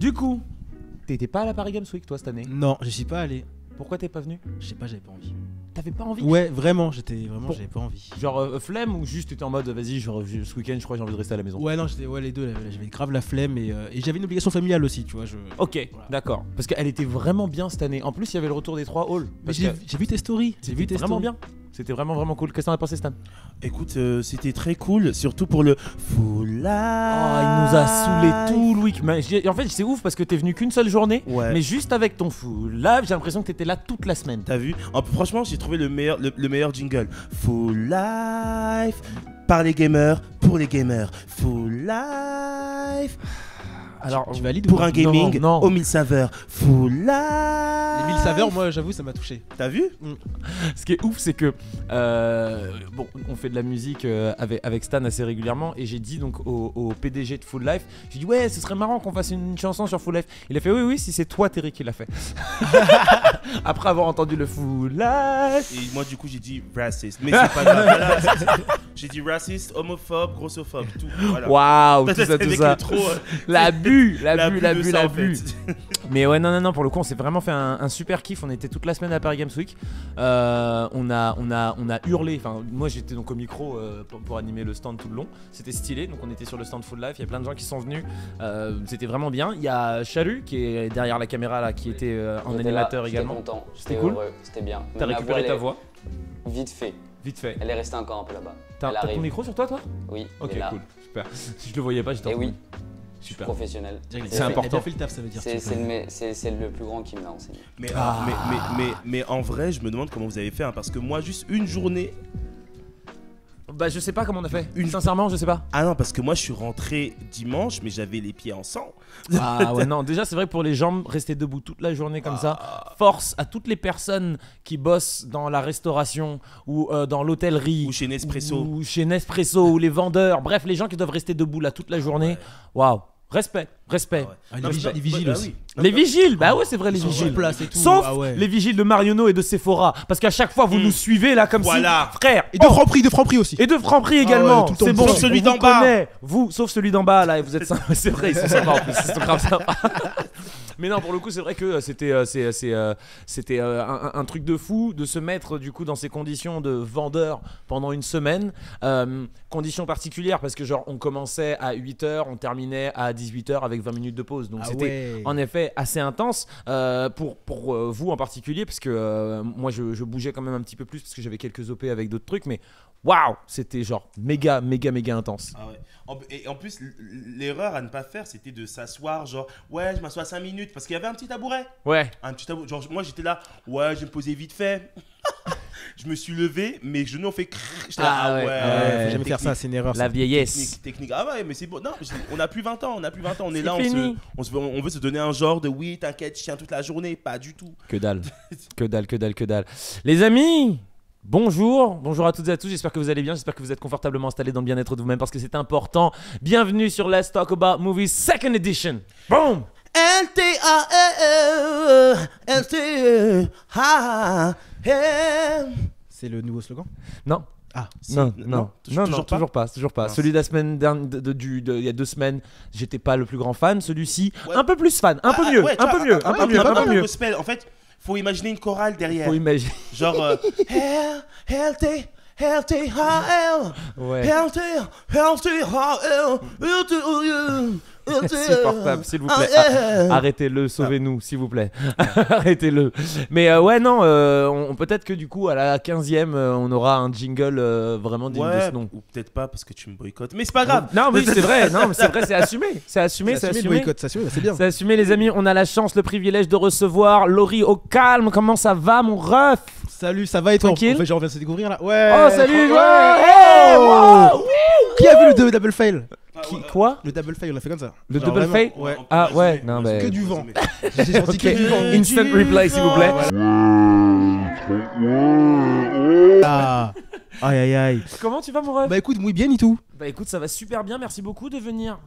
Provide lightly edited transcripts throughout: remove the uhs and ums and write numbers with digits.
Du coup, t'étais pas à la Paris Games Week toi cette année? Non, je suis pas allé. Pourquoi t'es pas venu? Je sais pas, j'avais pas envie. T'avais pas envie? Ouais, vraiment, j'avais pas envie. Genre flemme ou juste t'étais en mode vas-y, ce week-end je crois que j'ai envie de rester à la maison? Ouais, non, les deux, j'avais grave la flemme et j'avais une obligation familiale aussi, tu vois. Ok, voilà. d'accord. Parce qu'elle était vraiment bien cette année. En plus, il y avait le retour des 3 halls. Mais j'ai vu tes stories. C'était vraiment bien. C'était vraiment cool. Qu'est-ce que t'en as pensé, Stan? Écoute, c'était très cool, surtout pour le Full Life. Oh, il nous a saoulé tout le week. Mais en fait, c'est ouf parce que t'es venu qu'une seule journée. Ouais. Mais juste avec ton Full Live, j'ai l'impression que t'étais là toute la semaine. T'as vu? Franchement, j'ai trouvé le meilleur jingle. Full Life, par les gamers, pour les gamers. Full Life. Alors, tu valides pour un gaming non. aux 1000 saveurs. Full Life. Les 1000 saveurs, moi, j'avoue, ça m'a touché. T'as vu? Ce qui est ouf, c'est que bon, on fait de la musique avec Stan assez régulièrement, et j'ai dit donc au PDG de Full Life, j'ai dit ouais, ce serait marrant qu'on fasse une chanson sur Full Life. Il a fait oui, si c'est toi Terry qui l'a fait. Après avoir entendu le Full Life. Et moi du coup j'ai dit raciste, mais c'est pas grave. Voilà, j'ai dit raciste, homophobe, grossophobe, tout. Voilà. Waouh, tout ça. L'abus. Mais ouais, non, pour le coup, on s'est vraiment fait un super kiff. On était toute la semaine à Paris Games Week. On a hurlé. Enfin, moi j'étais donc au micro pour animer le stand tout le long. C'était stylé. Donc on était sur le stand Full Life. Il y a plein de gens qui sont venus. C'était vraiment bien. Il y a Charu qui est derrière la caméra là, qui était en animateur également. J'étais content. C'était cool. Heureux. C'était bien. T'as récupéré ta voix? Vite fait. Elle est restée encore un peu là-bas. T'as ton micro sur toi? Oui. Ok, cool. Super. Si je le voyais pas, j'étais en train de... Super. Professionnel. C'est important. Il a bien fait le taf, ça veut dire. C'est le plus grand qui me l'a enseigné. Mais en vrai, je me demande comment vous avez fait, hein, parce que moi, juste une journée. Bah, je sais pas comment on a fait. Sincèrement, je sais pas. Ah non, parce que moi, je suis rentré dimanche, mais j'avais les pieds en sang. Ah ouais, non, déjà, c'est vrai que pour les jambes, rester debout toute la journée comme ça, force à toutes les personnes qui bossent dans la restauration ou dans l'hôtellerie. Ou chez Nespresso. Ou les vendeurs. Bref, les gens qui doivent rester debout là toute la journée. Waouh. Respect. Les vigiles aussi. Non, les vigiles, bah ouais, c'est vrai, les vigiles. Place et tout. Sauf les vigiles de Marionneau et de Sephora. Parce qu'à chaque fois, vous nous suivez là comme si. Frère. Et de Franprix aussi. Et de Franprix également. Ouais, c'est bon. Sauf celui d'en bas. Sauf celui d'en bas là, et vous êtes sympa. C'est vrai, ils sont sympas en plus. Ils sont grave sympas. Mais non, pour le coup, c'est vrai que c'était un truc de fou de se mettre du coup dans ces conditions de vendeur pendant une semaine. Conditions particulières parce que genre on commençait à 8h, on terminait à 18h avec 20 minutes de pause. Donc c'était en effet assez intense pour vous en particulier, parce que moi je bougeais quand même un petit peu plus parce que j'avais quelques OP avec d'autres trucs, mais waouh, c'était genre méga intense. Ah ouais. Et en plus, l'erreur à ne pas faire, c'était de s'asseoir, genre, ouais, je m'assois 5 minutes, parce qu'il y avait un petit tabouret. Ouais. Un petit tabouret. Genre, moi, j'étais là, ouais, je vais me poser vite fait. Je me suis levé, mes genoux ont fait j'étais là, faut jamais faire ça, c'est une erreur. La vieillesse. Technique. Ah ouais, mais c'est bon. Non, on a plus 20 ans, on est là, fini. on veut se donner un genre de oui, t'inquiète, je tiens toute la journée, pas du tout. Que dalle. que dalle. Les amis, bonjour à toutes et à tous, j'espère que vous allez bien, j'espère que vous êtes confortablement installés dans le bien-être de vous-même parce que c'est important. Bienvenue sur Let's Talk About Movies Second Edition. Boom. C'est le nouveau slogan? Non. Ah, non, toujours pas. Celui de la semaine il y a 2 semaines, j'étais pas le plus grand fan. Celui-ci, un peu plus fan, un peu mieux. Gospel. En fait, faut imaginer une chorale derrière. Faut imaginer. Genre healthy. Ouais. Insupportable, s'il vous plaît. Arrêtez-le, sauvez-nous, s'il vous plaît. Arrêtez-le. Mais ouais, non, peut-être que du coup, à la 15e, on aura un jingle vraiment digne de ce nom. Ou peut-être pas parce que tu me boycottes. Mais c'est pas grave. Non, mais c'est vrai, c'est assumé. C'est assumé. Le boycott, c'est bien. C'est assumé, les amis. On a la chance, le privilège de recevoir Laurie au calme. Comment ça va, mon ref? Salut, ça va et toi? Tranquille. En fait, genre, on vient de se découvrir là. Ouais. Oh, salut, Qui a vu le double fail? Quoi? Le double fail, on l'a fait comme ça. Le double fail? Ouais. Ah ouais, non mais... Que du vent. J'ai senti que du vent. Instant replay, s'il vous plaît. Ah. Aïe. Comment tu vas, mon ref? Bah écoute, muy bien et tout. Bah écoute, ça va super bien. Merci beaucoup de venir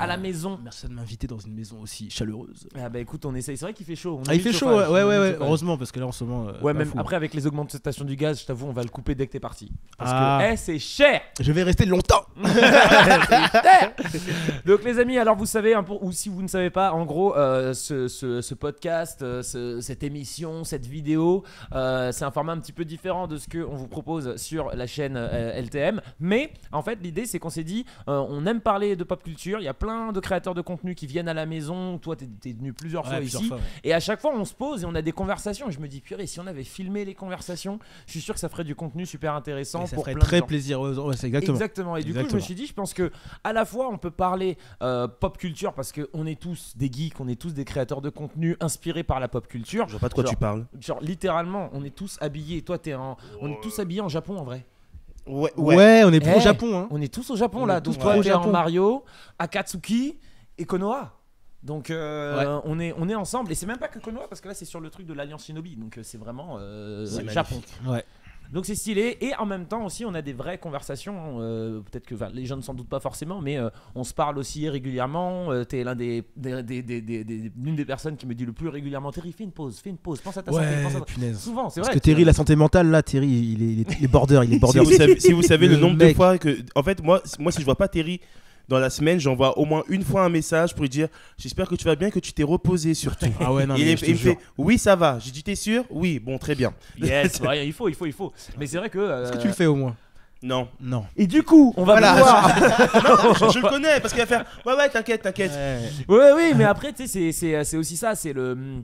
à la maison. Merci de m'inviter dans une maison aussi chaleureuse. Ah bah écoute, on essaye. C'est vrai qu'il fait chaud. Il fait chaud, ouais. Heureusement, parce que là en ce moment. Ouais, même fou. après avec les augmentations du gaz, je t'avoue, on va le couper dès que t'es parti. Parce Ah. que c'est cher. Je vais rester longtemps. Donc les amis, alors vous savez, ou si vous ne savez pas, en gros, ce podcast, cette émission, cette vidéo, c'est un format un petit peu différent de ce qu'on vous propose sur la chaîne LTM. Mais en fait, l'idée, c'est qu'on s'est dit, on aime parler de pop culture. Il y a plein de créateurs de contenu qui viennent à la maison. Toi, t'es venu plusieurs fois ici. Et à chaque fois, on se pose et on a des conversations. Et je me dis, purée, si on avait filmé les conversations, je suis sûr que ça ferait du contenu super intéressant. Ça pour ferait plein de très gens. plaisir. Ouais, c'est exactement. Et du coup, je me suis dit, je pense que à la fois, on peut parler pop culture parce qu'on est tous des geeks, on est tous des créateurs de contenu inspirés par la pop culture. Je vois pas de quoi tu parles. Genre littéralement, on est tous habillés. Toi, on est tous habillés en Japon en vrai. Ouais, on est pro Japon. Hein. On est tous au Japon On là. est tous Donc toi, pro t'es en Japon. Mario, Akatsuki et Konoha. Donc on est ensemble. Et c'est même pas que Konoha parce que là, c'est sur le truc de l'Alliance Shinobi. Donc c'est vraiment Japon. Ouais. Donc c'est stylé et en même temps aussi on a des vraies conversations, peut-être que les gens ne s'en doutent pas forcément, mais on se parle aussi régulièrement. T'es l'une des personnes qui me dit le plus régulièrement, Terry, fais une pause, pense à ta santé, pense à ta... Punaise. Souvent, c'est vrai. Parce que Terry, la santé mentale, là, Terry, il est border, Si vous savez le Le nombre de mec. fois que. En fait, moi, si je vois pas Terry dans la semaine, j'envoie au moins une fois un message pour lui dire j'espère que tu vas bien, que tu t'es reposé surtout. Ah ouais, non, Et mais il me fait oui, ça va. J'ai dit t'es sûr? Oui, bon, très bien. Yes, ouais, il faut. Mais c'est vrai que. Est-ce que tu le fais au moins? Non. Non. Et du coup, on va pouvoir. Non, je le connais parce qu'il va faire ouais, t'inquiète. Oui, mais après, tu sais, c'est aussi ça, c'est le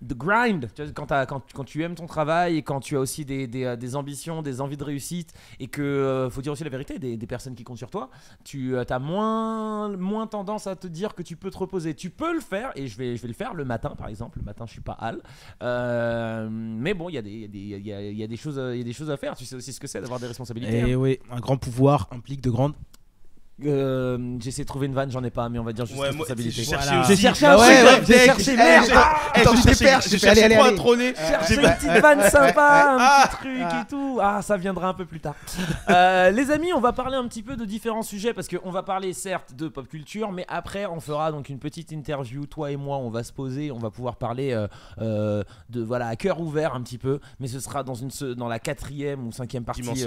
the grind. Tu vois, quand tu aimes ton travail et quand tu as aussi des ambitions, des envies de réussite et que faut dire aussi la vérité, des personnes qui comptent sur toi, tu as moins tendance à te dire que tu peux te reposer. Tu peux le faire et je vais le faire le matin par exemple. Le matin, je suis pas hal. Mais bon, il y a des choses à faire. Tu sais aussi ce que c'est d'avoir des responsabilités. Et oui, un grand pouvoir implique de grandes. J'essaie de trouver une vanne, j'en ai pas, mais on va dire juste responsabilité. J'ai cherché aussi. J'ai cherché, merde. Attends, je t'ai perdu. J'ai cherché trop à trôner. Chercher une petite vanne sympa, un petit truc et tout. Ah, ça viendra un peu plus tard. Les amis, on va parler un petit peu de différents sujets parce qu'on va parler certes de pop culture, mais après on fera donc une petite interview. Toi et moi, on va se poser, on va pouvoir parler de voilà à cœur ouvert un petit peu, mais ce sera dans la 4e ou 5e partie.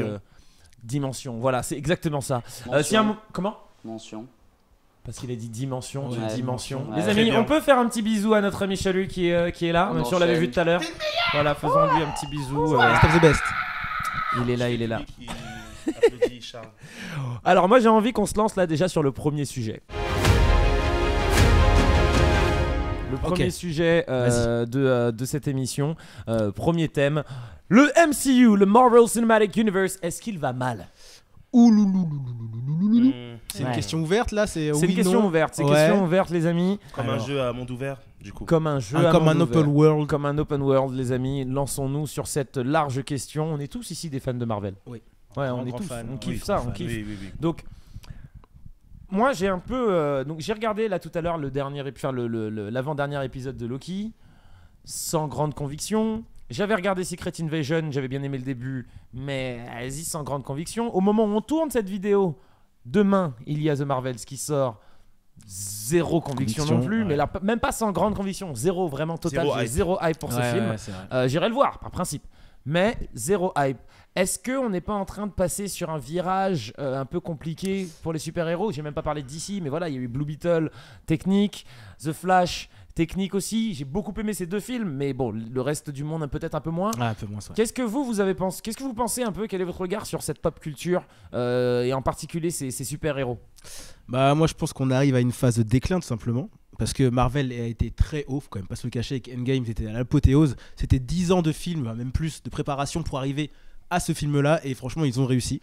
Dimension, voilà, c'est exactement ça. Comment? Mention. Parce qu'il a dit dimension, Ouais, dimension. ouais. Les Très amis, bien. on peut faire un petit bisou à notre ami Chalut qui est là, On même si on l'avait enchaîne. vu tout à l'heure. Voilà, faisons-lui un petit bisou. Best of the best. Il est là. Qui applaudit Charles. Alors moi j'ai envie qu'on se lance là déjà sur le premier sujet. Le premier sujet de cette émission, premier thème, le MCU, le Marvel Cinematic Universe, est-ce qu'il va mal? C'est une question ouverte là, c'est une question ouverte, les amis. Comme un jeu à monde ouvert, du coup. Comme un jeu, comme un open world. Comme un open world, les amis. Lançons-nous sur cette large question. On est tous ici des fans de Marvel. Oui. Ouais, on est Grand tous. fan. On kiffe Oui, ça, grand on fan. kiffe. Oui. Donc, moi, j'ai un peu. Donc, j'ai regardé là tout à l'heure l'avant-dernier épisode de Loki, sans grande conviction. J'avais regardé Secret Invasion, j'avais bien aimé le début, mais vas-y, sans grande conviction. Au moment où on tourne cette vidéo, demain, il y a The Marvels qui sort. Zéro conviction non plus, mais là, même pas sans grande conviction, zéro vraiment total. J'ai zéro hype pour ce film. J'irai le voir par principe, mais zéro hype. Est-ce qu'on n'est pas en train de passer sur un virage un peu compliqué pour les super-héros? J'ai même pas parlé d'ici, mais voilà, il y a eu Blue Beetle, technique, The Flash, technique aussi. J'ai beaucoup aimé ces deux films, mais bon, le reste du monde peut-être un peu moins. Ah, un peu moins, ça. Qu'est-ce que vous avez pensé? Qu'est-ce que vous pensez un peu? Quel est votre regard sur cette pop culture et en particulier ces super-héros? Bah moi je pense qu'on arrive à une phase de déclin tout simplement. Parce que Marvel a été très haut, faut quand même pas se le cacher, avec Endgame c'était à l'apothéose. C'était 10 ans de film, même plus, de préparation pour arriver à ce film-là, et franchement ils ont réussi.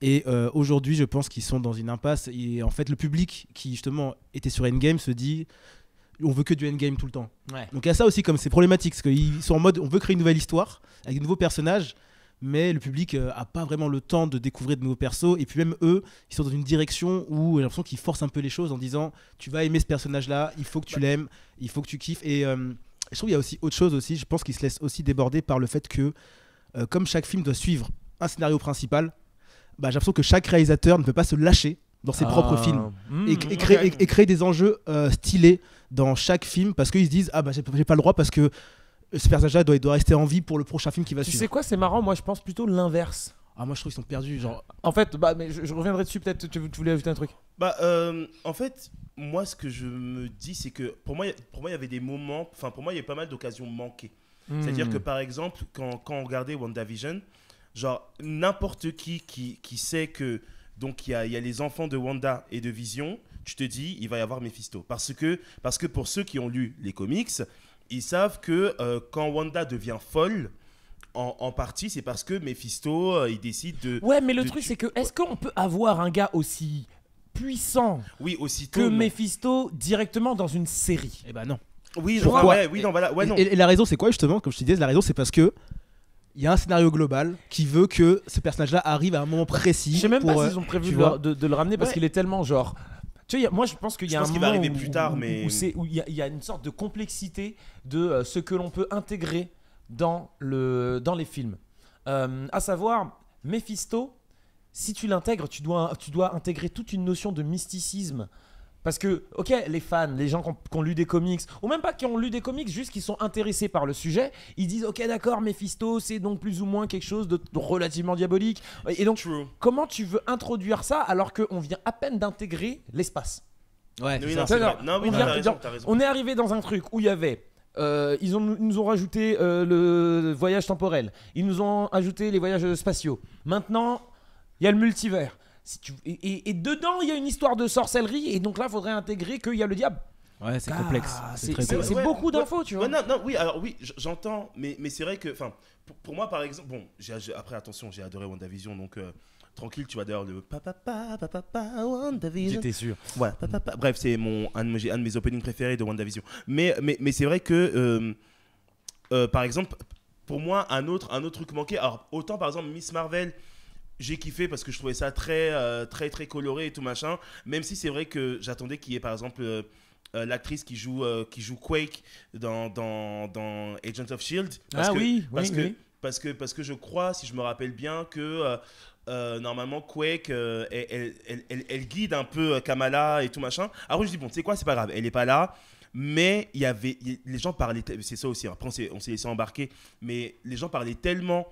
Et aujourd'hui je pense qu'ils sont dans une impasse, et en fait le public qui justement était sur Endgame se dit on veut que du Endgame tout le temps. Ouais. Donc il y a ça aussi, comme c'est problématique, parce qu'ils sont en mode on veut créer une nouvelle histoire avec de nouveaux personnages, mais le public a pas vraiment le temps de découvrir de nouveaux persos, et puis même eux ils sont dans une direction où j'ai l'impression qu'ils forcent un peu les choses en disant tu vas aimer ce personnage là, il faut que tu l'aimes, il faut que tu kiffes. Et je trouve qu'il y a aussi autre chose aussi, je pense qu'ils se laissent aussi déborder par le fait que comme chaque film doit suivre un scénario principal, j'ai l'impression que chaque réalisateur ne peut pas se lâcher dans ses propres films et créer des enjeux stylés dans chaque film parce qu'ils se disent j'ai pas le droit parce que ce personnage-là doit rester en vie pour le prochain film qui va suivre. Tu sais quoi, c'est marrant, moi je pense plutôt l'inverse. Moi je trouve qu'ils sont perdus, genre. En fait, mais je reviendrai dessus peut-être. Tu voulais ajouter un truc? En fait, moi ce que je me dis, c'est que pour moi il y avait des moments, enfin pour moi il y a pas mal d'occasions manquées. C'est-à-dire que par exemple, quand on regardait WandaVision, genre n'importe qui sait que donc il y a les enfants de Wanda et de Vision, tu te dis il va y avoir Mephisto parce que pour ceux qui ont lu les comics, ils savent que quand Wanda devient folle, en partie, c'est parce que Mephisto, il décide de... Ouais, mais le truc, c'est que est-ce qu'on peut avoir un gars aussi puissant que Mephisto directement dans une série? Eh ben non. Oui, non, voilà. Ouais, non. Et la raison, c'est quoi justement? Comme je te disais, la raison, c'est parce que il y a un scénario global qui veut que ce personnage-là arrive à un moment précis. Je sais même pas s'ils ont prévu de le ramener parce qu'il est tellement genre... Tu sais, moi je pense qu'il y a un moment va arriver plus tard, mais... où il y a une sorte de complexité de ce que l'on peut intégrer dans les films. À savoir, Mephisto, si tu l'intègres, tu dois intégrer toute une notion de mysticisme. Parce que, ok, les fans, les gens qui ont lu des comics, ou même pas qui ont lu des comics, juste qui sont intéressés par le sujet, ils disent, ok, d'accord, Mephisto, c'est donc plus ou moins quelque chose de relativement diabolique. Et donc, comment tu veux introduire ça alors qu'on vient à peine d'intégrer l'espace? Ouais, oui, non, c'est vrai. Non, oui, t'as raison. On est arrivé dans un truc où il y avait... ils nous ont rajouté le voyage temporel. Ils nous ont ajouté les voyages spatiaux. Maintenant, il y a le multivers. Et dedans, il y a une histoire de sorcellerie. Et donc là, il faudrait intégrer qu'il y a le diable. Ouais, c'est complexe. C'est beaucoup d'infos, tu vois. Oui, j'entends. Mais c'est vrai que, pour moi, par exemple, bon, après, attention, j'ai adoré WandaVision, donc... tranquille, tu vas d'ailleurs le papa WandaVision. J'étais sûr. Ouais, bref, c'est un de mes openings préférés de WandaVision. Mais c'est vrai que, par exemple, pour moi, un autre truc manqué. Alors, autant par exemple, Miss Marvel, j'ai kiffé parce que je trouvais ça très coloré et tout machin. Même si c'est vrai que j'attendais qu'il y ait par exemple l'actrice qui joue Quake dans Agents of Shield. Parce que je crois, si je me rappelle bien, que normalement Quake elle guide un peu Kamala et tout machin. Après je dis bon, tu sais quoi, c'est pas grave, elle est pas là. Mais les gens parlaient, c'est ça aussi, après on s'est laissé embarquer, mais les gens parlaient tellement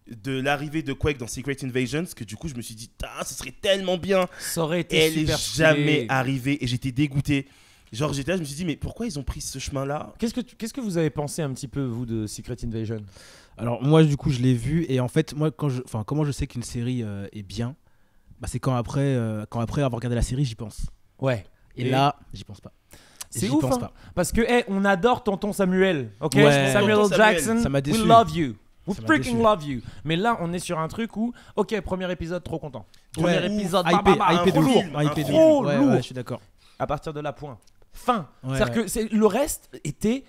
de l'arrivée de Quake dans Secret Invasions que du coup je me suis dit ce serait tellement bien. Ça aurait été elle super est jamais arrivée et j'étais dégoûté. Genre j'étais là, je me suis dit mais pourquoi ils ont pris ce chemin là? Qu'est-ce que vous avez pensé un petit peu vous de Secret Invasion? Alors moi du coup je l'ai vu et en fait moi comment je sais qu'une série est bien, c'est quand après avoir regardé la série j'y pense. Ouais. Et là j'y pense pas. C'est ouf hein, parce que on adore tonton Samuel, ok? Ouais. Samuel L. Jackson, ça m'a déçu. we love you. We freaking love you. Mais là, on est sur un truc où, ok, premier épisode, trop content. Premier épisode, hypé de lourd. Trop lourd. Ouais, je suis d'accord. À partir de là, point. Fin. C'est-à-dire que le reste était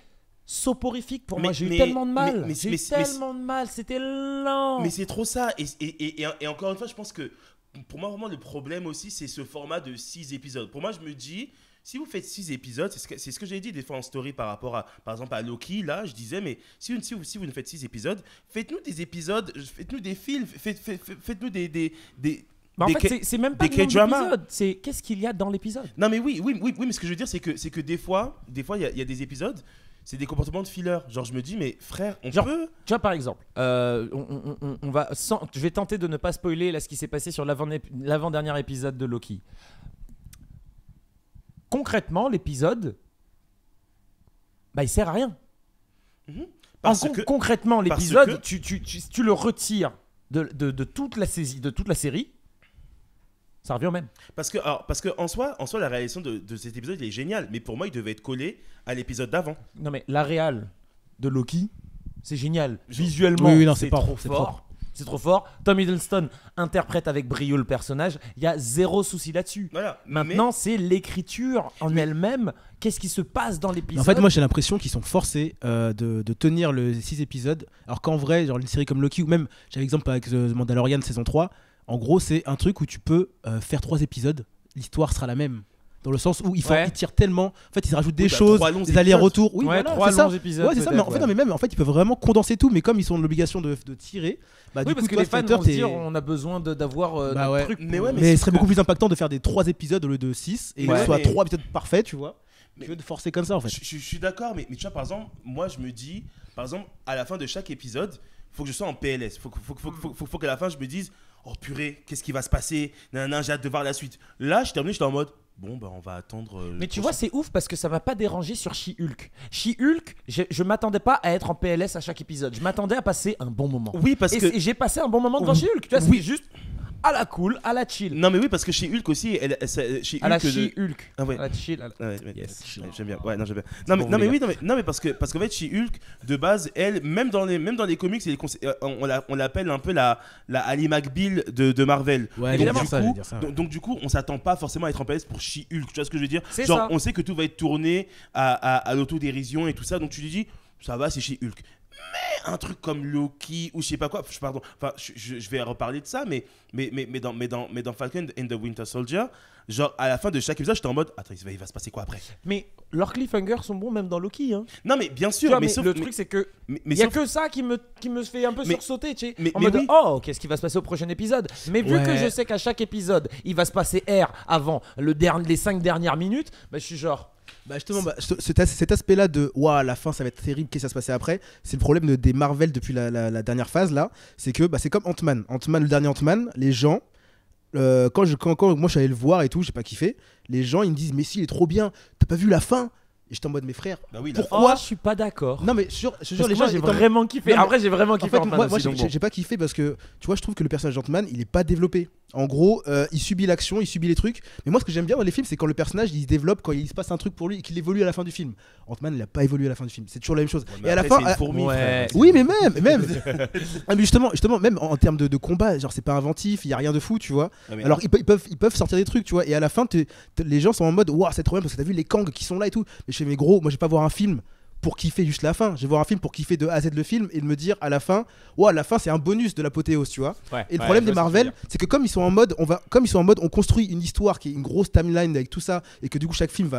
soporifique pour moi. J'ai eu tellement de mal. J'ai eu tellement de mal. C'était lent. Mais c'est trop ça. Et encore une fois, je pense que pour moi, vraiment, le problème aussi, c'est ce format de 6 épisodes. Pour moi, je me dis... Si vous faites 6 épisodes, c'est ce que j'ai dit des fois en story par rapport à, par exemple, à Loki, là, je disais, mais si vous ne faites 6 épisodes, faites-nous des épisodes, faites-nous des films, faites-nous des en fait, c'est même pas le nombre d'épisodes, c'est qu'est-ce qu'il y a dans l'épisode. Non, mais oui, mais ce que je veux dire, c'est que des fois, il y a des épisodes, c'est des comportements de filler. Genre, je me dis, mais frère, on peut... Tu vois, par exemple, on va je vais tenter de ne pas spoiler là, ce qui s'est passé sur l'avant-dernier épisode de Loki. Concrètement, l'épisode, il sert à rien. Concrètement, l'épisode, tu le retires de toute la série, ça revient au même. Parce que en soi, la réalisation de cet épisode, il est génial. Mais pour moi, il devait être collé à l'épisode d'avant. Non, mais la réal de Loki, c'est génial. Visuellement, c'est trop fort. C'est trop fort. Tom Hiddleston interprète avec brio le personnage. Il y a zéro souci là-dessus. Voilà. Maintenant, c'est l'écriture en elle-même. Qu'est-ce qui se passe dans l'épisode? En fait, moi, j'ai l'impression qu'ils sont forcés de tenir le 6 épisodes. Alors qu'en vrai, genre une série comme Loki, ou même, j'ai l'exemple avec The Mandalorian saison 3, en gros, c'est un truc où tu peux faire 3 épisodes. L'histoire sera la même. dans le sens où ils Ouais. tirent tellement. En fait, ils rajoutent des Oui, choses, 3 longs des allers-retours. Oui, Ouais, voilà, 3 c'est ça. longs épisodes. Ouais, c'est ça. Mais en fait, peut-être, non, mais même en fait, ils peuvent vraiment condenser tout. Mais comme ils sont dans l'obligation de tirer, bah Oui, du parce coup, que toi, les fans Fighter, vont se t'es- dire on a besoin d'avoir Bah notre ouais. truc. Mais ouais, Mais ce sauf serait que- beaucoup plus impactant de faire des 3 épisodes au lieu de 6 et Ouais, soit mais- 3 épisodes parfaits, tu vois. Mais- Tu veux te forcer comme ça en fait. Je suis d'accord, mais tu vois, par exemple, moi, je me dis, par exemple, à la fin de chaque épisode, faut que je sois en PLS. Faut qu'à la fin, je me dise, oh purée, qu'est-ce qui va se passer? Nanana, j'ai hâte de voir la suite. Là, je terminé, j'étais en mode, bon, bah, on va attendre. Mais tu vois, c'est ouf parce que ça m'a pas dérangé sur She-Hulk. She-Hulk, je m'attendais pas à être en PLS à chaque épisode. Je m'attendais à passer un bon moment. Oui, parce que. Et j'ai passé un bon moment devant Oui. She-Hulk. Tu vois, Oui. c'est juste à la cool, à la chill. Non, mais oui, parce que chez Hulk aussi, chez À la Hulk de- She-Hulk. Ah ouais. À la chill. à la- Ouais, ouais, Yes. ouais, j'aime bien. Ouais, non, j'aime bien. Non, mais, bon, non, mais les oui, non, mais parce qu'en fait, chez Hulk, de base, elle, même dans les comics, on l'appelle un peu la Ali McBeal de Marvel. Ouais, Donc, évidemment, du ça, coup, j'allais dire ça. donc, du coup, on s'attend pas forcément à être en PS pour She-Hulk. Tu vois ce que je veux dire? C'est Genre, ça. on sait que tout va être tourné à l'autodérision et tout ça. Donc, tu lui dis, ça va, c'est She-Hulk. Mais un truc comme Loki ou je sais pas quoi, pardon, enfin, je vais reparler de ça, mais dans Falcon and the Winter Soldier, genre à la fin de chaque épisode, j'étais en mode, attends, il va se passer quoi après? Mais leurs cliffhangers sont bons même dans Loki. Hein. Non, mais bien Tu sûr, vois, mais mais sauf le truc, c'est que mais il y a sauf- que ça qui me fait un peu Mais- sursauter, tu sais. mais En mode oui. oh, qu'est-ce qui va se passer au prochain épisode? Mais vu que Ouais. je sais qu'à chaque épisode, il va se passer R avant les 5 dernières minutes, bah je suis genre Bah justement, cet aspect-là de waouh, la fin ça va être terrible, qu'est-ce qui va se passer après? C'est le problème des Marvel depuis la dernière phase là. C'est que bah, c'est comme Ant-Man. Ant-Man, le dernier Ant-Man, les gens, quand moi je suis allé le voir et tout, j'ai pas kiffé. Les gens ils me disent, mais si, il est trop bien, t'as pas vu la fin? Et j'étais en mode, mes frères, Bah oui, pourquoi? oh, je suis pas d'accord. Non, mais je te jure, Parce les que gens moi j'ai étant- vraiment kiffé. Non, mais- Après j'ai vraiment En kiffé fait, Ant-Man moi aussi, donc bon. j'ai pas kiffé parce que tu vois, je trouve que le personnage d'Ant-Man il est pas développé. En gros, il subit l'action, il subit les trucs. Mais moi, ce que j'aime bien dans les films, c'est quand le personnage il se développe, quand il se passe un truc pour lui et qu'il évolue à la fin du film. Ant-Man, il a pas évolué à la fin du film. C'est toujours la même chose. Mais Et à la après, fin, c'est une fourmi, ouais. frère. oui, mais même. Ah, mais justement, même en termes de combat, genre c'est pas inventif, il y a rien de fou, tu vois. Ouais, mais- Alors ils peuvent sortir des trucs, tu vois. Et à la fin, les gens sont en mode, waouh, c'est trop bien parce que t'as vu les Kang qui sont là et tout. Mais je fais, mais gros, moi je vais pas voir un film pour kiffer juste la fin. Je vais voir un film pour kiffer de A à Z le film et de me dire à la fin, waouh, la fin c'est un bonus de l'apothéose, tu vois. Ouais, Et le ouais, problème je des vois ce que tu veux Marvel, c'est que comme ils sont en mode, on construit une histoire qui est une grosse timeline avec tout ça, et que du coup chaque film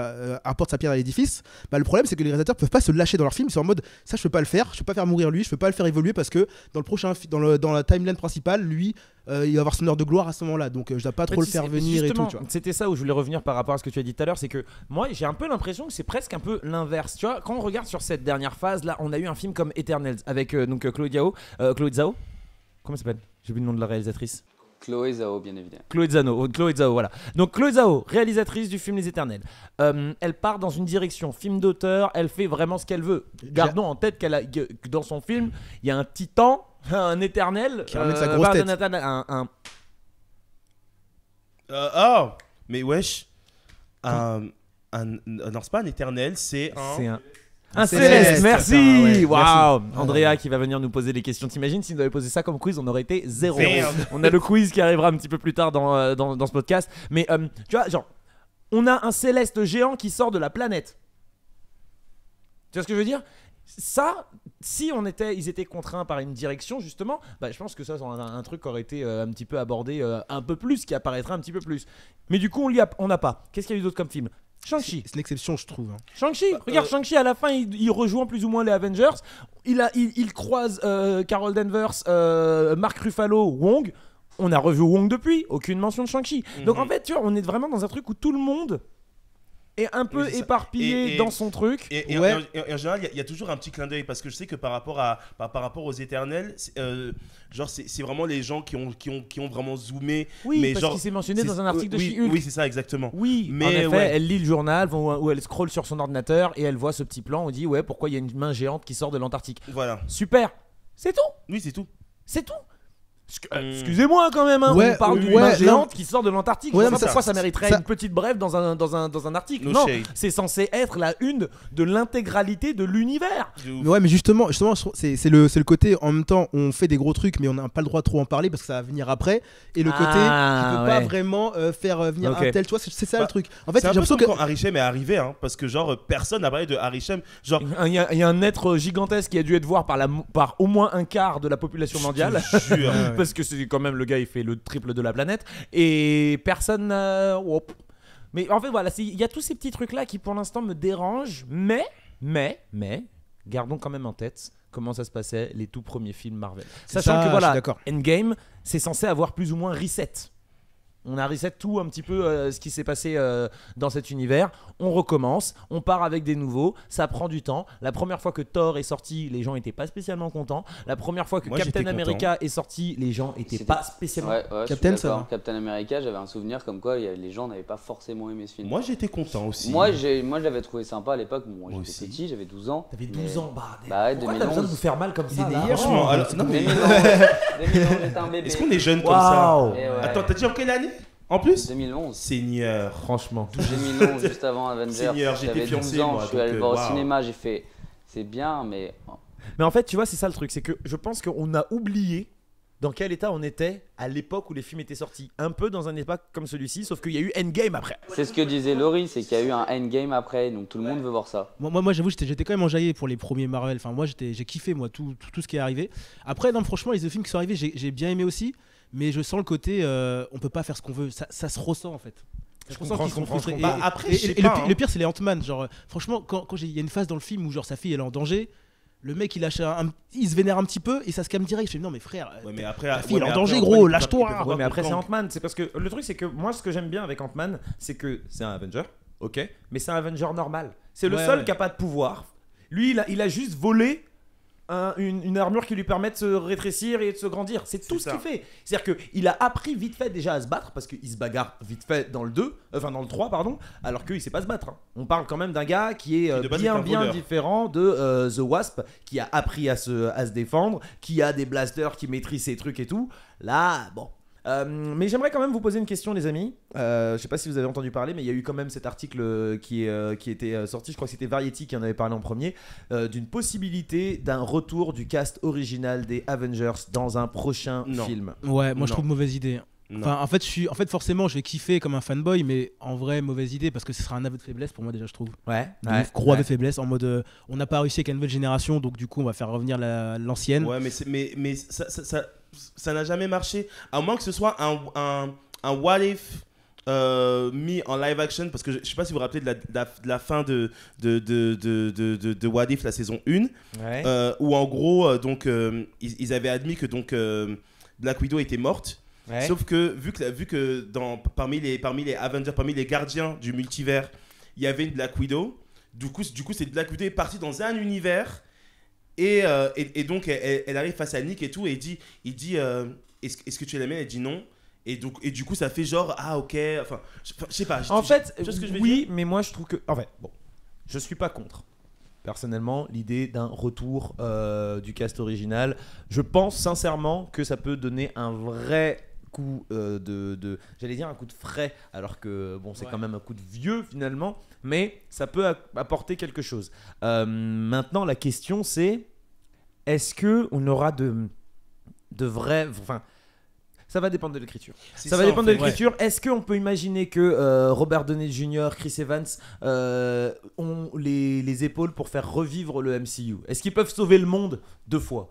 apporte sa pierre à l'édifice. Bah le problème c'est que les réalisateurs peuvent pas se lâcher dans leur film. Ils sont en mode, ça je peux pas le faire, je peux pas faire mourir lui, je peux pas le faire évoluer parce que dans le prochain, dans la timeline principale, lui, il va avoir son heure de gloire à ce moment-là. Donc je dois pas trop le faire venir et tout. Justement, Tu vois. c'était ça où je voulais revenir par rapport à ce que tu as dit tout à l'heure, c'est que moi j'ai un peu l'impression que c'est presque un peu l'inverse. Tu vois, quand on regarde sur cette dernière phase là, on a eu un film comme Eternals avec Chloé Zhao, comment elle s'appelle? J'ai oublié le nom de la réalisatrice. Chloé Zhao, bien évidemment. Chloé Zhao, voilà. Donc Chloé Zhao, réalisatrice du film Les Éternels. Elle part dans une direction film d'auteur, elle fait vraiment ce qu'elle veut. Gardons en tête que dans son film, il y a un titan, un éternel, Qui ramène sa grosse tête. Oh, mais wesh. Non, c'est pas un éternel, c'est un. Un Céleste. Céleste, merci. Putain, ouais, Waouh. merci. Andrea qui va venir nous poser des questions. T'imagines s'il nous avait posé ça comme quiz, on aurait été zéro. Merde. On a le quiz qui arrivera un petit peu plus tard dans ce podcast. Mais tu vois, genre, on a un Céleste géant qui sort de la planète. Tu vois ce que je veux dire? Ça, si ils étaient contraints par une direction justement, bah, je pense que ça c'est un truc qui aurait été un petit peu abordé un peu plus, qui apparaîtrait un petit peu plus. Mais du coup on n'a pas. Qu'est-ce qu'il y a eu d'autre comme film? Shang-Chi. C'est une exception, je trouve. Hein. Shang-Chi, regarde Shang-Chi à la fin il rejoint plus ou moins les Avengers. Il croise Carol Danvers, Mark Ruffalo, Wong. On a revu Wong depuis, aucune mention de Shang-Chi. Donc en fait tu vois, on est vraiment dans un truc où tout le monde est un peu Oui, c'est ça. éparpillé Et- dans son truc. Et Ouais. en général, il y a toujours un petit clin d'œil parce que je sais que par rapport aux Éternels, genre c'est vraiment les gens qui ont vraiment zoomé. Oui, mais parce genre, qu'il s'est mentionné dans un article de oui, She-Hulk. oui, c'est ça exactement. Oui, Mais en effet, ouais. elle lit le journal où elle scrolle sur son ordinateur et elle voit ce petit plan. On dit ouais, pourquoi il y a une main géante qui sort de l'Antarctique? Voilà. Super, c'est tout, Oui, c'est tout. c'est tout. Excusez-moi quand même, hein, Ouais, on parle d'une ouais, main non. géante qui sort de l'Antarctique. Ouais, Je sais mais pas ça- pourquoi ça mériterait ça- une petite brève dans un article. No Non, shade. c'est censé être la une de l'intégralité de l'univers. De ouf. Mais ouais, mais justement je trouve c'est le côté, en même temps, on fait des gros trucs, mais on n'a pas le droit de trop en parler parce que ça va venir après. Et le côté, Ah, tu peux pas ouais. vraiment faire venir Ok. un tel, tu vois, c'est ça Bah, le truc. En fait, C'est j'ai un peu l'impression comme que. quand Arishem est arrivé, hein, parce que genre personne n'a parlé de Arishem. Genre, Il y a un être gigantesque qui a dû être voir par au moins un quart de la population mondiale. je te jure. Parce que c'est quand même le gars, il fait le triple de la planète. Et personne n'a. Mais en fait, voilà, il y a tous ces petits trucs-là qui pour l'instant me dérangent, mais, gardons quand même en tête comment ça se passait les tout premiers films Marvel. Sachant ça, que je voilà, suis d'accord. Endgame, c'est censé avoir plus ou moins reset. On a reset tout un petit peu ce qui s'est passé dans cet univers. On recommence, on part avec des nouveaux. Ça prend du temps. La première fois que Thor est sorti, les gens n'étaient pas spécialement contents. La première fois que Moi, Captain j'étais America est sorti, les gens n'étaient C'était- pas spécialement. Ouais, je suis Captain, ça d'accord. va. Captain America, j'avais un souvenir comme quoi les gens n'avaient pas forcément aimé ce film. Moi, j'étais content aussi. Moi, je l'avais trouvé sympa à l'époque. Moi, Moi j'étais aussi. petit, j'avais 12 ans. T'avais mais- 12 ans, Bah ouais, pourquoi t'as besoin de 2011. nous faire mal comme ça est né là hier, Franchement, alors, non, mais 2011, j'étais un bébé. est-ce qu'on est jeune comme ça? Waouh. Eh ouais. Attends, t'as dit en quelle année? En plus 2011. Seigneur. Franchement. 2011, juste avant Avengers. Seigneur, j'étais J'avais 12 fiancé, ans, moi, je suis allé donc, le voir waouh. au cinéma, j'ai fait c'est bien, mais Mais en fait, tu vois, c'est ça le truc, c'est que je pense qu'on a oublié dans quel état on était à l'époque où les films étaient sortis. Un peu dans un état comme celui-ci, sauf qu'il y a eu Endgame après. c'est ce que disait Laurie, c'est qu'il y a eu un endgame après, donc tout le monde veut voir ça. Moi, j'avoue, j'étais quand même enjaillé pour les premiers Marvel. Enfin, moi, j'ai kiffé moi tout ce qui est arrivé. Après, non, franchement, les deux films qui sont arrivés, j'ai bien aimé aussi. Mais je sens le côté, on peut pas faire ce qu'on veut. Ça se ressent en fait. Je ressens comprends, qu'ils je sont comprends, frustrés. je comprends. Et- Bah, après, et- je sais et pas, le hein. le pire, c'est les Ant-Man. Genre, franchement, quand il y a une phase dans le film où genre sa fille elle est en danger, le mec il se vénère un petit peu et ça se calme direct. Je fais non mais frère, Ouais, mais après, ta fille elle est en ouais, mais danger après, gros, Ant-Man, lâche-toi. il peut pas Ouais, mais après c'est Kang. Ant-Man, c'est parce que le truc c'est que moi ce que j'aime bien avec Ant-Man, c'est que c'est un Avenger, ok, mais c'est un Avenger normal. C'est le Ouais, seul ouais. qui a pas de pouvoir. Lui il a juste volé une armure qui lui permet de se rétrécir et de se grandir. C'est tout ce ça. qu'il fait. C'est-à-dire qu'il a appris vite fait déjà à se battre parce qu'il se bagarre vite fait dans le 2, enfin dans le 3 pardon, alors qu'il sait pas se battre. Hein. On parle quand même d'un gars qui est de base, bien est un voleur. différent de The Wasp, qui a appris à se défendre, qui a des blasters, qui maîtrise ses trucs et tout. Là, bon. Mais j'aimerais quand même vous poser une question, les amis. Je sais pas si vous avez entendu parler, mais il y a eu quand même cet article qui était sorti. Je crois que c'était Variety qui en avait parlé en premier, d'une possibilité d'un retour du cast original des Avengers dans un prochain Non. film. Ouais, moi je Non. trouve mauvaise idée. Non. Enfin, en fait, forcément, je vais kiffer comme un fanboy, mais en vrai, mauvaise idée parce que ce sera un aveu de faiblesse pour moi déjà, je trouve. Ouais. Gros aveu de faiblesse en mode, on n'a pas réussi avec la nouvelle génération, donc du coup, on va faire revenir l'ancienne. Ouais, mais ça n'a jamais marché. À moins que ce soit un what if mis en live action, parce que je sais pas si vous vous rappelez de la fin de What If, la saison 1, Ouais. où en gros, ils avaient admis que Black Widow était morte. Ouais. Sauf que vu que parmi les Avengers, parmi les gardiens du multivers, il y avait une Black Widow. Du coup, cette Black Widow est partie dans un univers et donc elle arrive face à Nick et tout et il dit est-ce que tu es la mienne? Elle dit non. Et du coup, ça fait genre ah ok. Enfin, je sais pas. En fait, tu vois ce que je veux oui, dire mais moi je trouve que. En fait, bon, je suis pas contre. Personnellement, l'idée d'un retour du cast original, je pense sincèrement que ça peut donner un vrai coup j'allais dire un coup de frais, alors que bon, c'est Ouais. quand même un coup de vieux finalement, mais ça peut apporter quelque chose. Maintenant, la question c'est, est-ce que on aura de vrais, enfin. Ça va dépendre de l'écriture. C'est Ça va en dépendre de fait. l'écriture. Est-ce qu'on peut imaginer que Robert Downey Jr., Chris Evans ont les épaules pour faire revivre le MCU? Est-ce qu'ils peuvent sauver le monde 2 fois?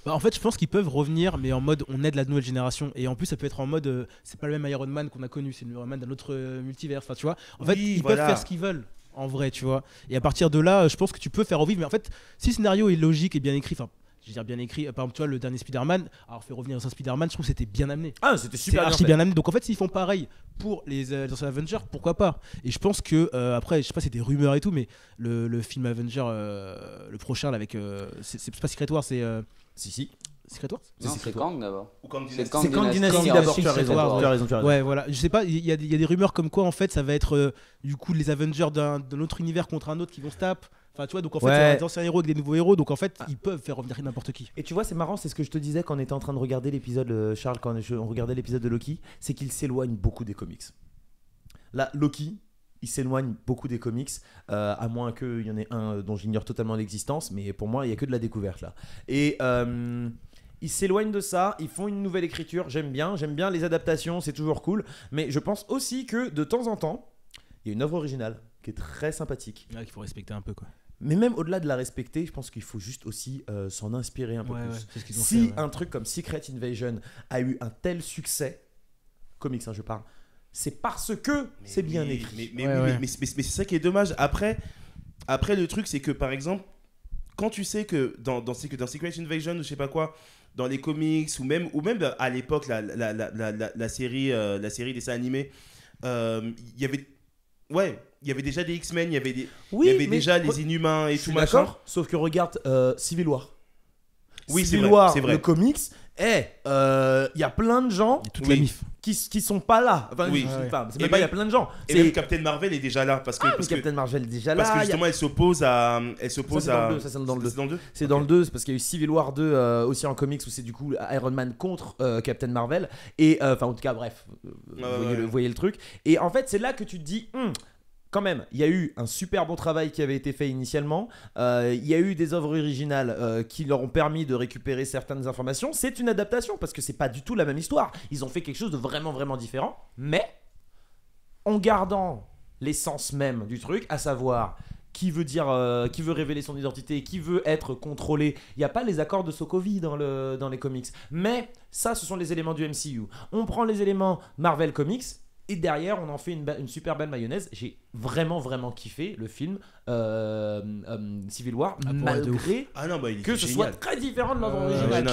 Bah, en fait, je pense qu'ils peuvent revenir, mais en mode on aide la nouvelle génération. Et en plus, ça peut être en mode c'est pas le même Iron Man qu'on a connu, c'est le Iron Man d'un autre multivers. Enfin, tu vois, en fait, Oui, ils voilà. peuvent faire ce qu'ils veulent. En vrai, tu vois. Et à partir de là, je pense que tu peux faire revivre. Mais en fait, si le scénario est logique et bien écrit, enfin, je veux dire bien écrit, par exemple, tu vois, le dernier Spider-Man, alors faire revenir un Spider-Man, je trouve que c'était bien amené. Ah, c'était C'est super bien archi fait. bien amené. Donc en fait, s'ils font pareil pour les anciens Avengers, pourquoi pas? Et je pense que après, je sais pas, c'est des rumeurs et tout, mais le film Avenger, le prochain là, avec, c'est pas Secret Wars, c'est Si. Secret Wars. Non, c'est Kang d'abord. Ou comme C'est Dynasty. Kang C'est Kang Dynasty Dynasty, d'abord, ensuite tu as Secret raison. Wars, Tu as raison. Ouais, voilà. Je sais pas, il y a des rumeurs comme quoi en fait ça va être du coup les Avengers d'un autre univers contre un autre qui vont se taper. Enfin, tu vois, donc en fait, Ouais. ça va être des anciens héros avec des nouveaux héros, donc en fait, ils peuvent faire revenir n'importe qui. Et tu vois, c'est marrant, c'est ce que je te disais quand on était en train de regarder l'épisode, Charles, quand on regardait l'épisode de Loki, c'est qu'il s'éloigne beaucoup des comics. Là, Loki, il s'éloigne beaucoup des comics, à moins qu'il y en ait un dont j'ignore totalement l'existence, mais pour moi, il n'y a que de la découverte là. Et ils s'éloignent de ça, ils font une nouvelle écriture, j'aime bien les adaptations, c'est toujours cool, mais je pense aussi que de temps en temps, il y a une œuvre originale qui est très sympathique. Là, qu'il faut respecter un peu, quoi. Mais même au-delà de la respecter, je pense qu'il faut juste aussi s'en inspirer un peu Ouais, plus. ouais, c'est ce qu'ils ont Si fait, ouais. un truc comme Secret Invasion a eu un tel succès, comics, hein, je parle, c'est parce que c'est bien écrit. Mais c'est ça qui est dommage. Après le truc, c'est que par exemple, quand tu sais que dans Secret Invasion ou je sais pas quoi, dans les comics ou même à l'époque la série dessin animé, il y avait déjà des X-Men, il y avait déjà les Inhumains et tout machin. D'accord, sauf que regarde Civil War. Oui, Civil c'est War, vrai. le comics, il y a plein de gens Toute la mif. qui sont pas là. Enfin, Oui. enfin, c'est Et même pas, il y a même- plein de gens. Et même Captain Marvel est déjà là parce que Captain Marvel est déjà là. parce que justement elle s'oppose à Ça, c'est dans le 2, ça, c'est dans le 2. C'est dans le 2. C'est dans le 2, c'est parce qu'il y a eu Civil War 2 aussi en comics où c'est du coup Iron Man contre Captain Marvel. Et enfin, en tout cas, bref, vous voyez le truc. Et en fait, c'est là que tu te dis, quand même, il y a eu un super bon travail qui avait été fait initialement. Il y a eu des œuvres originales qui leur ont permis de récupérer certaines informations. C'est une adaptation parce que c'est pas du tout la même histoire. Ils ont fait quelque chose de vraiment, vraiment différent. Mais en gardant l'essence même du truc, à savoir qui veut révéler son identité, qui veut être contrôlé. Il n'y a pas les accords de Sokovie dans les comics. Mais ça, ce sont les éléments du MCU. On prend les éléments Marvel Comics et derrière, on en fait une super belle mayonnaise. J'ai vraiment, vraiment kiffé le film Civil War, malgré que ce soit très différent de l'ordre original.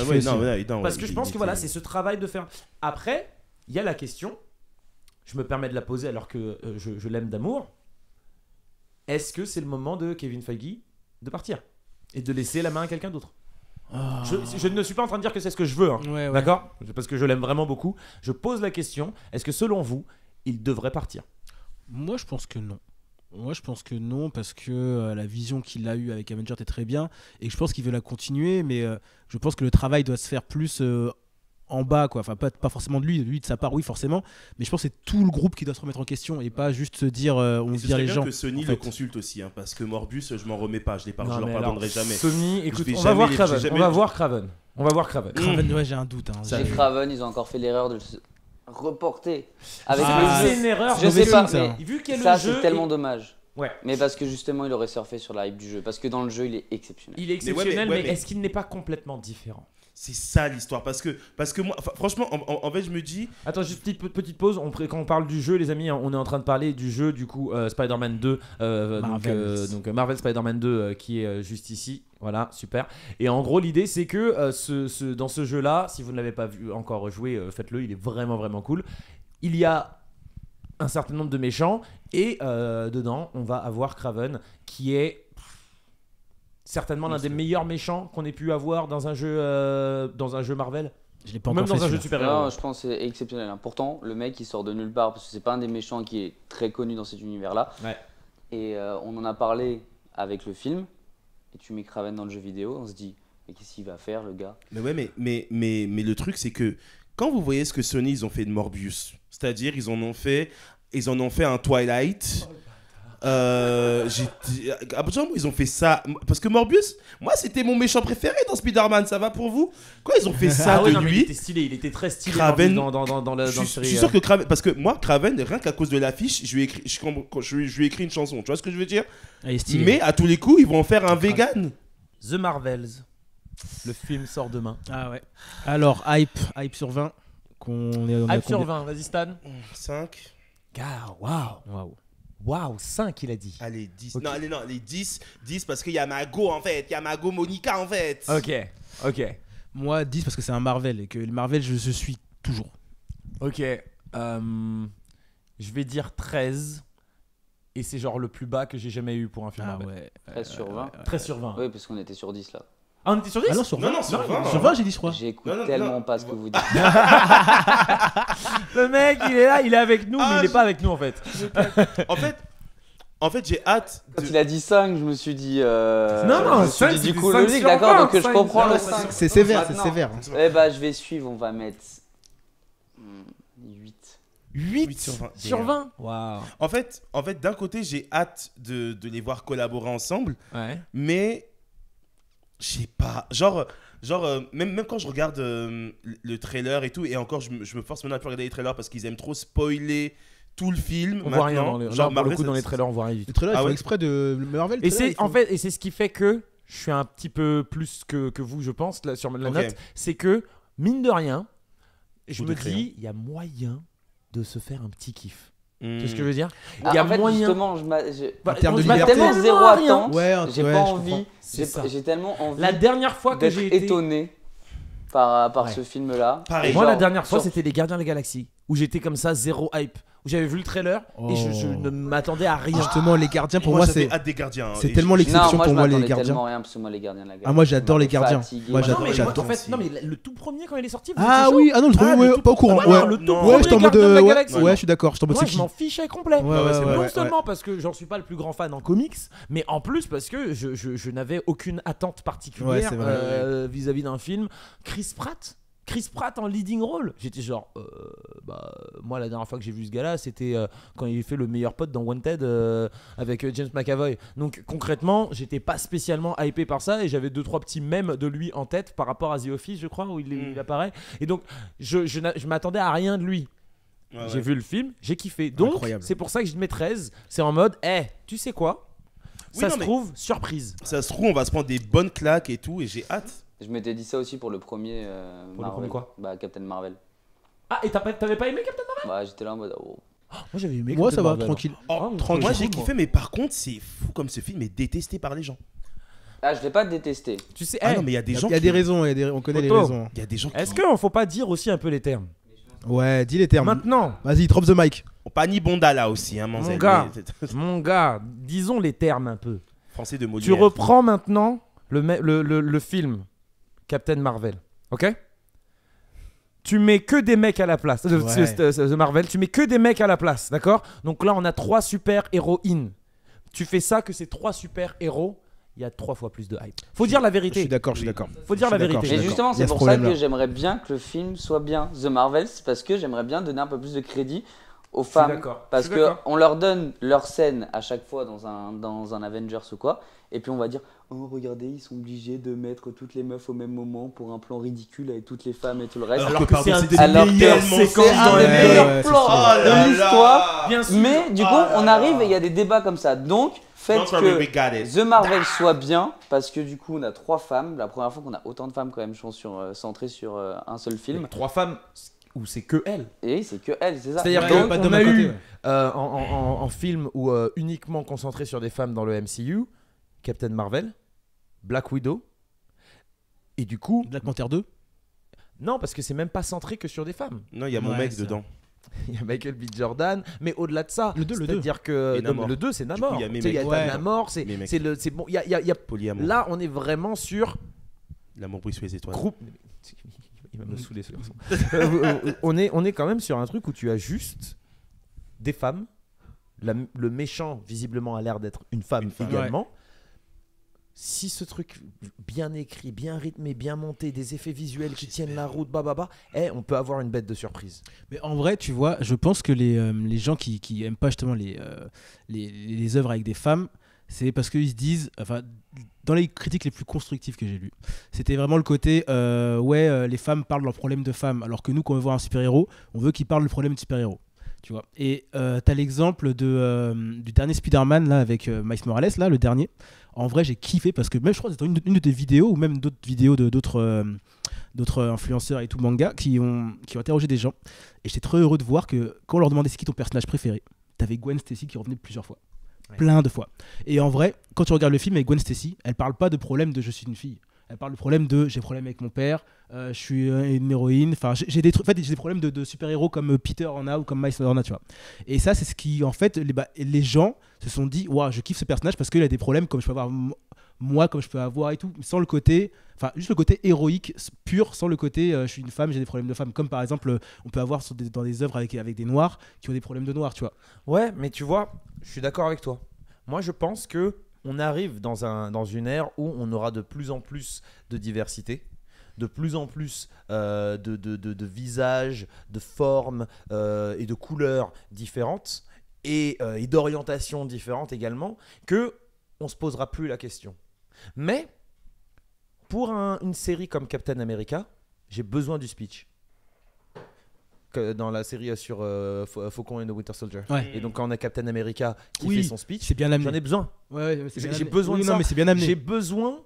Parce que je pense que voilà, c'est ce travail de faire. Après, il y a la question, je me permets de la poser alors que je l'aime d'amour. Est-ce que c'est le moment de Kevin Feige de partir et de laisser la main à quelqu'un d'autre? Je ne suis pas en train de dire que c'est ce que je veux, hein. D'accord? Parce que je l'aime vraiment beaucoup. Je pose la question, est-ce que selon vous, il devrait partir? Moi, je pense que non. Parce que la vision qu'il a eue avec Avengers est très bien et que je pense qu'il veut la continuer, mais je pense que le travail doit se faire plus en bas, quoi. Enfin, pas forcément de lui de sa part, oui, forcément, mais je pense que c'est tout le groupe qui doit se remettre en question et pas juste se dire on vire les gens. Que Sony le consulte aussi, hein, parce que Morbius, je m'en remets pas, je leur pardonnerai jamais. Sony, écoute, on va voir Kraven. Kraven, ouais, j'ai un doute. Chez Kraven, ils ont encore fait l'erreur de se reporter avec c'est une erreur. Je sais pas, mais vu qu'il y a ça le jeu, c'est tellement dommage. Ouais. Mais parce que justement, il aurait surfé sur la hype du jeu. Parce que dans le jeu, il est exceptionnel. Il est exceptionnel, mais est-ce qu'il n'est pas complètement différent? C'est ça l'histoire, parce que moi, franchement, en fait, je me dis. Attends, juste petite pause. Quand on parle du jeu, les amis, on est en train de parler du jeu, du coup, Spider-Man 2, donc Marvel Spider-Man 2, qui est juste ici. Voilà, super. Et en gros, l'idée, c'est que dans ce jeu-là, si vous ne l'avez pas vu encore jouer, faites-le. Il est vraiment, vraiment cool. Il y a un certain nombre de méchants, et dedans, on va avoir Kraven, qui est certainement l'un des meilleurs méchants qu'on ait pu avoir dans un jeu Marvel. Je l'ai pas même encore dans fait, un jeu de super-héros. Non, je pense que c'est exceptionnel. Hein. Pourtant, le mec, il sort de nulle part parce que c'est pas un des méchants qui est très connu dans cet univers-là. Ouais. Et on en a parlé avec le film. Et tu mets Kraven dans le jeu vidéo, on se dit, mais qu'est-ce qu'il va faire, le gars? Mais ouais, mais le truc, c'est que quand vous voyez ce que Sony ils ont fait de Morbius, c'est-à-dire ils en ont fait un Twilight. Ils ont fait ça parce que Morbius, moi c'était mon méchant préféré dans Spider-Man. Ça va pour vous? Quoi, ils ont fait ça de lui? Il était très stylé. Kraven, dans la série. Je suis sûr que Kraven, parce que moi Kraven, rien qu'à cause de l'affiche, je lui ai écrit une chanson. Tu vois ce que je veux dire? Mais à tous les coups, ils vont en faire un vegan. The Marvels, le film sort demain. Ah ouais. Alors hype sur 20. Hype sur 20. Vas-y Stan. 5. Gars, waouh, 5 il a dit. Allez, 10. Okay. Non, les 10 parce qu'il y a Mago en fait. Il y a Mago Monica en fait. Ok. Moi, 10 parce que c'est un Marvel et que le Marvel, je suis toujours. Ok. Je vais dire 13. Et c'est genre le plus bas que j'ai jamais eu pour un film Marvel. Ouais. 13 sur 20. 13 sur 20. Oui, parce qu'on était sur 10 là. Ah, on était sur 10? Ah non, sur 20. Non, sur 20. Sur 20, j'ai dit, je crois. J'écoute tellement pas ce que vous dites. Le mec, il est là, il est avec nous, mais il est pas avec nous en fait. En fait, j'ai hâte. Quand il a dit 5, je me suis dit. Non, je me suis 5, dit, du coup, c'était logique, 5 sur d'accord, 20, donc je 5, comprends le 5. 5. C'est sévère, Maintenant. c'est sévère. Eh bah, je vais suivre, on va mettre 8. 8 sur 20. Sur 20. Waouh. En fait, d'un côté, j'ai hâte de les voir collaborer ensemble, Ouais. mais je sais pas. Genre même quand je regarde le trailer et tout, et encore, je me force maintenant à plus regarder les trailers parce qu'ils aiment trop spoiler tout le film. On voit rien dans les, genre pour le coup, Marvel, dans les trailers, on voit rien du tout. Le trailer, Ah ils font ouais. exprès de Marvel. Et c'est ce qui fait que je suis un petit peu plus que vous, je pense, là, sur la Ok. note, c'est que mine de rien, je Coup me de crayon. dis, il y a moyen de se faire un petit kiff. Mm. Tu sais ce que je veux dire? Ah, Il y a en fait, moyen. justement, En termes de je m'a liberté. tellement zéro Non, rien. attente. Ouais, J'ai ouais, pas je envie. comprends. C'est ça. J'ai tellement envie La dernière fois que d'être j'ai été étonné par Ouais. ce film-là. Pareil. Et Moi, genre, la dernière fois, sur- c'était Les Gardiens de la Galaxie, où j'étais comme ça, zéro hype. Où j'avais vu le trailer et je Oh. ne m'attendais à rien. Justement, les gardiens, pour moi, moi, j'avais c'est hâte des gardiens. c'est Et tellement je- l'exception Non, moi, pour je moi, les m'attendais gardiens. tellement rien parce que moi, les gardiens de la Galaxie. Ah, moi, j'adore les gardiens. Fatigué. Moi, Non, j'adore. mais j'adore en fait, aussi. non, mais le tout premier quand il est sorti, vous Ah étiez chaud. oui, ah non, le Ah, premier, le ouais, tout pas au courant. premier, Ouais, le tout Non. ouais, premier j'étais en mode. Gardien de la Ouais, Galaxie. ouais, je suis d'accord. J'étais en mode Moi, c'est je qui. m'en fichais complet. Ouais, ouais, c'est ouais, Non ouais. seulement parce que j'en suis pas le plus grand fan en comics, mais en plus parce que je n'avais aucune attente Ouais, particulière c'est vrai. vis-à-vis d'un film. Chris Pratt en leading role. J'étais genre, moi la dernière fois que j'ai vu ce gars-là, c'était quand il fait le meilleur pote dans Wanted avec James McAvoy. Donc concrètement, j'étais pas spécialement hypé par ça et j'avais 2-3 petits mèmes de lui en tête par rapport à The Office, je crois, où il apparaît. Et donc je m'attendais à rien de lui. Ouais, ouais. J'ai vu le film, j'ai kiffé. Donc, Incroyable. c'est pour ça que je mets 13. C'est en mode, tu sais quoi? Oui, Ça non, se mais- trouve, surprise. Ça se trouve, on va se prendre des bonnes claques et tout, et j'ai hâte. Je m'étais dit ça aussi pour le premier. Pour le Marvel. premier quoi? Bah, Captain Marvel. Ah, et t'avais pas aimé Captain Marvel? Bah, j'étais là en mode. Oh. Moi, j'avais aimé Moi, Captain ça va, Marvel. tranquille. Oh, tranquille. moi j'ai Moi. kiffé, mais par contre, c'est fou comme ce film est détesté par les gens. Ah, je l'ai pas détesté. Tu sais, Ah non, mais il y a des gens Il y a qui- des raisons, on connaît les Photo. raisons. Il y a des gens qui. est-ce qu'on faut pas dire aussi un peu les termes? Ouais, dis les termes. Maintenant, Vas-y, drop the mic. Pas ni Bonda là aussi, hein, Manzel, gars. mais- mon gars, disons les termes un peu. Français de Molière. Tu reprends maintenant le film Captain Marvel, ok? Tu mets que des mecs à la place. The Marvel, tu mets que des mecs à la place, d'accord? Donc là, on a 3 super-héroïnes. Tu fais ça que ces 3 super-héros, il y a 3 fois plus de hype. Faut dire la Je suis vérité. d'accord, je suis Oui. d'accord. Faut dire Je la suis d'accord, vérité. je Mais suis justement, Il y a c'est ce pour ça que problème-là. j'aimerais bien que le film soit bien. The Marvels, parce que j'aimerais bien donner un peu plus de crédit aux suis femmes. d'accord, Parce je suis d'accord. qu'on leur donne leur scène à chaque fois dans un Avengers ou quoi. Et puis on va dire, oh regardez, ils sont obligés de mettre toutes les meufs au même moment pour un plan ridicule avec toutes les femmes et tout le reste. Alors que, que pardon, c'est un c'était Alors que meilleures c'est séquences un dans des les ouais, meilleurs ouais, c'est plans sûr. Oh là de l'histoire. Bien sûr. Mais du coup, Oh là on là. arrive et il y a des débats comme ça. Donc, faites Don't worry, we que got it. The Marvel soit bien, parce que du coup, on a 3 femmes. La première fois qu'on a autant de femmes, quand même, je pense, centrées sur un seul film. 3 femmes où c'est que elle. Et c'est que elle, c'est ça. C'est-à-dire Ouais, qu'on pas d'homme a à côté, eu ouais. en film où uniquement concentré sur des femmes dans le MCU, Captain Marvel, Black Widow, et du coup, Black Panther 2. non, parce que c'est même pas centré que sur des femmes. Non, il y a mon Ouais, mec c'est dedans. Il y a Michael B. Jordan, mais au-delà de ça, Le 2, le 2. c'est-à-dire que Et Namor. le 2 c'est Namor. coup, il y a mes Tu sais, il y a mecs. Ouais. Namor, c'est Mes mecs. c'est bon. Il y a Polyamour. là, on est vraiment sur L'amour brise sur les étoiles. groupe. Il va me saouler ce garçon. on est quand même sur un truc où tu as juste des femmes. Le méchant visiblement a l'air d'être une femme également. Si ce truc bien écrit, bien rythmé, bien monté, des effets visuels qui tiennent la route, on peut avoir une bête de surprise. Mais en vrai, tu vois, je pense que les gens qui aiment pas justement les œuvres avec des femmes, c'est parce qu'ils se disent, enfin, dans les critiques les plus constructives que j'ai lues, c'était vraiment le côté, les femmes parlent de leurs problèmes de femmes, alors que nous, quand on veut voir un super-héros, on veut qu'il parle du problème du super-héros. Tu vois. Et t'as l'exemple du dernier Spider-Man là, avec Miles Morales, là, le dernier. En vrai, j'ai kiffé parce que même, je crois, c'était une de tes vidéos ou même d'autres vidéos d'autres influenceurs et tout manga qui ont interrogé des gens. Et j'étais très heureux de voir que quand on leur demandait c'est qui ton personnage préféré, t'avais Gwen Stacy qui revenait plusieurs fois. Ouais. Plein de fois. Et en vrai, quand tu regardes le film avec Gwen Stacy, elle parle pas de problème de je suis une fille. Elle parle du problème de j'ai problème avec mon père, je suis une héroïne, enfin j'ai des trucs, en fait, j'ai des problèmes de super-héros comme Peter en a ou comme Miles en a, tu vois. Et ça, c'est ce qui, en fait, les gens se sont dit, waouh, je kiffe ce personnage parce qu'il a des problèmes comme je peux avoir moi, comme je peux avoir et tout, sans le côté, enfin, juste le côté héroïque pur, sans le côté je suis une femme, j'ai des problèmes de femme. Comme par exemple, on peut avoir dans des œuvres avec des noirs qui ont des problèmes de noirs, tu vois. Ouais, mais tu vois, je suis d'accord avec toi. Moi, je pense que on arrive dans une ère où on aura de plus en plus de diversité, de plus en plus de visages, de formes et de couleurs différentes et d'orientations différentes également, que on se posera plus la question. Mais pour une série comme Captain America, j'ai besoin du speech. Dans la série sur Falcon and the Winter Soldier. Ouais. Et donc quand on a Captain America qui Oui, fait son speech, c'est bien amené. j'en ai besoin. Ouais, c'est bien J'ai amené. besoin de Oui, ça. non, mais c'est bien amené. J'ai besoin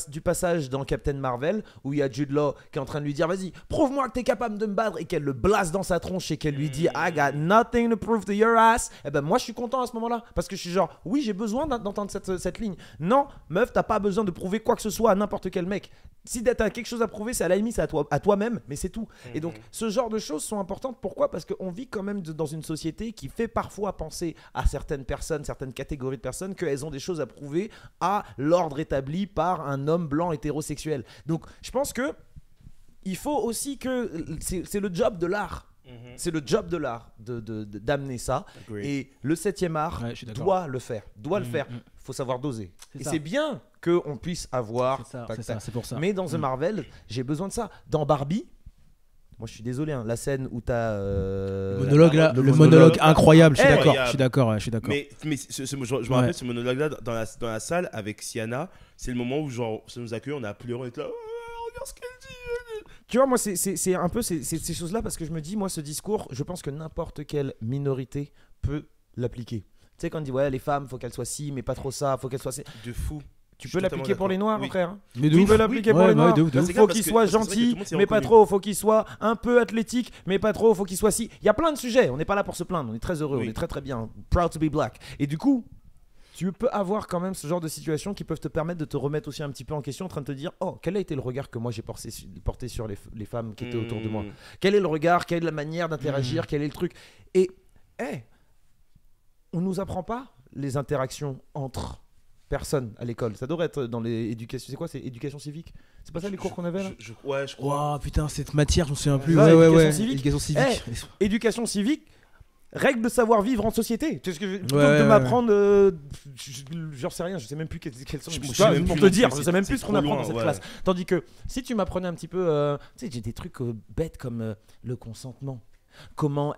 du passage dans Captain Marvel où il y a Jude Law qui est en train de lui dire vas-y, prouve-moi que t'es capable de me battre et qu'elle le blasse dans sa tronche et qu'elle lui dit I got nothing to prove to your ass. Et ben moi je suis content à ce moment-là parce que je suis genre oui, j'ai besoin d'entendre cette ligne. Non, meuf, t'as pas besoin de prouver quoi que ce soit à n'importe quel mec. Si t'as quelque chose à prouver, c'est à la limite, c'est à toi-même, mais c'est tout. Et donc ce genre de choses sont importantes. Pourquoi ? Parce qu'on vit quand même dans une société qui fait parfois penser à certaines personnes, certaines catégories de personnes, qu'elles ont des choses à prouver à l'ordre établi par un homme blanc hétérosexuel. Donc je pense que il faut aussi que c'est le job de l'art. C'est le job de l'art d'amener ça. Et le 7e art doit le faire. Le faire. Faut savoir doser. Et c'est bien qu'on puisse avoir. C'est pour ça. Mais dans The Marvel, j'ai besoin de ça. Dans Barbie, moi je suis désolé, hein, la scène où t'as le monologue incroyable. Je suis d'accord. Mais je me rappelle ce monologue-là dans la salle avec Sienna. C'est le moment où genre ça nous accueille, on a pleuré, on était là. Regarde ce qu'elle dit. Tu vois, moi, c'est un peu ces choses-là parce que je me dis, moi, ce discours, je pense que n'importe quelle minorité peut l'appliquer. Tu sais, quand on dit, ouais, les femmes, faut qu'elles soient ci, mais pas trop ça, faut qu'elles soient ci. De fou. Tu peux l'appliquer pour les noirs, oui. Frère. Mais tu peux l'appliquer pour les noirs. Faut qu'ils soient gentils, mais pas trop. Faut qu'ils soient un peu athlétiques, mais pas trop. Faut qu'ils soient si. Il y a plein de sujets. On n'est pas là pour se plaindre. On est très heureux. On est très très bien. Proud to be black. Et du coup, tu peux avoir quand même ce genre de situations qui peuvent te permettre de te remettre aussi un petit peu en question, en train de te dire oh, quel a été le regard que moi j'ai porté sur les femmes qui étaient autour de moi. Quel est le regard, quelle est la manière d'interagir, quel est le truc. Et on nous apprend pas les interactions entre personnes à l'école. Ça devrait être dans les éducations. C'est quoi, c'est éducation civique? C'est pas ça les cours qu'on avait là? Ouais, je crois. Oh putain, cette matière, je me souviens plus. Éducation civique. Éducation civique. Règle de savoir vivre en société. Tu sais ce que plutôt que de m'apprendre, j'en sais rien, je sais même plus quelles sont. Pour te dire, je sais même plus ce qu'on apprend dans cette classe. Tandis que si tu m'apprenais un petit peu, tu sais, j'ai des trucs bêtes comme le consentement. Comment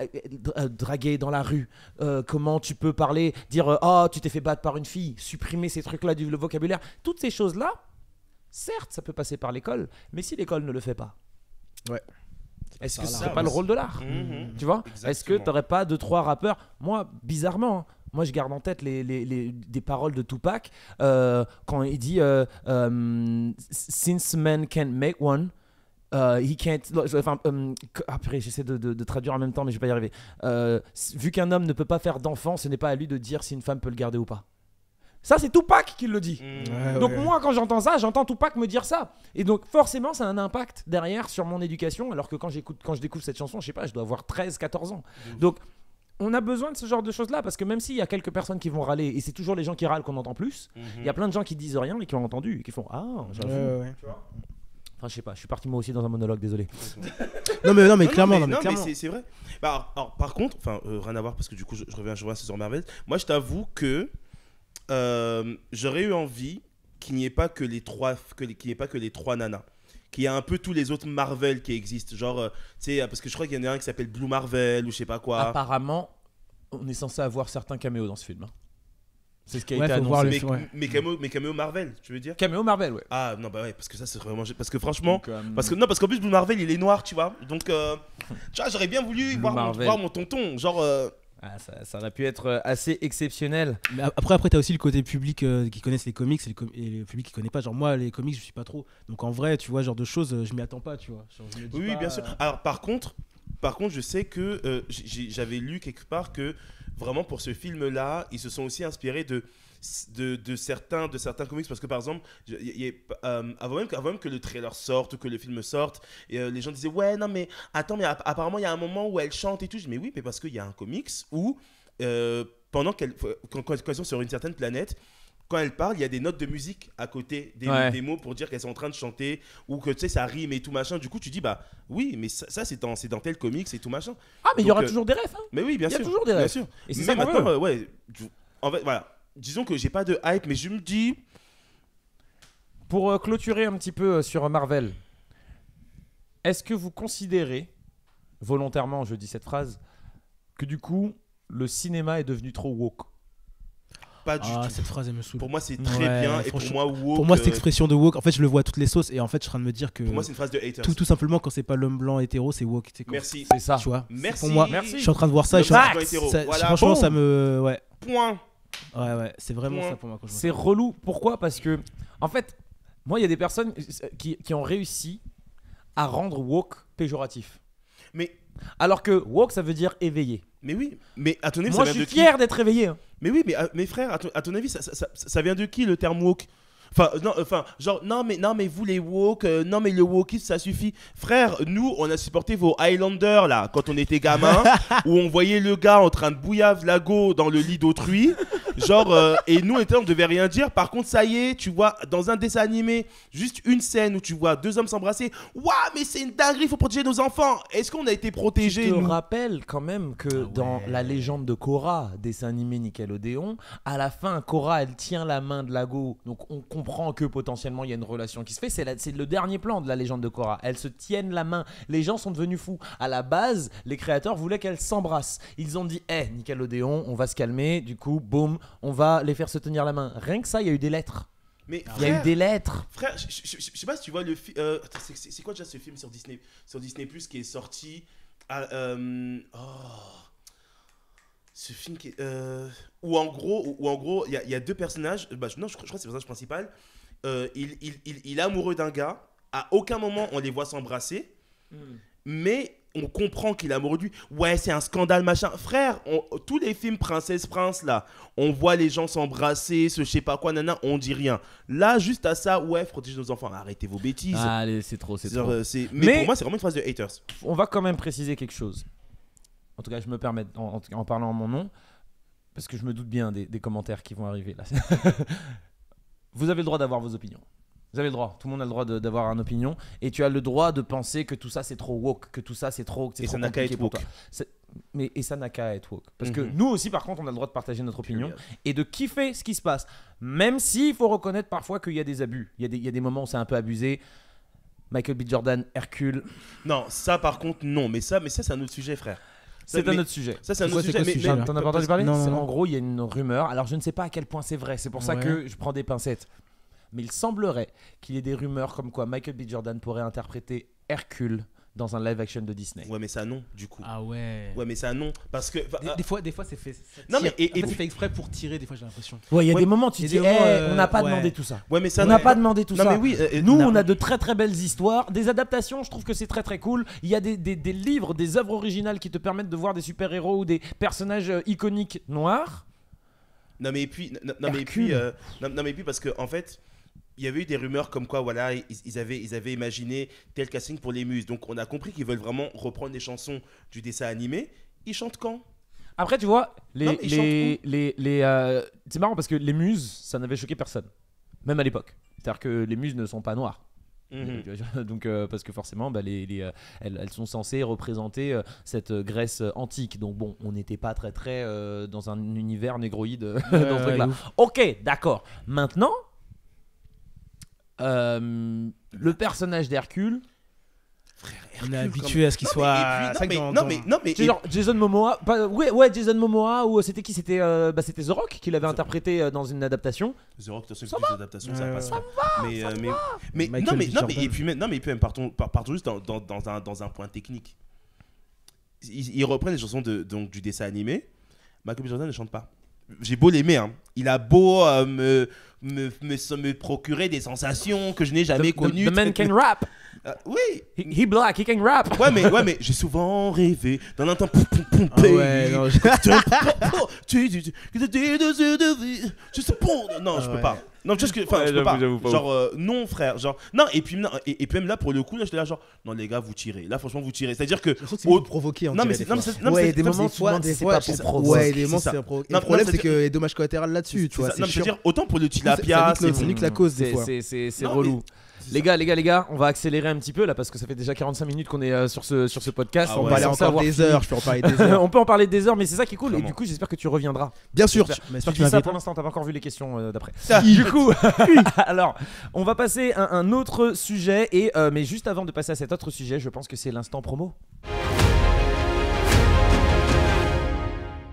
draguer dans la rue, comment tu peux parler, dire oh tu t'es fait battre par une fille, supprimer ces trucs-là du vocabulaire. Toutes ces choses-là, certes, ça peut passer par l'école, mais si l'école ne le fait pas. Ouais. Est-ce que ce serait pas le rôle de l'art? Tu vois? Exactement. Est-ce que t'aurais pas 2-3 rappeurs? Moi, bizarrement, hein, moi je garde en tête des paroles de Tupac quand il dit Since man can't make one, he can't. Enfin, après, j'essaie de traduire en même temps, mais je vais pas y arriver. Vu qu'un homme ne peut pas faire d'enfant, ce n'est pas à lui de dire si une femme peut le garder ou pas. Ça, c'est Tupac qui le dit. Donc moi, quand j'entends ça, j'entends Tupac me dire ça. Et donc forcément, ça a un impact derrière sur mon éducation, alors que quand je découvre cette chanson, je sais pas, je dois avoir 13-14 ans. Donc on a besoin de ce genre de choses-là, parce que même s'il y a quelques personnes qui vont râler, et c'est toujours les gens qui râlent qu'on entend plus, il y a plein de gens qui disent rien et qui ont entendu, et qui font « Ah, j'avoue. Tu vois. Enfin, je sais pas, je suis parti moi aussi dans un monologue, désolé. non mais clairement. Mais c'est vrai. Bah, alors, par contre, rien à voir, parce que du coup, je reviens à César Marvel. Moi, je t'avoue que j'aurais eu envie qu'il n'y ait pas que les trois nanas, qu'il y ait un peu tous les autres Marvel qui existent, genre tu sais, parce que je crois qu'il y en a un qui s'appelle Blue Marvel ou je sais pas quoi. Apparemment on est censé avoir certains caméos dans ce film, hein. C'est ce qui a été annoncé. Mais caméo Marvel, tu veux dire? Caméo Marvel, ouais. Ah non, bah ouais, parce que ça c'est vraiment, parce que franchement, parce qu'en plus Blue Marvel il est noir, tu vois, donc tu vois, j'aurais bien voulu voir mon tonton, genre ça aurait pu être assez exceptionnel. Mais après t'as aussi le côté public qui connaissent les comics et le public qui connaît pas. Genre moi les comics je suis pas trop. Donc en vrai tu vois genre de choses je m'y attends pas, tu vois. Genre, oui pas, bien sûr. Alors par contre je sais que j'avais lu quelque part que vraiment pour ce film là ils se sont aussi inspirés de certains comics, parce que par exemple avant même que le trailer sorte ou que le film sorte, les gens disaient ouais non mais attends, mais apparemment il y a un moment où elle chante et tout. Je dis mais oui, mais parce qu'il y a un comics où quand elles sont sur une certaine planète, quand elle parle, il y a des notes de musique à côté des mots pour dire qu'elles sont en train de chanter, ou que tu sais ça rime et tout machin. Du coup tu dis bah oui, mais ça c'est dans tel comics et tout machin. Ah mais il y aura toujours des refs, hein. Mais oui, bien sûr. Il y a toujours des refs. Bien sûr. Et c'est mais ça maintenant en fait voilà, disons que j'ai pas de hype, mais je me dis, pour clôturer un petit peu sur Marvel, est-ce que vous considérez, volontairement je dis cette phrase, que du coup le cinéma est devenu trop woke? Pas du tout. Cette phrase elle me saoule. Pour moi c'est très bien, et pour moi woke. Pour moi cette expression de woke, en fait je le vois à toutes les sauces, et en fait je suis en train de me dire que. Pour moi c'est une phrase de haters. Tout simplement quand c'est pas l'homme blanc hétéro, c'est woke. Merci. C'est ça. Tu vois. Merci. Pour moi, merci. Je suis en train de voir ça. Franchement ça me. Ouais. Point. Ouais, c'est vraiment ça pour moi. C'est relou. Pourquoi? Parce que, en fait, Moi, il y a des personnes qui ont réussi à rendre woke péjoratif. Mais Alors que woke, ça veut dire éveillé. oui, mais à ton avis, Moi, ça je vient suis de qui? fier d'être éveillé. Hein. Mais oui, mais frère, à ton avis, ça vient de qui le terme woke? Genre, non mais vous les woke, non mais le wokisme ça suffit. Frère, nous on a supporté vos Highlanders là, quand on était gamin, où on voyait le gars en train de bouillave lago dans le lit d'autrui. Genre, et nous on devait rien dire. Par contre, ça y est, tu vois, dans un dessin animé, juste une scène où tu vois deux hommes s'embrasser. Waouh, mais c'est une dinguerie, faut protéger nos enfants. Est-ce qu'on a été protégés, Je te nous? rappelle quand même que dans la légende de Korra, dessin animé Nickelodeon, à la fin, Korra elle tient la main de Lago, donc on comprend que potentiellement il y a une relation qui se fait. C'est le dernier plan de la légende de Korra. Elles se tiennent la main. Les gens sont devenus fous. À la base, les créateurs voulaient qu'elles s'embrassent. Ils ont dit Nickelodeon, on va se calmer. Du coup, boum, on va les faire se tenir la main. Rien que ça, il y a eu des lettres. Mais Il y a eu des lettres. Frère, je sais pas si tu vois le film. C'est quoi déjà ce film sur Disney Plus qui est sorti ce film qui est, où en gros il y a deux personnages. Non, je crois que c'est le personnage principal. Il est amoureux d'un gars. À aucun moment on les voit s'embrasser. Mais on comprend qu'il est amoureux de lui. Ouais, c'est un scandale, machin. Frère, tous les films Princesse Prince, là, on voit les gens s'embrasser, je sais pas quoi, nana, on dit rien. Là, juste à ça, ouais, protéger nos enfants. Arrêtez vos bêtises. Allez, c'est trop, c'est Genre, trop. mais pour moi, c'est vraiment une phrase de haters. On va quand même préciser quelque chose. En tout cas, je me permets, en parlant en mon nom, parce que je me doute bien des commentaires qui vont arriver là. Vous avez le droit d'avoir vos opinions. Vous avez le droit. Tout le monde a le droit d'avoir une opinion. Et tu as le droit de penser que tout ça c'est trop woke, que tout ça c'est trop. Et ça n'a qu'à être woke. Et ça n'a qu'à être woke. Parce que nous aussi, par contre, on a le droit de partager notre opinion et de kiffer ce qui se passe. Même s'il faut reconnaître parfois qu'il y a des abus. Il y a des moments où c'est un peu abusé. Michael B. Jordan, Hercule. Non, ça par contre, non. Mais ça c'est un autre sujet, frère. C'est un autre sujet. Ça, c'est un autre sujet. T'en as pas entendu parler? Non. En gros, il y a une rumeur. Alors, je ne sais pas à quel point c'est vrai. C'est pour ça que je prends des pincettes. Mais il semblerait qu'il y ait des rumeurs comme quoi Michael B. Jordan pourrait interpréter Hercule dans un live action de Disney. Ouais, mais ça non, du coup. Ah ouais. Ouais, mais ça non, parce que Des fois c'est fait. Non, mais c'est fait exprès pour tirer. Des fois j'ai l'impression. Ouais, il y a des moments où tu Il y dis a des moments, on n'a pas ouais. demandé tout ça. Ouais, mais ça On n'a pas demandé tout non, ça. mais oui, Nous, non. on a de très très belles histoires, des adaptations. Je trouve que c'est très très cool. Il y a des livres, des œuvres originales qui te permettent de voir des super-héros ou des personnages iconiques noirs. Non mais et puis parce que en fait il y avait eu des rumeurs comme quoi voilà ils avaient imaginé tel casting pour les Muses, donc on a compris qu'ils veulent vraiment reprendre les chansons du dessin animé. Ils chantent quand? Après, tu vois, Non, mais c'est marrant parce que les Muses, ça n'avait choqué personne, même à l'époque. C'est-à-dire que les Muses ne sont pas noires. Donc parce que forcément elles sont censées représenter cette Grèce antique, donc bon, on n'était pas très dans un univers négroïde dans ce truc là. Ok, d'accord. Maintenant le personnage d'Hercule, On est habitué à ce qu'il soit. genre Jason Momoa, Jason Momoa, ou c'était qui? C'était The Rock qui l'avait interprété dans une adaptation. The Rock, c'est une adaptation, ça passe. Mais Michael B. Jordan. et puis même partons juste dans un point technique. Ils reprennent les chansons donc du dessin animé. Michael B. Jordan ne chante pas. J'ai beau l'aimer, hein. Il a beau me procurer des sensations que je n'ai jamais connues. The man can rap. Oui. He black, he can rap. Ouais, mais j'ai souvent rêvé d'un instant. Ah ouais, non, Je peux pas. Non, juste que, je peux pas. Genre, non, frère. Genre, non, et puis même là, pour le coup, là, j'étais là, genre, non, les gars, vous tirez. Là, franchement, vous tirez. C'est-à-dire que. c'est pour provoquer. Non, mais ouais, des moments, c'est pas pour provoquer. Ouais, des moments, c'est provoquer. Le problème, c'est qu'il y a des dommages collatéraux là-dessus, tu vois. Non, mais je veux dire, autant pour le tilapia, c'est nique la cause, des fois. C'est relou. Les gars, on va accélérer un petit peu là parce que ça fait déjà 45 minutes qu'on est sur ce podcast. On va aller encore des heures, je peux en parler des heures. On peut en parler des heures, mais c'est ça qui est cool. Et du coup, j'espère que tu reviendras. Bien sûr. Tu dis ça pour l'instant, t'as pas encore vu les questions d'après. Du coup, alors, on va passer à un autre sujet. Mais juste avant de passer à cet autre sujet, je pense que c'est l'instant promo.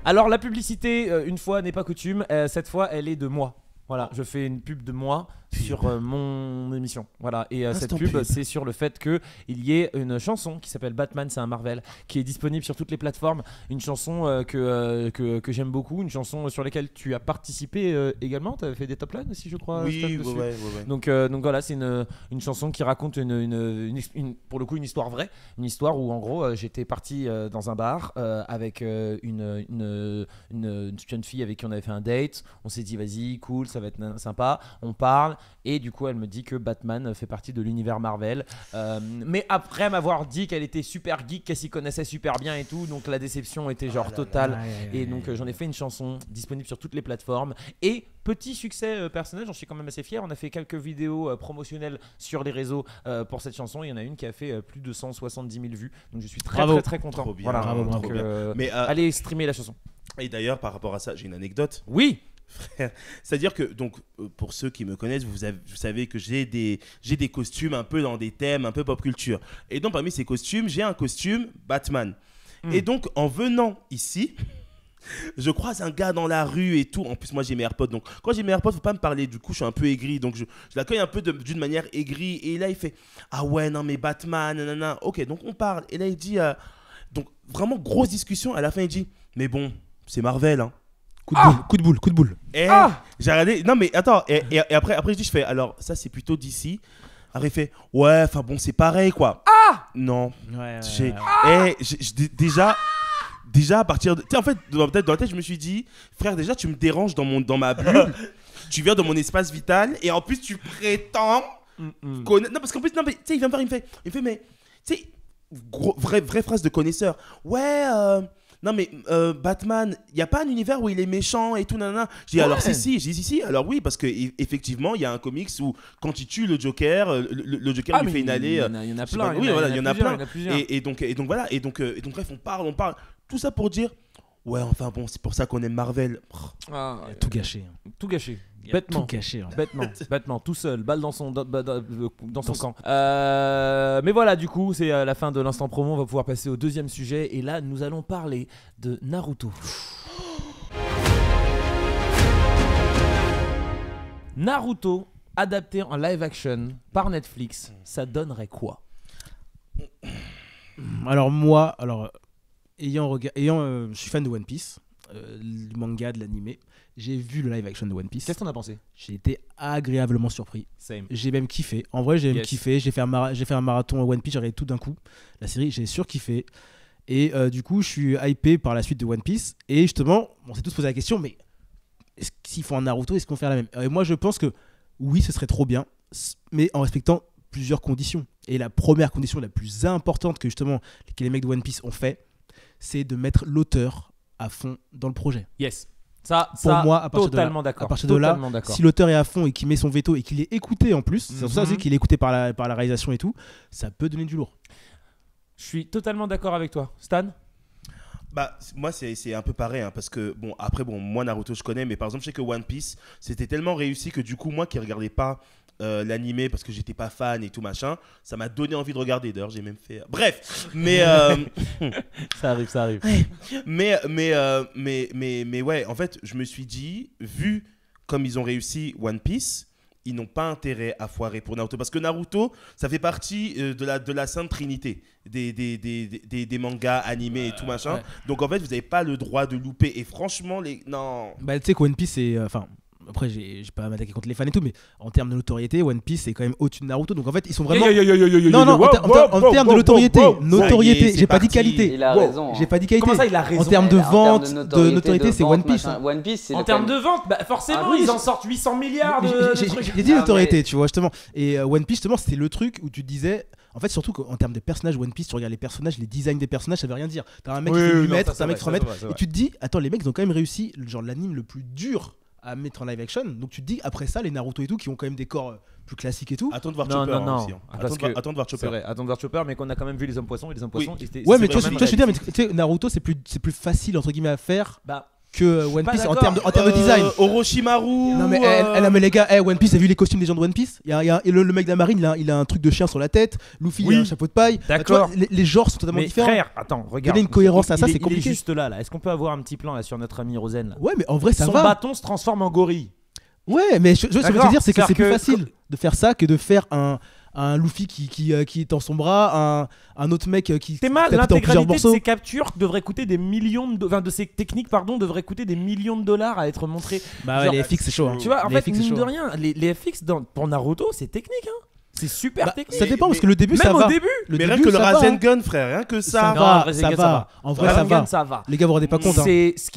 Alors, la publicité, une fois n'est pas coutume, cette fois, elle est de moi. Voilà, je fais une pub de moi. sur mon émission. Voilà. Et cette Instant pub, pub. c'est sur le fait qu'il y ait une chanson qui s'appelle Batman, c'est un Marvel, qui est disponible sur toutes les plateformes. Une chanson que j'aime beaucoup, une chanson sur laquelle tu as participé également. Tu avais fait des top lines aussi, je crois. Oui, Stan, ouais, dessus. ouais. Donc voilà, c'est une chanson qui raconte pour le coup une histoire vraie. Une histoire où en gros j'étais parti dans un bar avec une jeune fille avec qui on avait fait un date. On s'est dit vas-y, cool, ça va être sympa. On parle et du coup elle me dit que Batman fait partie de l'univers Marvel. Mais après m'avoir dit qu'elle était super geek, qu'elle s'y connaissait super bien et tout, donc la déception était genre totale. Et donc j'en ai fait une chanson disponible sur toutes les plateformes. Et petit succès personnel, j'en suis quand même assez fier. On a fait quelques vidéos promotionnelles sur les réseaux pour cette chanson. Il y en a une qui a fait plus de 170 000 vues. Donc je suis très content. Trop bien, Voilà. bravo, Donc, trop bien. Mais allez streamer la chanson. et d'ailleurs, par rapport à ça, j'ai une anecdote. Oui. Frère, c'est-à-dire que donc pour ceux qui me connaissent, vous savez que j'ai des costumes un peu dans des thèmes un peu pop culture. Et donc parmi ces costumes, j'ai un costume Batman. Et donc en venant ici, je croise un gars dans la rue et tout. En plus, moi j'ai mes AirPods. Donc quand j'ai mes AirPods, faut pas me parler. Du coup, je suis un peu aigri. Donc je l'accueille un peu d'une manière aigrie. Et là, il fait ah ouais, non, mais Batman, nanana. Ok, donc on parle. Et là, il dit donc vraiment grosse discussion. À la fin, il dit mais bon, c'est Marvel, hein. Coup de boule. Et j'ai regardé. Non, mais attends. Et après, je fais alors ça, c'est plutôt d'ici. Après, il fait ouais, enfin bon, c'est pareil quoi. Non. Déjà, à partir de. Tu sais, en fait, dans la tête, je me suis dit, frère, déjà, tu me déranges dans ma bulle. Tu viens dans mon espace vital. Et en plus, tu prétends connaître. Non, parce qu'en plus, non, mais tu sais, il vient me voir, il me fait, mais. Tu sais, vraie phrase de connaisseur. Ouais, non, mais Batman, il n'y a pas un univers où il est méchant et tout, nanana. Je dis, alors, si. Alors, oui, parce qu'effectivement, il y a un comics où, quand il tue le Joker, le Joker lui fait inhaler. Il y en a plein. Oui, voilà, il y en a plein. Plusieurs. Et donc, voilà. Et donc, bref, on parle. Tout ça pour dire, ouais, enfin bon, c'est pour ça qu'on aime Marvel. Tout gâché. Tout gâché. Bêtement. Tout gâché. Bêtement, tout seul, balle dans son camp. Mais voilà, du coup, c'est la fin de l'instant promo. On va pouvoir passer au deuxième sujet. Et là, nous allons parler de Naruto. Naruto, adapté en live action par Netflix, ça donnerait quoi? Alors moi, je suis fan de One Piece, du manga, de l'animé. J'ai vu le live action de One Piece. Qu'est-ce que t'en as pensé? J'ai été agréablement surpris. Same. J'ai même kiffé. En vrai, j'ai même kiffé. J'ai fait un marathon One Piece. J'ai regardé tout d'un coup la série. J'ai surkiffé. Et du coup, je suis hypé par la suite de One Piece. Et justement, on s'est tous posé la question, mais s'ils font un Naruto, est-ce qu'on fait la même? Et moi, je pense que oui, ce serait trop bien, mais en respectant plusieurs conditions. Et la première condition, la plus importante que justement les mecs de One Piece ont fait, c'est de mettre l'auteur à fond dans le projet. Yes. Pour moi, à partir totalement d'accord. À partir de là, si l'auteur est à fond et qu'il met son veto et qu'il est écouté en plus, c'est pour ça aussi qu'il est écouté par la réalisation et tout, ça peut donner du lourd. Je suis totalement d'accord avec toi. Stan? Bah, moi, c'est un peu pareil, hein, parce que, bon, après, moi, Naruto, je connais, mais par exemple, je sais que One Piece, c'était tellement réussi que du coup, moi qui regardais pas l'animé parce que j'étais pas fan et tout machin, ça m'a donné envie de regarder. D'ailleurs, j'ai même fait. Bref, mais. Ça arrive. Mais ouais, en fait, je me suis dit, vu comme ils ont réussi One Piece, ils n'ont pas intérêt à foirer pour Naruto. Parce que Naruto, ça fait partie de la sainte trinité des mangas animés et tout machin. Ouais. Donc en fait, vous n'avez pas le droit de louper. Et franchement, non. Bah, tu sais que One Piece, c'est. Après, j'ai pas à m'attaquer contre les fans et tout, mais en termes de notoriété, One Piece c'est quand même au-dessus de Naruto. Donc en fait, ils sont vraiment. Non, en termes de notoriété, j'ai pas dit qualité. Il a raison. J'ai pas dit qualité. Comment ça, il a raison? En termes de vente, de notoriété, c'est One Piece. One Piece, c'est en termes de vente, bah forcément, ils en sortent 800 milliards de trucs. J'ai dit notoriété, tu vois, justement. Et One Piece, justement, c'était le truc où tu disais. En fait, surtout qu'en termes de personnages, One Piece, tu regardes les personnages, les designs des personnages, ça veut rien dire. T'as un mec qui fait 8 mètres, t'as un mec qui fait 3 mètres. Et tu te dis, attends, les mecs, ils ont quand même réussi, genre l'anime le plus dur à mettre en live action. Donc tu te dis, après ça, les Naruto et tout, qui ont quand même des corps plus classiques et tout. Attends de voir Chopper. Non. Attends de voir Chopper. C'est vrai, attends de voir Chopper, mais qu'on a quand même vu les hommes poissons. Et les hommes poissons, ouais, mais tu vois, je veux dire, mais tu sais, Naruto, c'est plus facile, entre guillemets, à faire. Que One Piece en termes de design. Orochimaru. Non mais les gars, One Piece, t'as vu les costumes des gens de One Piece? Le mec de la marine, il a un truc de chien sur la tête. Luffy, il a un chapeau de paille. D'accord. Les genres sont totalement différents. Frère, attends, regarde. Donner une cohérence à ça, c'est compliqué. Il est juste là. Est-ce qu'on peut avoir un petit plan là sur notre ami Rosen là? Ouais, mais en vrai, ça va. Son bâton se transforme en gorille. Ouais, mais je veux te dire, c'est que c'est plus C'est-à-dire facile de faire ça que de faire un Luffy qui est dans son bras, un autre mec qui T'es mal, tape dans plusieurs l'intégralité de morceaux. ces captures devrait coûter des millions de ces techniques devraient coûter des millions de dollars à être montrées. Bah ouais, Genre, les FX c'est chaud. Hein. Tu vois, en Les fait, FX, c'est mine chaud. de rien, les FX pour Naruto, c'est technique, hein. C'est super Bah, technique. ça dépend parce mais- que le début ça Même va. au début. Le Mais rien début, que le ça va, Rasen hein. Gun, frère, rien que Ça ça. Non, va, Rasengan, ça ça va. va. En vrai, ça Rasengan, va. ça va. Les gars, vous vous rendez pas compte. Hein. C'est ce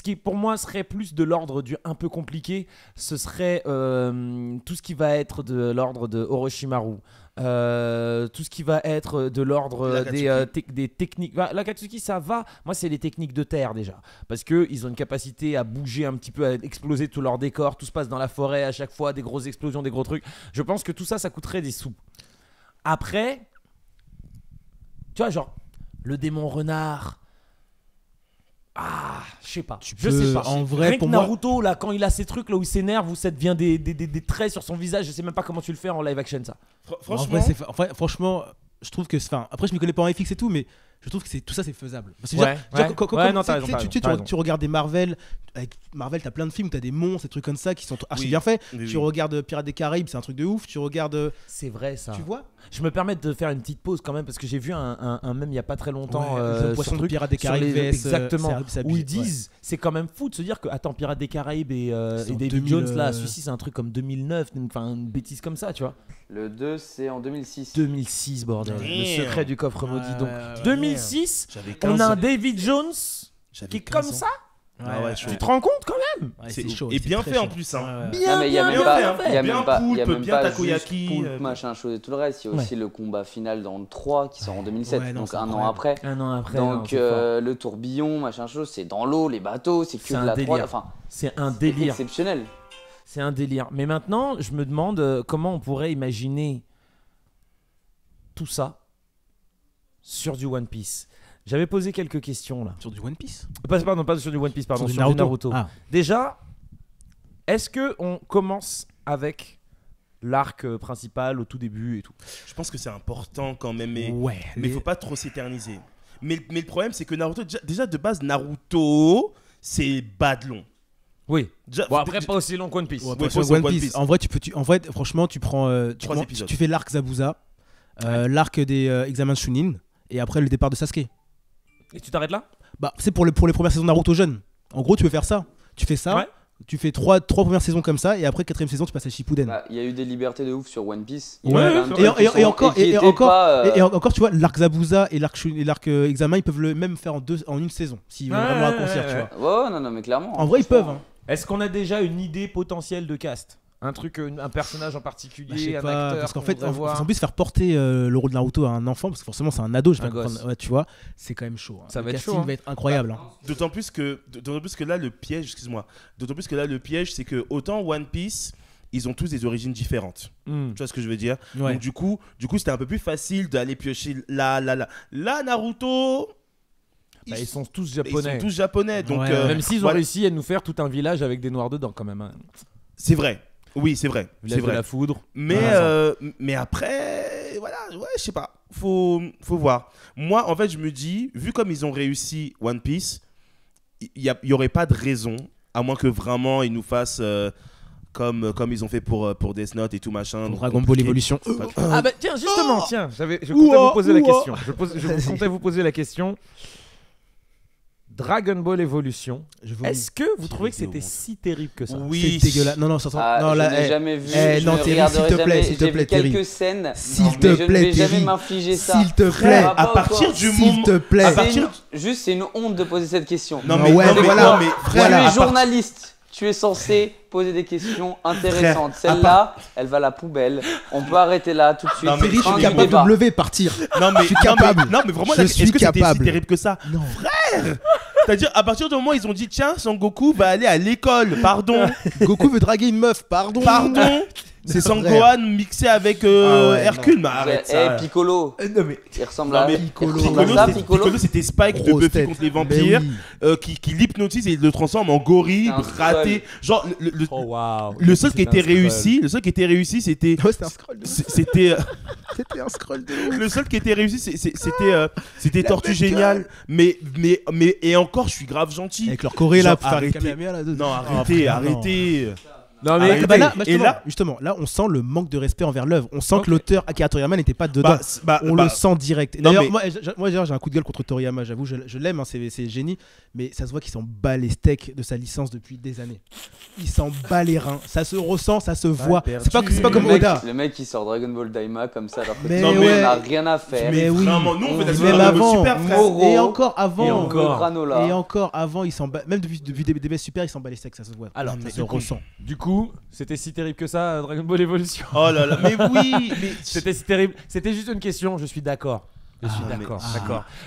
qui pour moi serait plus de l'ordre du un peu compliqué, ce serait tout ce qui va être de l'ordre de Orochimaru, tout ce qui va être de l'ordre des techniques. Bah, l'Akatsuki ça va, moi c'est les techniques de terre déjà, parce que ils ont une capacité à bouger un petit peu, à exploser tout leur décor, tout se passe dans la forêt à chaque fois, des grosses explosions, des gros trucs. Je pense que tout ça coûterait des sous. Après, tu vois, genre le démon renard. Ah, je sais pas. Je sais pas. En vrai, Rien que pour moi, Naruto, là, quand il a ces trucs là où il s'énerve, où ça devient des traits sur son visage, je sais même pas comment tu le fais en live action ça. Franchement, franchement, je trouve que après je m'y connais pas en FX et tout, mais je trouve que tout ça c'est faisable. Parce que Non, t'as raison, t'as raison. tu regardes des Marvel, avec Marvel t'as plein de films où t'as des monstres, des trucs comme ça qui sont archi Oui. bien faits. Oui, Tu oui. regardes Pirates des Caraïbes, c'est un truc de ouf. Tu regardes, C'est vrai ça. tu vois, Je me permets de faire une petite pause quand même parce que j'ai vu un mème il y a pas très longtemps le poisson de Pirates des sur Caraïbes les- VS, exactement c'est où ils abusé, disent c'est quand même fou de se dire que attends Pirates des Caraïbes et C'est en David 2000, Jones là celui-ci c'est un truc comme 2009 enfin une bêtise comme ça tu vois. Le 2, c'est en 2006. 2006 bordel. Le Damn. secret du coffre maudit donc ouais, 2006 j'avais 15 on a un ans. David Jones J'avais qui est 15 comme ans. ça. Ah ouais, chaud. Tu te rends compte quand même? Ouais, C'est c'est chaud. et c'est bien très fait en chaud. plus, hein. Ouais, ouais. Bien, Non, mais il y a bien, même bien pas, fait. il y a Bien même pas, il y a poulpe, même bien pas takoyaki, juste poulpe, machin, chose et tout le reste. Il y a aussi le combat final dans le 3 qui sort en 2007, Ouais, non, donc c'est un an incroyable. après. Un an après. non, Donc c'est fort. le tourbillon, machin chose, c'est dans l'eau, les bateaux, c'est que C'est de un la délire. 3. Enfin, C'est un c'est délire. exceptionnel. C'est un délire. Mais maintenant, je me demande comment on pourrait imaginer tout ça sur du One Piece. J'avais posé quelques questions là. Sur du One Piece. Pardon, pas sur du One Piece, pardon, Sur sur du du Naruto. Ah. Déjà, est-ce que on commence avec l'arc principal au tout début et tout? Je pense que c'est important quand même, mais Ouais. il faut pas trop s'éterniser. Mais le problème, c'est que Naruto, déjà de base, Naruto, c'est bad long. Oui. Déjà, Bon, après, pas aussi long qu'One Piece. Ouais, Ouais, sur faut One One Piece. Piece. En vrai, en vrai, franchement, tu prends, Trois épisodes. tu fais l'arc Zabuza, l'arc des examens Chunin, et après le départ de Sasuke. Et tu t'arrêtes là? Bah, c'est pour les premières saisons de Naruto jeune. En gros, tu peux faire ça. Tu fais ça. Ouais. Tu fais trois premières saisons comme ça, et après quatrième saison, tu passes à Shippuden. Bah, il y a eu des libertés de ouf sur One Piece. Ouais, Il y a ouais, plein de ouais. trucs qui sont- qui étaient pas, Et encore, tu vois, l'arc Zabuza et l'arc examen, ils peuvent le même faire en une saison, s'ils veulent Ouais, vraiment ouais, raccourcir, ouais, tu vois. Ouais, non, mais clairement. En vrai, ils peuvent. Hein. Est-ce qu'on a déjà une idée potentielle de cast? Un truc, un personnage en Bah, je particulier, sais un pas, acteur parce qu'en qu'on fait, voudrait voir en plus, faire porter le rôle de Naruto à un enfant, parce que forcément, c'est un ado, je vais Un gosse. comprendre. Ouais, tu vois, c'est quand même chaud. Hein. Ça Le va être casting chaud, hein. va être incroyable. Hein. D'autant plus que là, le piège, excuse-moi, d'autant plus que là, le piège, c'est que autant One Piece, ils ont tous des origines différentes. Hmm. Tu vois ce que je veux dire? Ouais. Donc, du coup, c'était un peu plus facile d'aller piocher là. Là, Naruto. Bah, ils sont tous ils japonais. sont tous japonais. Donc, Ouais, ouais. Même s'ils ont voilà. réussi à nous faire tout un village avec des noirs dedans quand même. Hein. C'est vrai. Oui, c'est vrai. Village C'est de vrai. la foudre. Mais après, voilà, ouais, je sais pas. Faut voir. Moi, en fait, je me dis, vu comme ils ont réussi One Piece, il y aurait pas de raison, à moins que vraiment ils nous fassent comme ils ont fait pour Death Note et tout machin. donc Dragon Ball compliqué. Evolution. Ah bah tiens, justement, tiens, je comptais vous poser la question. Je Vas-y. comptais vous poser la question. Dragon Ball Evolution. Je vous Est-ce que vous Quelle trouvez que vidéo, c'était honte. si terrible que ça? Oui. C'est dégueulasse. Non, ça sent. Ah, non, je là, n'ai eh, jamais vu. eh, je non, ne Terry, regarderai s'il te plaît, jamais. s'il te J'ai plaît, vu quelques Terry. scènes. S'il mais te je ne plaît, vais jamais Terry. m'infliger ça. S'il te Ça plaît. va pas À ou partir quoi du S'il moment. te plaît. À C'est partir. juste, c'est une honte de poser cette question. Non, Non, mais, ouais, non, mais mais, voilà. non, mais frère, Tu à es part- journaliste. Tu es censé poser des questions intéressantes. Celle-là, elle va à la poubelle. On peut arrêter là tout de suite. Non, mais Terry, je Fin suis du capable de débat. me lever, partir. Non, mais, Je suis non, mais- capable. non, mais vraiment, Je est-ce suis que c'était si capable. terrible que ça? Non. C'est-à-dire, à partir du moment où ils ont dit, tiens, Sangoku va aller à l'école, pardon. Goku veut draguer une meuf, pardon. Pardon. C'est Sangohan mixé avec ouais, Hercule, mais arrête ça. Piccolo. Non, mais. Il ressemble Non, à. mais il Piccolo. ressemble à ça, Piccolo. C'était Spike de Grosse Buffy tête. contre les Mais vampires oui. qui l'hypnotise et le transforme en gorille C'est un raté. Genre, Oh waouh. le seul qui était réussi, c'était. Ouais, c'était un scroll de C'était. C'était un scroll de ouf. Le seul qui était réussi, c'était Tortue Géniale. Mais, et encore, je suis grave gentil. Avec leur choré là Genre, pour faire les arrêtez. Kamehameha là. Non, Oh, frère, non. arrêtez. Non mais justement, là, on sent le manque de respect envers l'œuvre. On sent que l'auteur Akira Toriyama n'était pas dedans. On le sent direct. D'ailleurs, moi, j'ai un coup de gueule contre Toriyama. J'avoue, je l'aime, hein, c'est génie, mais ça se voit qu'il s'en bat les steaks de sa licence depuis des années. Il s'en bat les reins. Ça se ressent, ça se voit. C'est pas comme Oda. Le mec qui sort Dragon Ball Daima comme ça, alors que mais il n'a rien à faire. Mais oui. Vraiment, nous on fait des Même avant. super frère. Et encore avant. Et encore avant, il s'en bat. Même depuis DB Super, il s'en bat les steaks, ça se voit. Alors, ça se ressent. Du coup, c'était si terrible que ça, Dragon Ball Evolution. Oh là là, mais oui, mais c'était si terrible. C'était juste une question. Je suis d'accord. Je suis d'accord.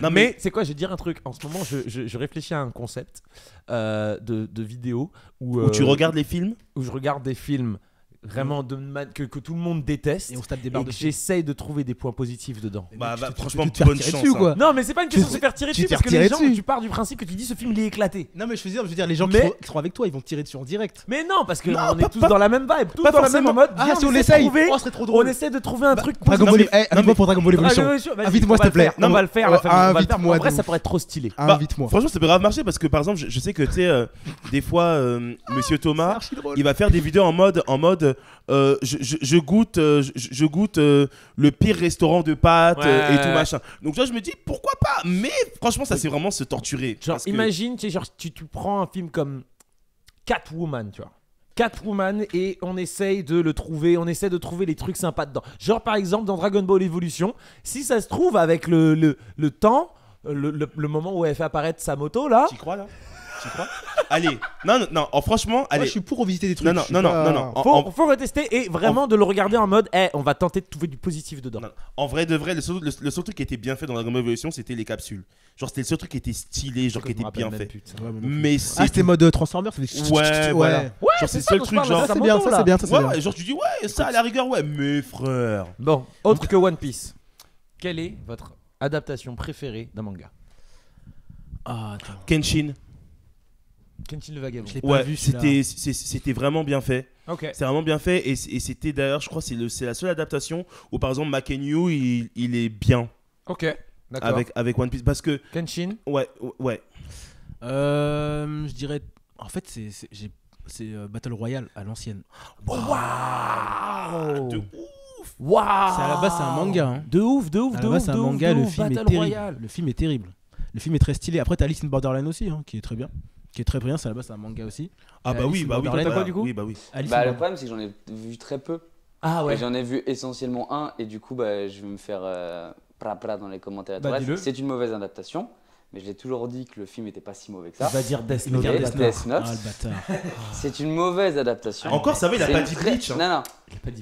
Non mais c'est quoi, je vais te dire un truc. En ce moment, je réfléchis à un concept de vidéo où tu regardes les films, où je regarde des films vraiment que tout le monde déteste et on se tape des barres dessus. J'essaye de trouver des points positifs dedans. Franchement, bonne chance. Dessus, quoi. Non, mais c'est pas une question de se faire tirer dessus parce que les gens, tu pars du principe que tu dis ce film il est éclaté. Non, mais je veux dire les gens qui sont avec toi, ils vont tirer dessus en direct. Mais non, parce que on est tous dans la même vibe, tous dans la même mode. Ah, si on essaye, ce serait trop drôle. On essaie de trouver un truc. Dragon Ball, invite-moi pour Dragon Ball Evolution. Invite-moi s'il te plaît. On va le faire. Invite-moi. En vrai, ça pourrait être trop stylé. Invite-moi. Franchement, ça peut grave marcher parce que par exemple, je sais que tu sais, des fois, Monsieur Thomas, il va faire des vidéos en mode. Je goûte le pire restaurant de pâtes et tout machin. Donc là je me dis pourquoi pas, mais franchement ça c'est vraiment se torturer. Genre imagine tu prends un film comme Catwoman, tu vois. Catwoman et on essaye de le trouver, on essaie de trouver les trucs sympas dedans. Genre par exemple dans Dragon Ball Evolution, si ça se trouve avec le temps, le moment où elle fait apparaître sa moto là. Tu crois là? Allez, non, franchement, allez. Moi, je suis pour revisiter des trucs. Non. Faut retester et vraiment de le regarder en mode, on va tenter de trouver du positif dedans. Non. En vrai de vrai, le seul truc qui était bien fait dans Dragon Ball Evolution, c'était les capsules. Genre, c'était le seul truc qui était stylé, genre qui était bien fait. Mais c'était mode Transformers. Ouais. Genre, c'est le seul truc, genre. Ça, c'est bien. Ouais, genre, tu dis, ouais, ça à la rigueur, ouais, mais frère. Bon, autre que One Piece, quelle est votre adaptation préférée d'un manga? Kenshin le Vagabond. Je l'ai pas vu, c'était vraiment bien fait. Ok. C'est vraiment bien fait et c'était d'ailleurs, je crois, c'est la seule adaptation où par exemple Makenyu il est bien. Ok. D'accord. Avec One Piece parce que Kenshin. Ouais. Je dirais, en fait, c'est Battle Royale à l'ancienne. Waouh. De ouf. Waouh. À la base, c'est un manga. Hein. De ouf. À la base, c'est un manga. Le film est terrible. Le film est terrible. Le film est très stylé. Après, t'as Alice in Borderland aussi, hein, qui est très bien. C'est à la base, c'est un manga aussi. Ah bah oui, t'as quoi du coup? Oui, bah oui. Le problème, c'est que j'en ai vu très peu. Ah ouais. Et j'en ai vu essentiellement un, et du coup, je vais me faire pra dans les commentaires. C'est une mauvaise adaptation, mais je l'ai toujours dit que le film n'était pas si mauvais que ça. On va dire Death Note. Death Note. Ah, le bâtard. C'est une mauvaise adaptation. Encore, ça va, il a pas dit Bleach. Non.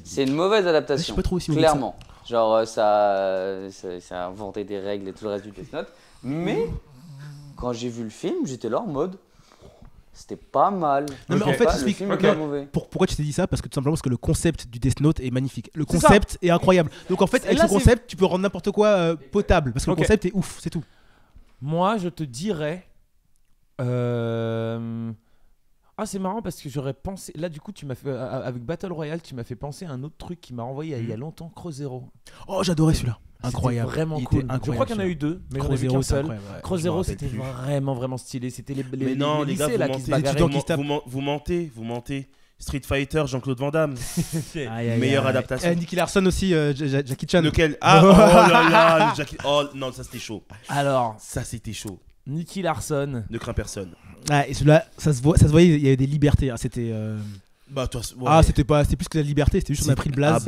C'est une mauvaise adaptation. Clairement. Genre, ça a inventé des règles et tout le reste du Death Note. Mais quand j'ai vu le film, j'étais là en mode. C'était pas mal. Non, mais en fait, le film est pas mauvais. Pourquoi tu t'es dit ça? Parce que tout simplement parce que le concept du Death Note est magnifique. Le concept est incroyable. Donc en fait, avec ce concept, tu peux rendre n'importe quoi potable. Parce que le concept est ouf, c'est tout. Moi, je te dirais. C'est marrant parce que j'aurais pensé. Là, du coup, tu m'as fait. Avec Battle Royale, tu m'as fait penser à un autre truc qui m'a renvoyé il y a longtemps, Crow Zero. Oh, j'adorais celui-là. Incroyable. Vraiment cool. Je crois qu'il y en a eu deux, mais j'en ai vu qu'un seul. Crow Zero, c'était vraiment stylé. C'était les lycées là qui se bagarraient. Vous mentez. Street Fighter, Jean-Claude Van Damme. Meilleure adaptation. Nicky Larson aussi, Jackie Chan. Lequel? Ah, oh là là, Jackie. Oh non, ça c'était chaud. Alors, ça c'était chaud. Nicky Larson. Ne crains personne. Et celui-là, ça se voyait, il y avait des libertés. C'était. C'était plus que la liberté, c'était juste on a pris le blaze.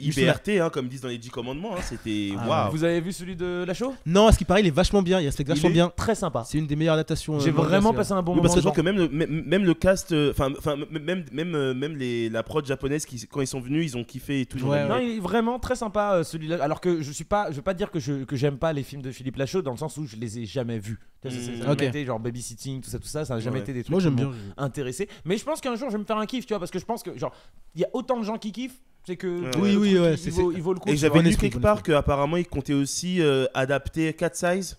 liberté, comme disent dans les 10 commandements, c'était waouh. Vous avez vu celui de Lachaud? Non, à ce qui paraît, il est vachement bien, il respecte vachement bien. Très sympa. C'est une des meilleures adaptations. J'ai vraiment passé un bon moment. Parce que je vois que même le cast, même la prod japonaise, quand ils sont venus, ils ont kiffé et tout. Non, il est vraiment très sympa celui-là. Alors que je veux pas dire que j'aime pas les films de Philippe Lachaud dans le sens où je les ai jamais vus. Ça n'a jamais été genre babysitting, tout ça, ça n'a jamais été des trucs qui m'ont intéressé. Mais je pense qu'un jour je vais me faire un kiff, tu vois, parce que je pense que genre il y a autant de gens qui kiffent, c'est que il vaut le coup. Et j'avais lu quelque part qu'apparemment ils comptaient aussi adapter Cat Size.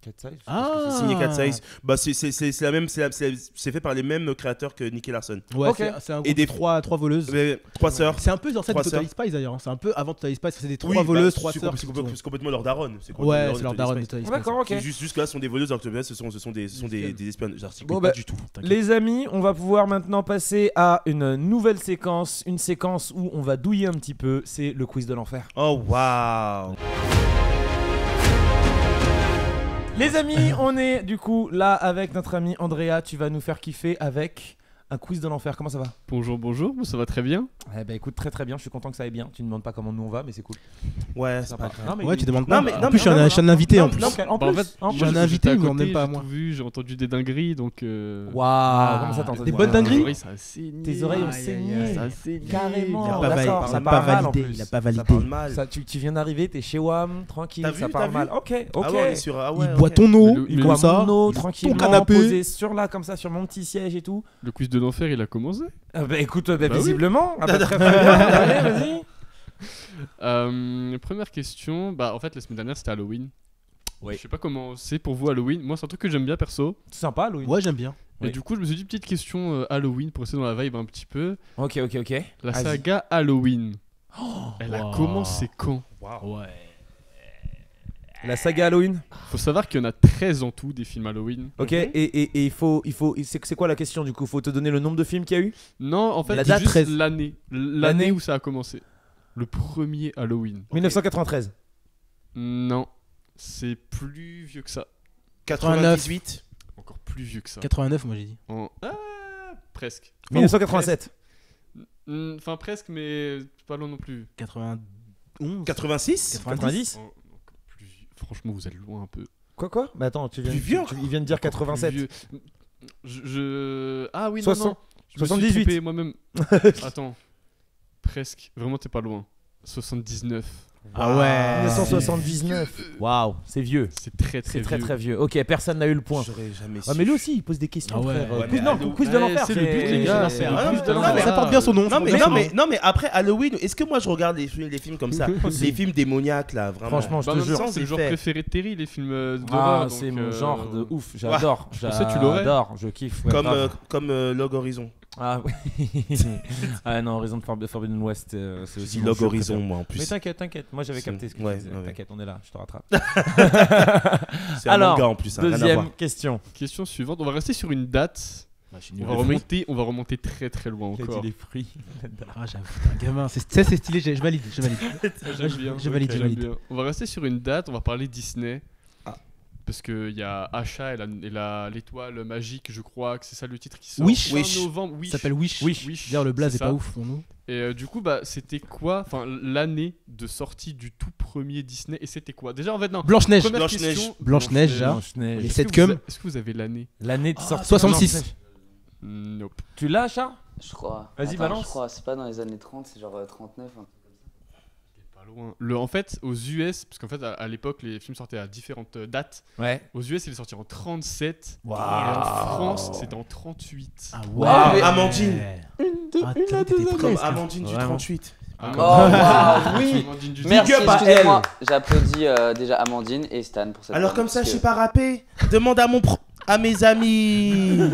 Cat Size. C'est signé Cat Size. Bah, c'est la même, c'est fait par les mêmes créateurs que Nicky Larson. Ouais, Ok. c'est un groupe de trois voleuses. 3 sœurs. C'est un peu dans cette Total Spice d'ailleurs. C'est un peu avant Total Spice. C'est des 3 voleuses, 3 sœurs. C'est complètement leur daronne. Ouais, c'est leur daronne de Total Spice. D'accord, ok. Juste là, ce sont des voleuses, alors que ce sont des espionnes. J'articule Bon, pas bah, du tout. Les amis, on va pouvoir maintenant passer à une nouvelle séquence. Une séquence où on va douiller un petit peu. C'est le quiz de l'enfer. Oh, waouh. Les amis, on est du coup là avec notre ami Andrea. Tu vas nous faire kiffer avec un quiz de l'enfer. Comment ça va? Bonjour, ça va très bien. Eh ben écoute, très très bien. Je suis content que ça aille bien. Tu ne demandes pas comment nous on va, mais c'est cool. Ouais, c'est pas Non, mais Ouais, tu demandes pas. Non, mais- En plus, je suis un invité en plus. En Bah, en plus, fait, en j'ai plus. un invité, j'étais à mais on côté, n'aime pas j'ai moi. tout vu, j'ai entendu des dingueries, donc. Waouh, comment ça t'entends? Des bonnes dingueries? Mes oreilles, ça a saigné. Tes oreilles ont Aïe, aïe, saigné. aïe. Ça a saigné. Carrément. Il a Oh, pas d'accord, validé. ça Il a parle pas mal en validé. plus. Il a pas Ça validé. parle mal. Ça, tu viens d'arriver, t'es chez WAM, tranquille, T'as ça vu, parle t'as mal. vu Ok, Ah ok. ouais, on est sur. Ah ouais, Il boit ok. ton eau, Mais comme le- ça. Mon eau, tranquillement, canapé. posé sur là, comme ça, sur mon petit siège et tout. Le quiz de l'enfer, il a commencé. Bah écoute, oui. visiblement. Ah, bah, très très bien. Allez, vas-y. Première question. Bah, en fait, la semaine dernière, c'était Halloween. Oui. Je sais pas comment c'est pour vous Halloween. Moi, c'est un truc que j'aime bien perso. C'est sympa, Louis. Ouais, j'aime bien. Et Oui. du coup, je me suis dit petite question Halloween pour rester dans la vibe un petit peu. Ok. La Vas-y. saga Halloween. Elle a Wow. commencé quand? Ouais. La saga Halloween. Faut savoir qu'il y en a 13 en tout des films Halloween. Ok, et il faut. C'est quoi la question du coup? Faut te donner le nombre de films qu'il y a eu? Non, en fait, La c'est date juste 13. l'année. L'année L'année où ça a commencé. Le premier Halloween. 1993. Non, c'est plus vieux que ça. 98. Encore plus vieux que ça. 89, moi j'ai dit. Presque. 1987. Enfin, presque, mais pas loin non plus. 91. 86. 90. Encore plus vieux. Franchement, vous êtes loin un peu. Quoi? Bah attends, tu viens, Plus vieux il vient de dire Encore 87. plus vieux. Ah oui, 60. non. Je me suis 78. trompé moi-même. Attends. Presque. Vraiment, t'es pas loin. 79. Ah ouais. 1979. Waouh, c'est vieux. C'est très C'est très vieux. très vieux. Ok, personne n'a eu le point. J'aurais jamais su. Ouais, mais lui aussi, il pose des questions. Ah ouais. frère. Ouais, Quiz, mais non, Halloween- quiz de Ouais, l'enfer. c'est le but, les gars, c'est le le quiz but de de l'enfer. l'enfer. Ça porte bien son nom. Non mais, franchement. non mais après Halloween, est-ce que moi je regarde les films comme ça? Les films démoniaques là, vraiment. Franchement, je Bah, te en même jure. temps, c'est le genre effets. préféré de Terry, les films d'horreur. Ah, donc, c'est mon genre de ouf. J'adore. Je pensais que tu l'aurais. J'adore. Je kiffe. Ouais, Comme grave. Log Horizon. Ah oui. Ah non, Horizon Forbidden West, c'est Je aussi dis mon Log jeu Horizon préféré. moi en Mais plus. t'inquiète. Moi j'avais capté ce que Ouais, tu disais. ouais. T'inquiète, on est là. Je te rattrape. C'est un Alors, manga en plus, hein, rien à voir. Deuxième question. Question suivante. On va rester sur une date. nul. On va remonter très très loin Il a dit encore. les fruits. Ah, j'avoue, t'es un gamin. C'est stylé, je valide. J'aime bien. Je valide, Ok, je valide. j'aime bien. On va rester sur une date. On va parler Disney. Ah. Parce qu'il y a Asha et l'étoile magique, je crois que c'est ça le titre qui sort. Wish. fin Wish. novembre. Ça Wish. s'appelle Wish. Wish. D'ailleurs, le blaze C'est est pas ça. ouf pour nous. Et du coup, bah, c'était quoi l'année de sortie du tout premier Disney? Et c'était quoi? Déjà, en fait, non. Blanche-Neige. Première Blanche-Neige. question. Blanche-Neige, déjà. Blanche-Neige. Les Est-ce 7 que vous cum. Est-ce que vous avez l'année? L'année de sortie. 66. Blanche-Neige. Nope. Tu l'as, Char? Je crois. Vas-y, Attends, balance. Je crois, c'est pas dans les années 30, c'est genre 39. Hein. Pas loin. En fait, aux US, parce qu'en fait, à l'époque, les films sortaient à différentes dates. Ouais. Aux US, il est sorti en 37. Waouh. Et en France, c'était en 38. Ah Waouh, ouais. Amandine. Ah, t'étais Comme presque. Amandine du Vraiment. 38. Ah, Oh, waouh, oui. Amandine Dussault. Merci, up à excusez-moi. J'applaudis déjà Amandine et Stan pour cette Alors vanne, comme ça, parce je sais que- pas rapper. Demande à mes amis.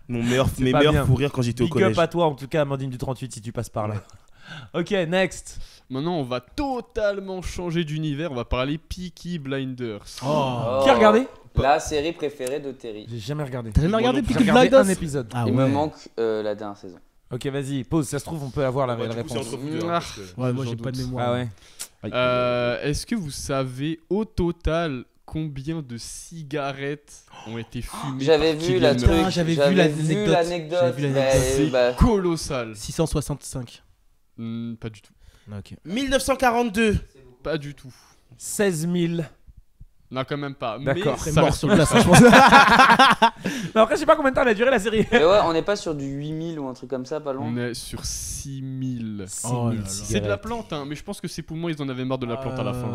Mes pas bien. meilleurs fous rires quand j'étais au Big collège. up à toi, en tout cas, Amandine du 38, si tu passes par là. Ok, next. Maintenant, on va totalement changer d'univers. On va parler Peaky Blinders. Oh. Oh, Qui a regardé? La série préférée de Terry. J'ai jamais regardé. T'as jamais regardé J'ai Peaky regardé Blinders? un épisode. Ah Il me ouais. manque la dernière saison. Ok, vas-y, pause. Ça se trouve, on peut avoir la Ouais, réelle du coup, c'est réponse. entre vous deux, hein, parce que- Ouais, moi J'en j'ai pas de doute. mémoire. Ah ouais. Est-ce que vous savez au total combien de cigarettes ont été fumées J'avais par vu Kylian la Murphy? truc. Ah, j'avais vu l'anecdote. l'anecdote. J'avais vu l'anecdote. C'est Bah, colossal. 665. Pas du tout. Ok. 1942. Pas du tout. 16 000. Non, quand même pas. D'accord. Mais Après, ça mort reste sur place, colossal. franchement. Non, après, je sais pas combien de temps elle a duré la série. mais ouais, on n'est pas sur du 8000 ou un truc comme ça, pas loin. On est sur 6000. Oh là là. C'est de la plante, hein, mais je pense que ses poumons, ils en avaient marre de la plante à la fin.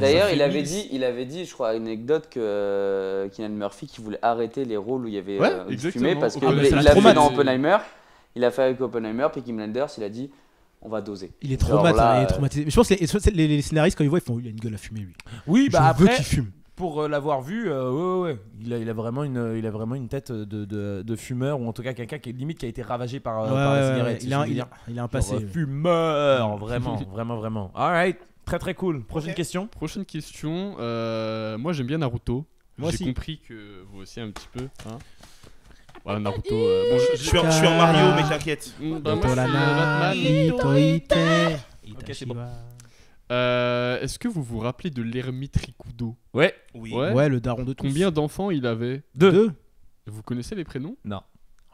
D'ailleurs, ça fait il avait dit, je crois, une anecdote que Kylian Murphy qui voulait arrêter les rôles où il y avait Ouais, du exactement. fumée parce Ah, mais qu'il c'est la l'a fait traumate. dans Oppenheimer. Il a fait avec Oppenheimer, Peaky Blinders, il a dit on va doser. Il est Genre là, traumatisé. Mais je pense que les scénaristes, quand ils voient, ils font il a une gueule à fumer lui. Oui, Je veux qu'il fume. pour l'avoir vu, ouais. Il a vraiment une tête de fumeur, ou en tout cas quelqu'un qui a été ravagé par la cigarette. Il a un passé. Fumeur, vraiment. Alright, très cool. Prochaine question. Prochaine question. Moi j'aime bien Naruto. Moi J'ai aussi. compris que vous aussi un petit peu. Hein. Voilà, Naruto. Je suis en Mario, mais t'inquiète. Moi, je suis Batman. Ok, c'est bon. Est-ce que vous vous rappelez de l'ermite Rikudo? Ouais. Oui. Ouais, le daron de tous. Combien d'enfants il avait? 2. Vous connaissez les prénoms? Non.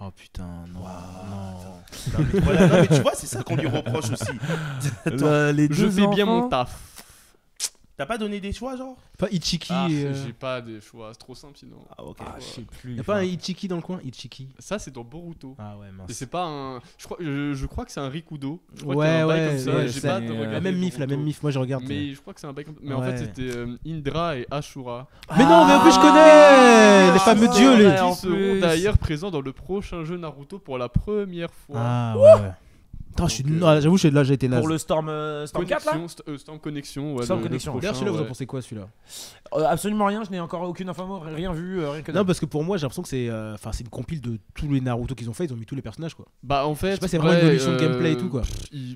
Oh putain, non. Non, mais tu vois, c'est ça qu'on lui reproche aussi. Les Je 2 fais bien enfants. mon taf. T'as pas donné des choix, genre? Pas Ichiki. J'ai pas des choix, c'est trop simple sinon. Ah, ok. Je sais plus. Y'a pas un Ichiki dans le coin? Ichiki. Ça c'est dans Boruto. Ah ouais, mince. Et c'est pas un. Je crois que c'est un Rikudo. Je crois Ouais, qu'il y a un bail ouais, comme ça. ouais, J'ai c'est pas la regardé La même Boruto. mif, moi je regarde. Mais je crois que c'est un bail comme mais en Ouais. fait c'était Indra et Ashura. Mais non, mais en plus je connais les fameux c'est dieux, vrai, les. en Qui seront plus. d'ailleurs présents dans le prochain jeu Naruto pour la première fois. Ah ouais. Attends, j'avoue, là j'ai été naze. Pour le Storm 4 là. Storm Connexion. Ouais, Storm le Connexion. prochain, D'ailleurs, celui-là, vous en ouais. pensez quoi celui-là? Absolument rien, je n'ai encore aucune info, rien vu, rien que Non, parce que pour moi, j'ai l'impression que c'est une compile de tous les Naruto qu'ils ont fait, ils ont mis tous les personnages quoi. Bah en fait, Je sais pas, c'est vraiment une évolution de gameplay et tout, quoi.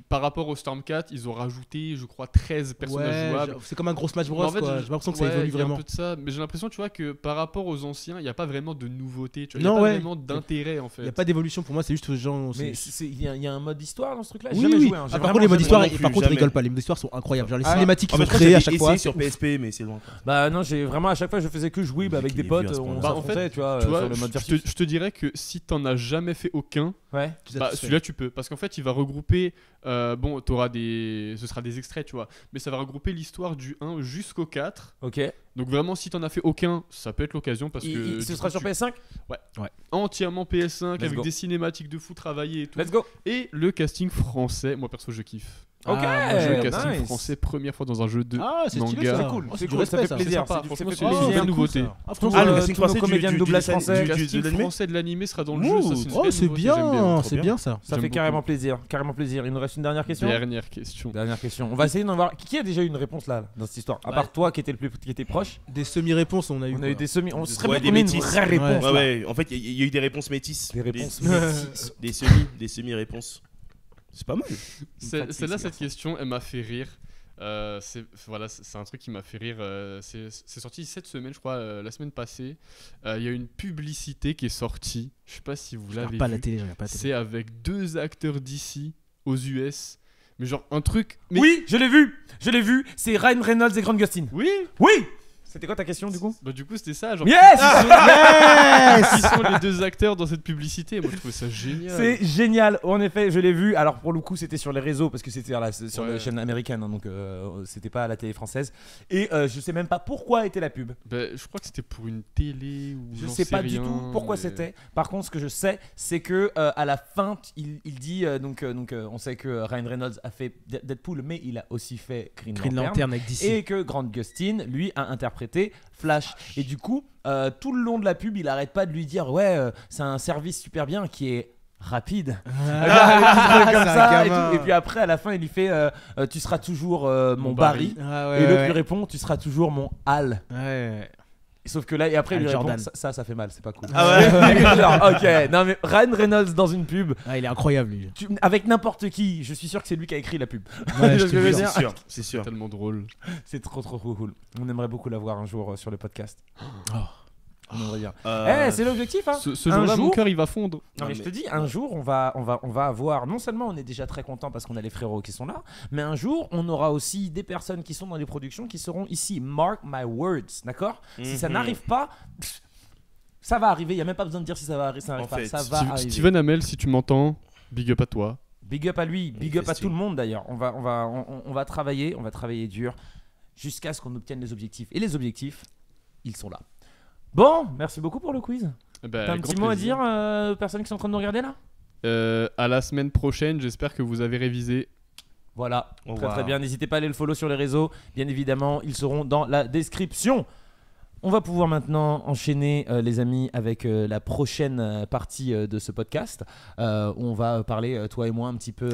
Par rapport au Storm 4, ils ont rajouté, je crois, 13 personnages jouables. C'est comme un gros Smash Bros Mais en fait, quoi. J'ai l'impression que ça évolue il y a vraiment. un peu de ça, mais j'ai l'impression, tu vois, que par rapport aux anciens, il n'y a pas vraiment de nouveauté. Il n'y Non, a pas ouais. vraiment d'intérêt en fait. Il y a pas d'évolution pour moi, c'est juste genre. Mais il y a un mode histoire dans ce truc-là. J'ai Oui, jamais oui. joué. Hein. J'ai Ah, par vraiment contre, les modes jamais d'histoire, non plus, par contre, jamais. rigole pas. Les modes d'histoire sont incroyables. Genre les Ah, cinématiques En qu'ils fait, ont moi, créées à j'avais chaque fois. essayé sur PSP, mais c'est loin. Bah non, j'ai vraiment à chaque fois je faisais que jouer avec des Qui est potes, vieux à ce on point-là. Bah, en s'affrontait, fait, tu vois, Tu vois, sur le mode versus. je te dirais que si t'en as jamais fait aucun, Ouais. bah, celui-là tu peux. Parce qu'en fait, il va regrouper. Bon, ce sera des extraits, tu vois. Mais ça va regrouper l'histoire du 1 jusqu'au 4. Ok. Donc vraiment, si t'en as fait aucun, ça peut être l'occasion. Parce que. Ce du sera coup, sur PS5. entièrement PS5 Let's avec go. des cinématiques de fou travaillées et tout. Let's go. Et le casting français, moi perso, je kiffe. Ok. Le casting nice. français, première fois dans un jeu de Ah, c'est stylé, manga. ça. C'est cool, Ah, c'est c'est cool, du ça respect, fait ça. plaisir. C'est sympa, C'est franchement, fait c'est plaisir. une belle nouveauté. Ah, Tous, Ah, le tous casting nos français comédiens de doublage français. Le de casting l'animé français de l'animé sera dans le Ouh. jeu. Ça, c'est une Oh, belle c'est nouveauté, j'aime bien, trop c'est bien. bien ça. Ça J'aime fait carrément beaucoup. plaisir, carrément plaisir. Il nous reste une dernière question. Dernière question. Dernière question. On va essayer d'en voir. Qui a déjà eu une réponse là dans cette histoire? À part toi qui était proche. Des semi-réponses, on a eu. On a eu des semis. On serait Ouais, bien des une métis. vraie réponse. Ouais, là. ouais. En fait, il y a eu des réponses métisses. Des réponses Des- métisses. des semi-réponses. C'est pas mal. Celle-là, cette question, elle m'a fait rire. C'est un truc qui m'a fait rire. C'est sorti cette semaine, je crois, la semaine passée. Il y a une publicité qui est sortie. Je sais pas si vous Je l'avez regarde pas la vu. télé, je regarde pas la télé. C'est avec 2 acteurs d'ici aux US. Mais genre un truc. Mais... Oui, je l'ai vu. C'est Ryan Reynolds et Grant Gustin. Oui. Oui. C'était quoi ta question du coup? Bah du coup c'était ça. Genre, Yes. qui sont les 2 acteurs dans cette publicité? Moi je trouvais ça génial. C'est génial, en effet, je l'ai vu. Alors pour le coup, c'était sur les réseaux parce que c'était sur Ouais. la chaîne américaine, hein, donc c'était pas à la télé française. Et je sais même pas pourquoi était la pub. Bah, je crois que c'était pour une télé ou Je j'en sais pas du rien, tout pourquoi mais- c'était. Par contre, ce que je sais, c'est que à la fin, il dit on sait que Ryan Reynolds a fait Deadpool, mais il a aussi fait Green Green Lantern. Lantern avec DC. Et que Grant Gustin, lui, a interprété Flash. Et du coup, tout le long de la pub, il arrête pas de lui dire c'est un service super bien qui est rapide. Comme ça, et puis après, à la fin, il lui fait tu seras toujours mon Barry. Ah Et l'autre lui répond tu seras toujours mon Hal. Ouais. Sauf que là, et après, il lui Al répond Jordan. ça fait mal, c'est pas cool. Ah ouais. Genre, ok, non mais Ryan Reynolds dans une pub, Ah, il est incroyable lui. avec n'importe qui, je suis sûr que c'est lui qui a écrit la pub. Ouais, Je je te veux jure. dire, C'est sûr, c'est sûr. Tellement drôle. c'est trop cool. On aimerait beaucoup l'avoir un jour sur le podcast. On aimerait bien. C'est l'objectif, hein. Ce Un jour-là, mon jour- cœur il va fondre. Non mais je te dis, un jour on va avoir, non seulement on est déjà très content parce qu'on a les frérots qui sont là, mais un jour on aura aussi des personnes qui sont dans les productions qui seront ici. Mark my words, d'accord? Si ça Mhm. n'arrive pas, ça va arriver. Il y a même pas besoin de dire si ça va arriver, ça n'arrive En pas. fait, Ça va arriver. Steven Amell, si tu m'entends, big up à toi. Big up à lui, big up à Manifesting. tout le monde d'ailleurs. On va travailler dur jusqu'à ce qu'on obtienne les objectifs. Et les objectifs, ils sont là. Bon, merci beaucoup pour le quiz. Eh ben, T'as un avec petit grand mot à plaisir. dire aux personnes qui sont en train de nous regarder là? À la semaine prochaine, j'espère que vous avez révisé. Voilà, Au très revoir. bien. N'hésitez pas à aller le follow sur les réseaux. Bien évidemment, ils seront dans la description. On va pouvoir maintenant enchaîner, les amis, avec la prochaine partie de ce podcast. On va parler, toi et moi, un petit peu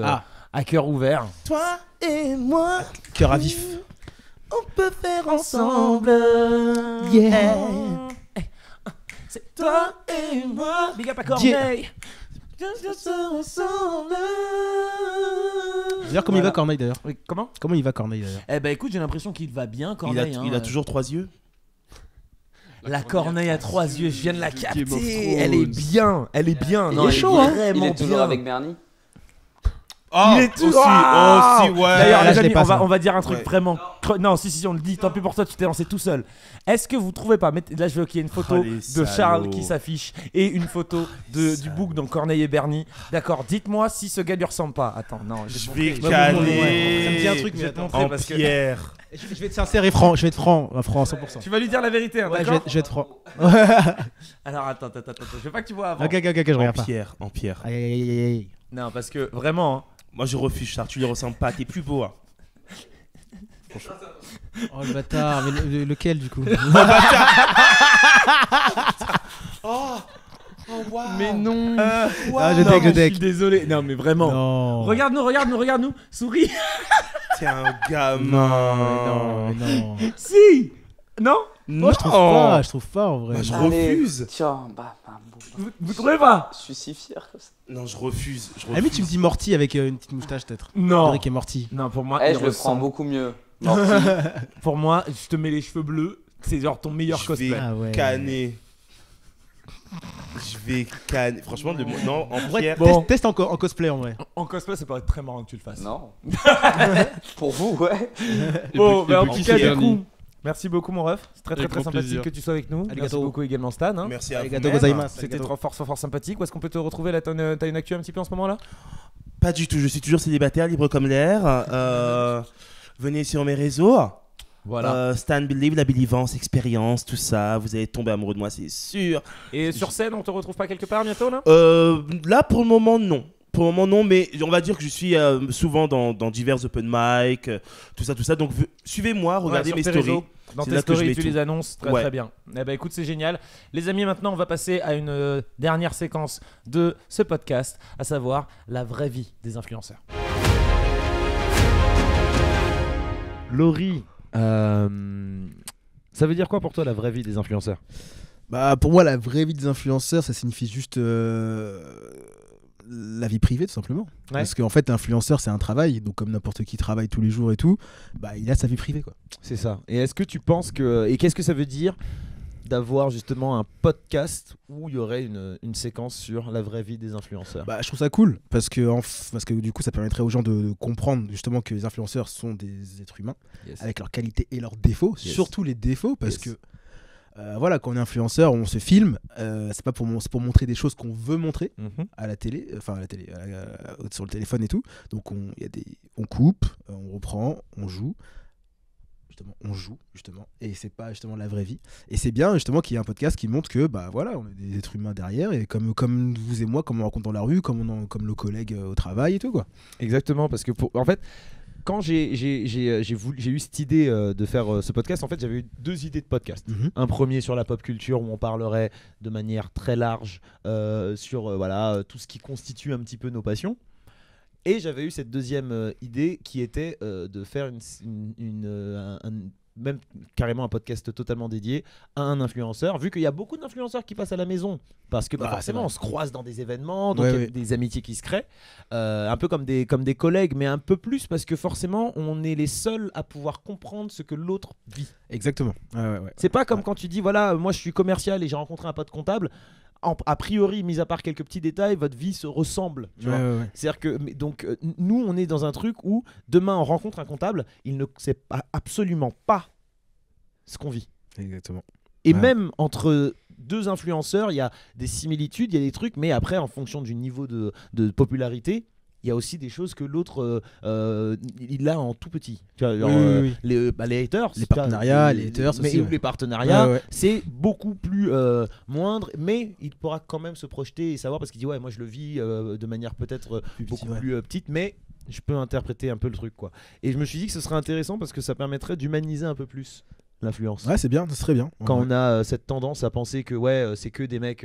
à cœur ouvert. Toi et moi. Cœur à vif. On peut faire ensemble. Yeah. C'est toi et moi. Big up à Corneille. D'ailleurs, comment il va Corneille d'ailleurs? Oui, comment il va Corneille d'ailleurs? Eh ben écoute, j'ai l'impression qu'il va bien Corneille. Il a toujours 3 yeux. La Corneille à 3 yeux, je viens de la Game of capter. Elle est Thrones. bien, elle est bien. Il Non, est elle chaud, hein. vraiment Il est toujours bien. avec Bernie. Oh, Il est tout- aussi, Ah aussi, ouais. D'ailleurs, là, les je l'ai amis, pas, ça. on va dire un truc Ouais. vraiment. Non, si, on le dit. Tant pis pour toi, tu t'es lancé tout seul. Est-ce que vous trouvez pas là, je veux qu'il y ait une photo Oh, les de salauds. Charles qui s'affiche et une photo du bouc dans Corneille et Bernie. D'accord, dites-moi si ce gars lui ressemble pas. Attends, non, Je te vais montrer. caler. Ça me dit un truc, mais Je vais te attends. montrer En parce que. pierre. Je vais être sincère et franc. Je vais être franc à 100%. Tu vas lui dire la vérité, hein, Ouais, je d'accord vais être franc. Alors attends, je veux pas que tu vois avant. Ok, je regarde pas. En pierre. Aïe, aïe, aïe, aïe. Non, parce que vraiment. Hein, Moi, je refuse, Charles. Tu lui ressembles pas. T'es plus beau. Hein. Oh le bâtard, mais lequel du coup? Mais non. Ah, je non, deck, mais je deck. suis désolé. Non, mais vraiment. Non. Regarde-nous. Souris. T'es un gamin. Non, mais non. Si. Non Moi, je trouve pas en vrai. Bah, je non. Allez, refuse. Tiens, Vous trouvez pas? je suis si fier comme ça. Non, je refuse. Ah, mais tu me dis Morty avec une petite moustache peut-être. Non. Eric et Morty. Non, pour moi, Eh, il je le prends ressemble. beaucoup mieux. Morty. Pour moi, je te mets les cheveux bleus. C'est genre ton meilleur Je cosplay. vais Ah ouais. canner. Je vais canner. Franchement, non, en Ouais, pierre. Bon. teste en cosplay en vrai. En cosplay, ça paraît très marrant que tu le fasses. Non. Pour vous, ouais. Bon, bah, en Bucky, tout cas, c'est du Bernie. coup, merci beaucoup, mon ref. C'est très Avec grand sympathique plaisir. que tu sois avec nous. Merci Arigato. beaucoup également, Stan. Hein. Merci à vous. Arigato gozaimasu. C'était trop fort sympathique. Où est-ce qu'on peut te retrouver là? T'as une actu un petit peu en ce moment là? Pas du tout. Je suis toujours célibataire, libre comme l'air. Venez sur mes réseaux. Voilà. Stan Believe, la Believance, expérience, tout ça. Vous allez tomber amoureux de moi, c'est sûr. Et sur scène, on te retrouve pas quelque part bientôt là? Là, pour le moment, non. Pour le moment, non, mais on va dire que je suis souvent dans divers open mic, tout ça. Donc, suivez-moi, regardez sur mes tes stories. réseaux. Dans C'est tes là que je stories, mets tu tout. les annonces très bien. Eh ben écoute, c'est génial. Les amis, maintenant, on va passer à une dernière séquence de ce podcast, à savoir la vraie vie des influenceurs. Laurie, ça veut dire quoi pour toi la vraie vie des influenceurs? Bah pour moi la vraie vie des influenceurs ça signifie juste la vie privée tout simplement. Ouais. Parce qu'en fait l'influenceur c'est un travail, donc comme n'importe qui travaille tous les jours et tout, bah il a sa vie privée quoi. C'est ça. Et est-ce que tu penses que... Et qu'est-ce que ça veut dire d'avoir justement un podcast où il y aurait une séquence sur la vraie vie des influenceurs? Bah je trouve ça cool parce que du coup ça permettrait aux gens de comprendre justement que les influenceurs sont des êtres humains Yes. avec leurs qualités et leurs défauts, Yes. surtout les défauts parce Yes. que voilà, quand on est influenceur, on se filme, c'est pas c'est pour montrer des choses qu'on veut montrer Mhm. à la télé, sur le téléphone et tout. Donc on coupe, on reprend, on joue justement, et c'est pas justement la vraie vie. Et c'est bien justement qu'il y ait un podcast qui montre que bah voilà, on est des êtres humains derrière et comme vous et moi, comme on rencontre dans la rue, comme nos collègues au travail et tout quoi. Exactement, parce que en fait, quand j'ai eu cette idée de faire ce podcast, en fait, j'avais eu 2 idées de podcast. Un premier sur la pop culture où on parlerait de manière très large sur voilà, tout ce qui constitue un petit peu nos passions. Et j'avais eu cette deuxième idée qui était de faire même carrément un podcast totalement dédié à un influenceur, vu qu'il y a beaucoup d'influenceurs qui passent à la maison, parce que forcément on se croise dans des événements, donc il y a des amitiés qui se créent, un peu comme des collègues, mais un peu plus, parce que forcément on est les seuls à pouvoir comprendre ce que l'autre vit. Exactement. Ouais. C'est pas comme quand tu dis voilà, moi je suis commercial et j'ai rencontré un pote comptable. A priori, mis à part quelques petits détails, votre vie se ressemble. Tu vois. C'est-à-dire que nous, on est dans un truc où demain, on rencontre un comptable, il ne sait absolument pas ce qu'on vit. Exactement. Et même entre 2 influenceurs, il y a des similitudes, il y a des trucs, mais après, en fonction du niveau de popularité, il y a aussi des choses que l'autre il a en tout petit. Tu vois, genre, les haters, les partenariats, les haters mais aussi, les partenariats, c'est beaucoup plus moindre, mais il pourra quand même se projeter et savoir, parce qu'il dit ouais, moi je le vis de manière peut-être beaucoup plus petite, mais je peux interpréter un peu le truc quoi. Et je me suis dit que ce serait intéressant parce que ça permettrait d'humaniser un peu plus l'influence. Ouais, c'est bien, ça serait bien. Quand on a cette tendance à penser que c'est que des mecs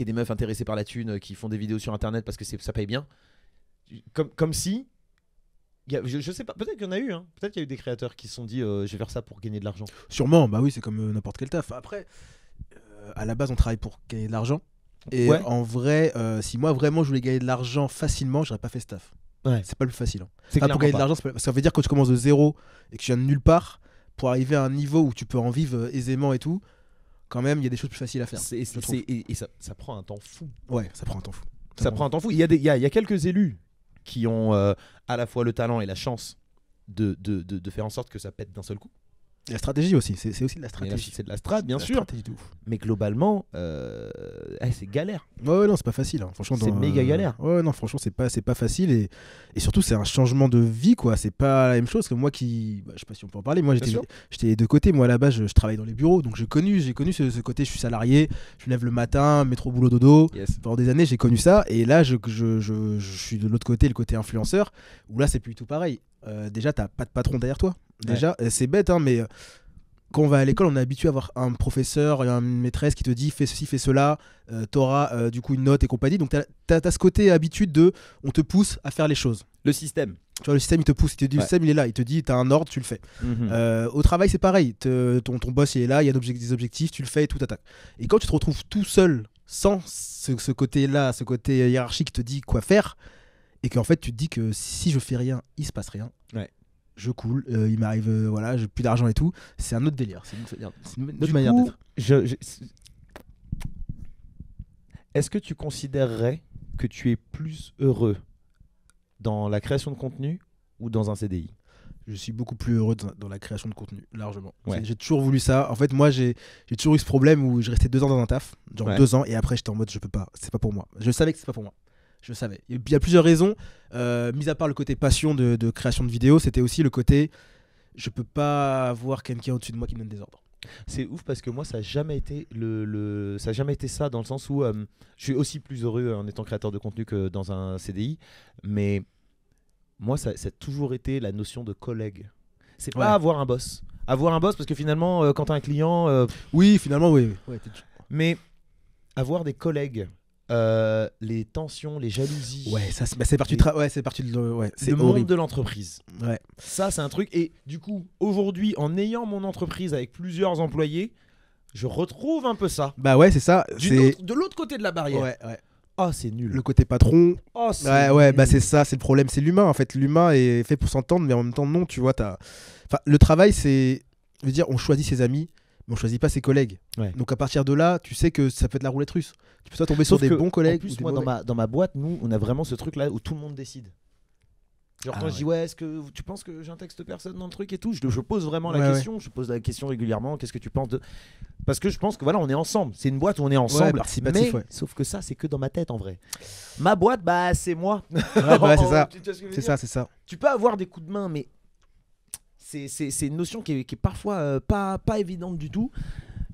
et des meufs intéressés par la thune qui font des vidéos sur internet parce que ça paye bien, comme si Je sais pas, peut-être qu'il y en a eu, hein. Peut-être qu'il y a eu des créateurs qui se sont dit je vais faire ça pour gagner de l'argent. Sûrement, bah oui, c'est comme n'importe quel taf. Après, à la base, on travaille pour gagner de l'argent. Et en vrai, si moi vraiment je voulais gagner de l'argent facilement, j'aurais pas fait ce taf. C'est pas le plus facile. Hein. Pour gagner de l'argent, ça veut dire que quand tu commences de zéro et que tu viens de nulle part, pour arriver à un niveau où tu peux en vivre aisément et tout, quand même, il y a des choses plus faciles à faire. Et ça prend un temps fou. Ouais, ça prend un temps fou. Ça prend un temps fou. Il y a quelques élus qui ont à la fois le talent et la chance de faire en sorte que ça pète d'un seul coup. La stratégie aussi, c'est aussi de la stratégie. C'est de la strat, bien sûr. Mais globalement, c'est galère. Ouais, non, c'est pas facile. Hein. Franchement, c'est méga galère. Ouais, non, franchement, c'est pas facile. Et surtout, c'est un changement de vie, quoi. C'est pas la même chose que moi qui. Bah, je sais pas si on peut en parler. Moi, j'étais des deux côtés. Moi, à la base, je travaille dans les bureaux. Donc, j'ai connu ce côté. Je suis salarié. Je me lève le matin, métro, boulot, dodo. Pendant des années, j'ai connu ça. Et là, je suis de l'autre côté, le côté influenceur. Où là, c'est plus tout pareil. Déjà, t'as pas de patron derrière toi. Déjà, c'est bête, hein, mais quand on va à l'école, on est habitué à avoir un professeur et une maîtresse qui te dit fais ceci, fais cela, t'auras du coup une note et compagnie. Donc t'as ce côté habitude de on te pousse à faire les choses. Le système. Tu vois, le système il te pousse, il te dit, le système il est là, il te dit t'as un ordre, tu le fais. Au travail c'est pareil, ton boss il est là, il y a des objectifs, tu le fais et tout t'attaque. Et quand tu te retrouves tout seul, sans ce côté-là, ce côté hiérarchique qui te dit quoi faire, et qu'en fait tu te dis que si je fais rien, il se passe rien. Je coule, il m'arrive, voilà, j'ai plus d'argent et tout. C'est un autre délire, c'est une autre manière d'être. Est-ce que tu considérerais que tu es plus heureux dans la création de contenu ou dans un CDI ? Je suis beaucoup plus heureux dans la création de contenu, largement. J'ai toujours voulu ça. En fait, moi, j'ai toujours eu ce problème où je restais 2 ans dans un taf, genre 2 ans, et après j'étais en mode je peux pas, c'est pas pour moi. Je savais que c'est pas pour moi. Je savais. Il y a plusieurs raisons. Mis à part le côté passion de création de vidéos, c'était aussi le côté je peux pas avoir quelqu'un au-dessus de moi qui me donne des ordres. C'est ouf parce que moi ça a jamais été ça a jamais été ça, dans le sens où je suis aussi plus heureux en étant créateur de contenu que dans un CDI, mais moi ça a toujours été la notion de collègue. C'est pas avoir un boss. Avoir un boss parce que finalement quand t'as un client oui, finalement oui. Mais avoir des collègues, les tensions, les jalousies. C'est parti c'est le horrible. monde de l'entreprise. Ça, c'est un truc. Et du coup, aujourd'hui, en ayant mon entreprise avec plusieurs employés, je retrouve un peu ça. Bah ouais, c'est ça. De l'autre côté de la barrière. Oh, c'est nul. Le côté patron. Oh, c'est nul. Bah c'est ça, c'est le problème. C'est l'humain, en fait. L'humain est fait pour s'entendre, mais en même temps, non, tu vois. Le travail, c'est. Je veux dire, on choisit ses amis. Mais on choisit pas ses collègues. Donc à partir de là, tu sais que ça peut être la roulette russe. Tu peux soit tomber sur des bons collègues. En plus, moi, dans ma boîte, nous, on a vraiment ce truc là où tout le monde décide. Genre quand je dis est-ce que tu penses que j'intègre personne dans le truc et tout, je pose vraiment la question. Je pose la question régulièrement. Qu'est-ce que tu penses de... Parce que je pense que voilà, on est ensemble. C'est une boîte où on est ensemble. Mais sauf que ça, c'est que dans ma tête en vrai. Ma boîte, bah c'est moi. C'est ça. Tu peux avoir des coups de main, mais c'est une notion qui est parfois pas évidente du tout.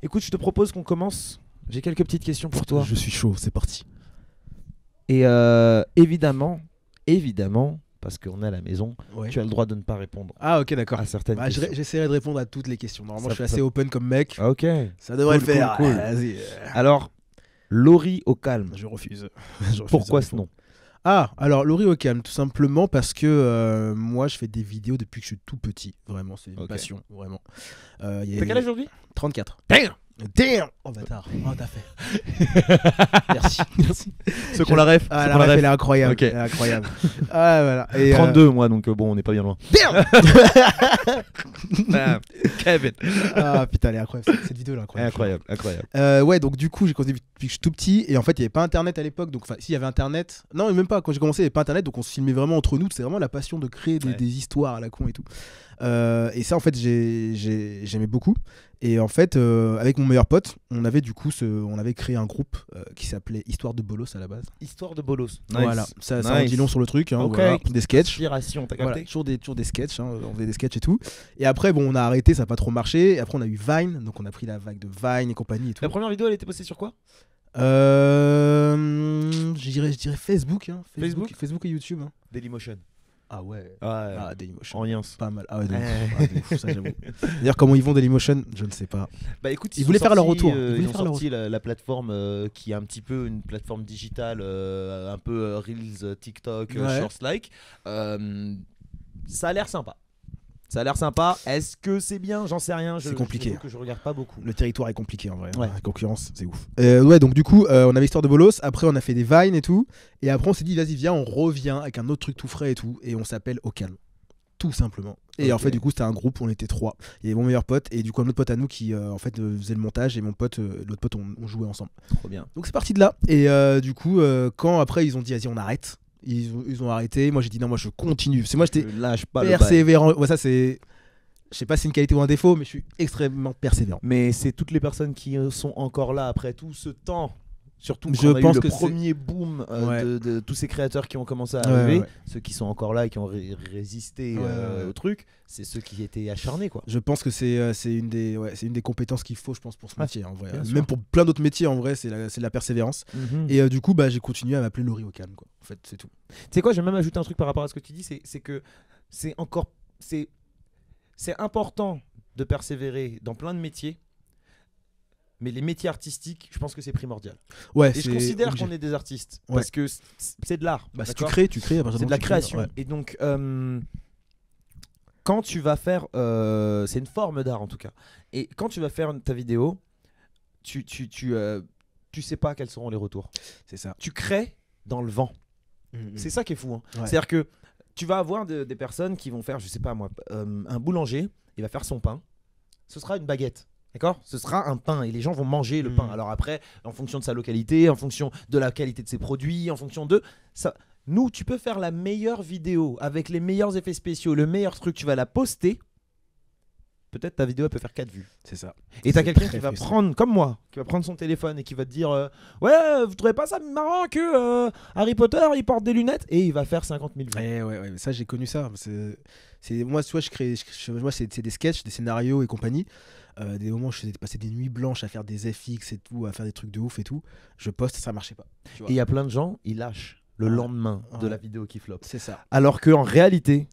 Écoute, je te propose qu'on commence. J'ai quelques petites questions pour toi. Je suis chaud, c'est parti. Et évidemment, parce qu'on est à la maison, tu as le droit de ne pas répondre. Ah ok, d'accord. À certaines questions. J'essaierai de répondre à toutes les questions. Normalement, je suis assez open comme mec. Ok. Ça devrait le faire. Cool. Vas-y. Alors, Laurie au calme. Je refuse. Pourquoi ce nom ? Ah, alors Laurie au calme, tout simplement parce que moi je fais des vidéos depuis que je suis tout petit, vraiment, c'est une passion, vraiment. T'as quel âge aujourd'hui ? 34. Damn. Oh bâtard, t'as fait. Merci. Ceux qu'on la ref. Ah, la ref, elle est incroyable. Okay. Elle est incroyable. Ah, voilà. Et 32 moi, donc bon, on n'est pas bien loin. Damn. Kevin. Ah putain, elle est incroyable. Cette vidéo là, incroyable. Ouais, donc du coup, j'ai commencé depuis que je suis tout petit. Et en fait, il n'y avait pas internet à l'époque. Donc, s'il y avait internet. Non, même pas. Quand j'ai commencé, il n'y avait pas internet. Donc, on se filmait vraiment entre nous. C'est vraiment la passion de créer des histoires à la con et tout. Et ça, en fait, j'aimais beaucoup. Et en fait, avec mon meilleur pote, on avait du coup on avait créé un groupe qui s'appelait Histoire de Bolos à la base. Histoire de Bolos. Nice. Voilà, ça en dit long sur le truc. Hein, voilà, des sketchs. Inspiration, t'as capté. Voilà, toujours des sketchs. Hein, on faisait des sketchs et tout. Et après, bon, on a arrêté, ça n'a pas trop marché. Et après, on a eu Vine, donc on a pris la vague de Vine et compagnie et tout. La première vidéo, elle était postée sur quoi ? Je dirais Facebook, hein. Facebook et YouTube. Hein. Dailymotion. Ah ouais. Dailymotion. En liens. Pas mal. Ah ouais, ça j'avoue. D'ailleurs, comment ils vont Dailymotion, je ne sais pas. Bah écoute, ils voulaient faire leur retour. Ils ont sorti la plateforme qui est un petit peu une plateforme digitale, un peu Reels, TikTok, Shorts-like. Ça a l'air sympa. Ça a l'air sympa. Est-ce que c'est bien? J'en sais rien. C'est compliqué. Que je regarde pas beaucoup. Le territoire est compliqué en vrai. Ouais. La concurrence, c'est ouf. Ouais, donc du coup, on avait l'histoire de Bolos. Après, on a fait des vines et tout. Et après, on s'est dit, vas-y, viens, on revient avec un autre truc tout frais et tout. Et on s'appelle Au Calme. Tout simplement. Et en fait, du coup, c'était un groupe, on était 3. Il y avait mon meilleur pote et du coup, un autre pote à nous qui en fait faisait le montage et mon pote, l'autre pote, on jouait ensemble. Trop bien. Donc c'est parti de là. Et du coup, quand après ils ont dit, vas-y, on arrête. Ils ont arrêté. Moi, j'ai dit non, moi je continue. C'est moi, j'étais lâche pas persévérant. Ouais, ça c'est. Je sais pas si c'est une qualité ou un défaut, mais je suis extrêmement persévérant. Mais c'est toutes les personnes qui sont encore là après tout ce temps. Surtout quand je on a pense eu que le premier boom de tous ces créateurs qui ont commencé à arriver, ceux qui sont encore là et qui ont résisté au truc, c'est ceux qui étaient acharnés quoi. Je pense que c'est une des compétences qu'il faut, je pense, pour ce métier en vrai. Bien Même pour plein d'autres métiers en vrai, c'est de la persévérance. Et du coup, j'ai continué à m'appeler Laurie Au Calme quoi. En fait, c'est tout. Tu sais quoi, je vais même ajouter un truc par rapport à ce que tu dis, c'est que c'est important de persévérer dans plein de métiers. Mais les métiers artistiques, je pense que c'est primordial. Ouais, et je considère qu'on est des artistes parce que c'est de l'art. Si tu crées, c'est de la création. Et donc, quand tu vas faire, c'est une forme d'art en tout cas. Et quand tu vas faire ta vidéo, tu sais pas quels seront les retours. C'est ça. Tu crées dans le vent. C'est ça qui est fou. Hein. C'est-à-dire que tu vas avoir des personnes qui vont faire, je sais pas moi, un boulanger, il va faire son pain. Ce sera une baguette. D'accord ? Ce sera un pain et les gens vont manger le pain. Alors après, en fonction de sa localité, en fonction de la qualité de ses produits, en fonction de ça. Nous, tu peux faire la meilleure vidéo avec les meilleurs effets spéciaux, le meilleur truc, tu vas la poster. Peut-être ta vidéo elle peut faire 4 vues. C'est ça. Et t'as quelqu'un qui va prendre, comme moi, qui va prendre son téléphone et qui va te dire ouais, vous trouvez pas ça marrant que Harry Potter il porte des lunettes et il va faire 50 000 vues. Ouais, ça j'ai connu ça. Moi, soit c'est des sketchs, des scénarios et compagnie. Des moments où je faisais passer des nuits blanches à faire des FX et tout, à faire des trucs de ouf et tout. Je poste, ça marchait pas. Et il y a plein de gens, ils lâchent le lendemain de la vidéo qui flop. C'est ça. Alors qu'en réalité,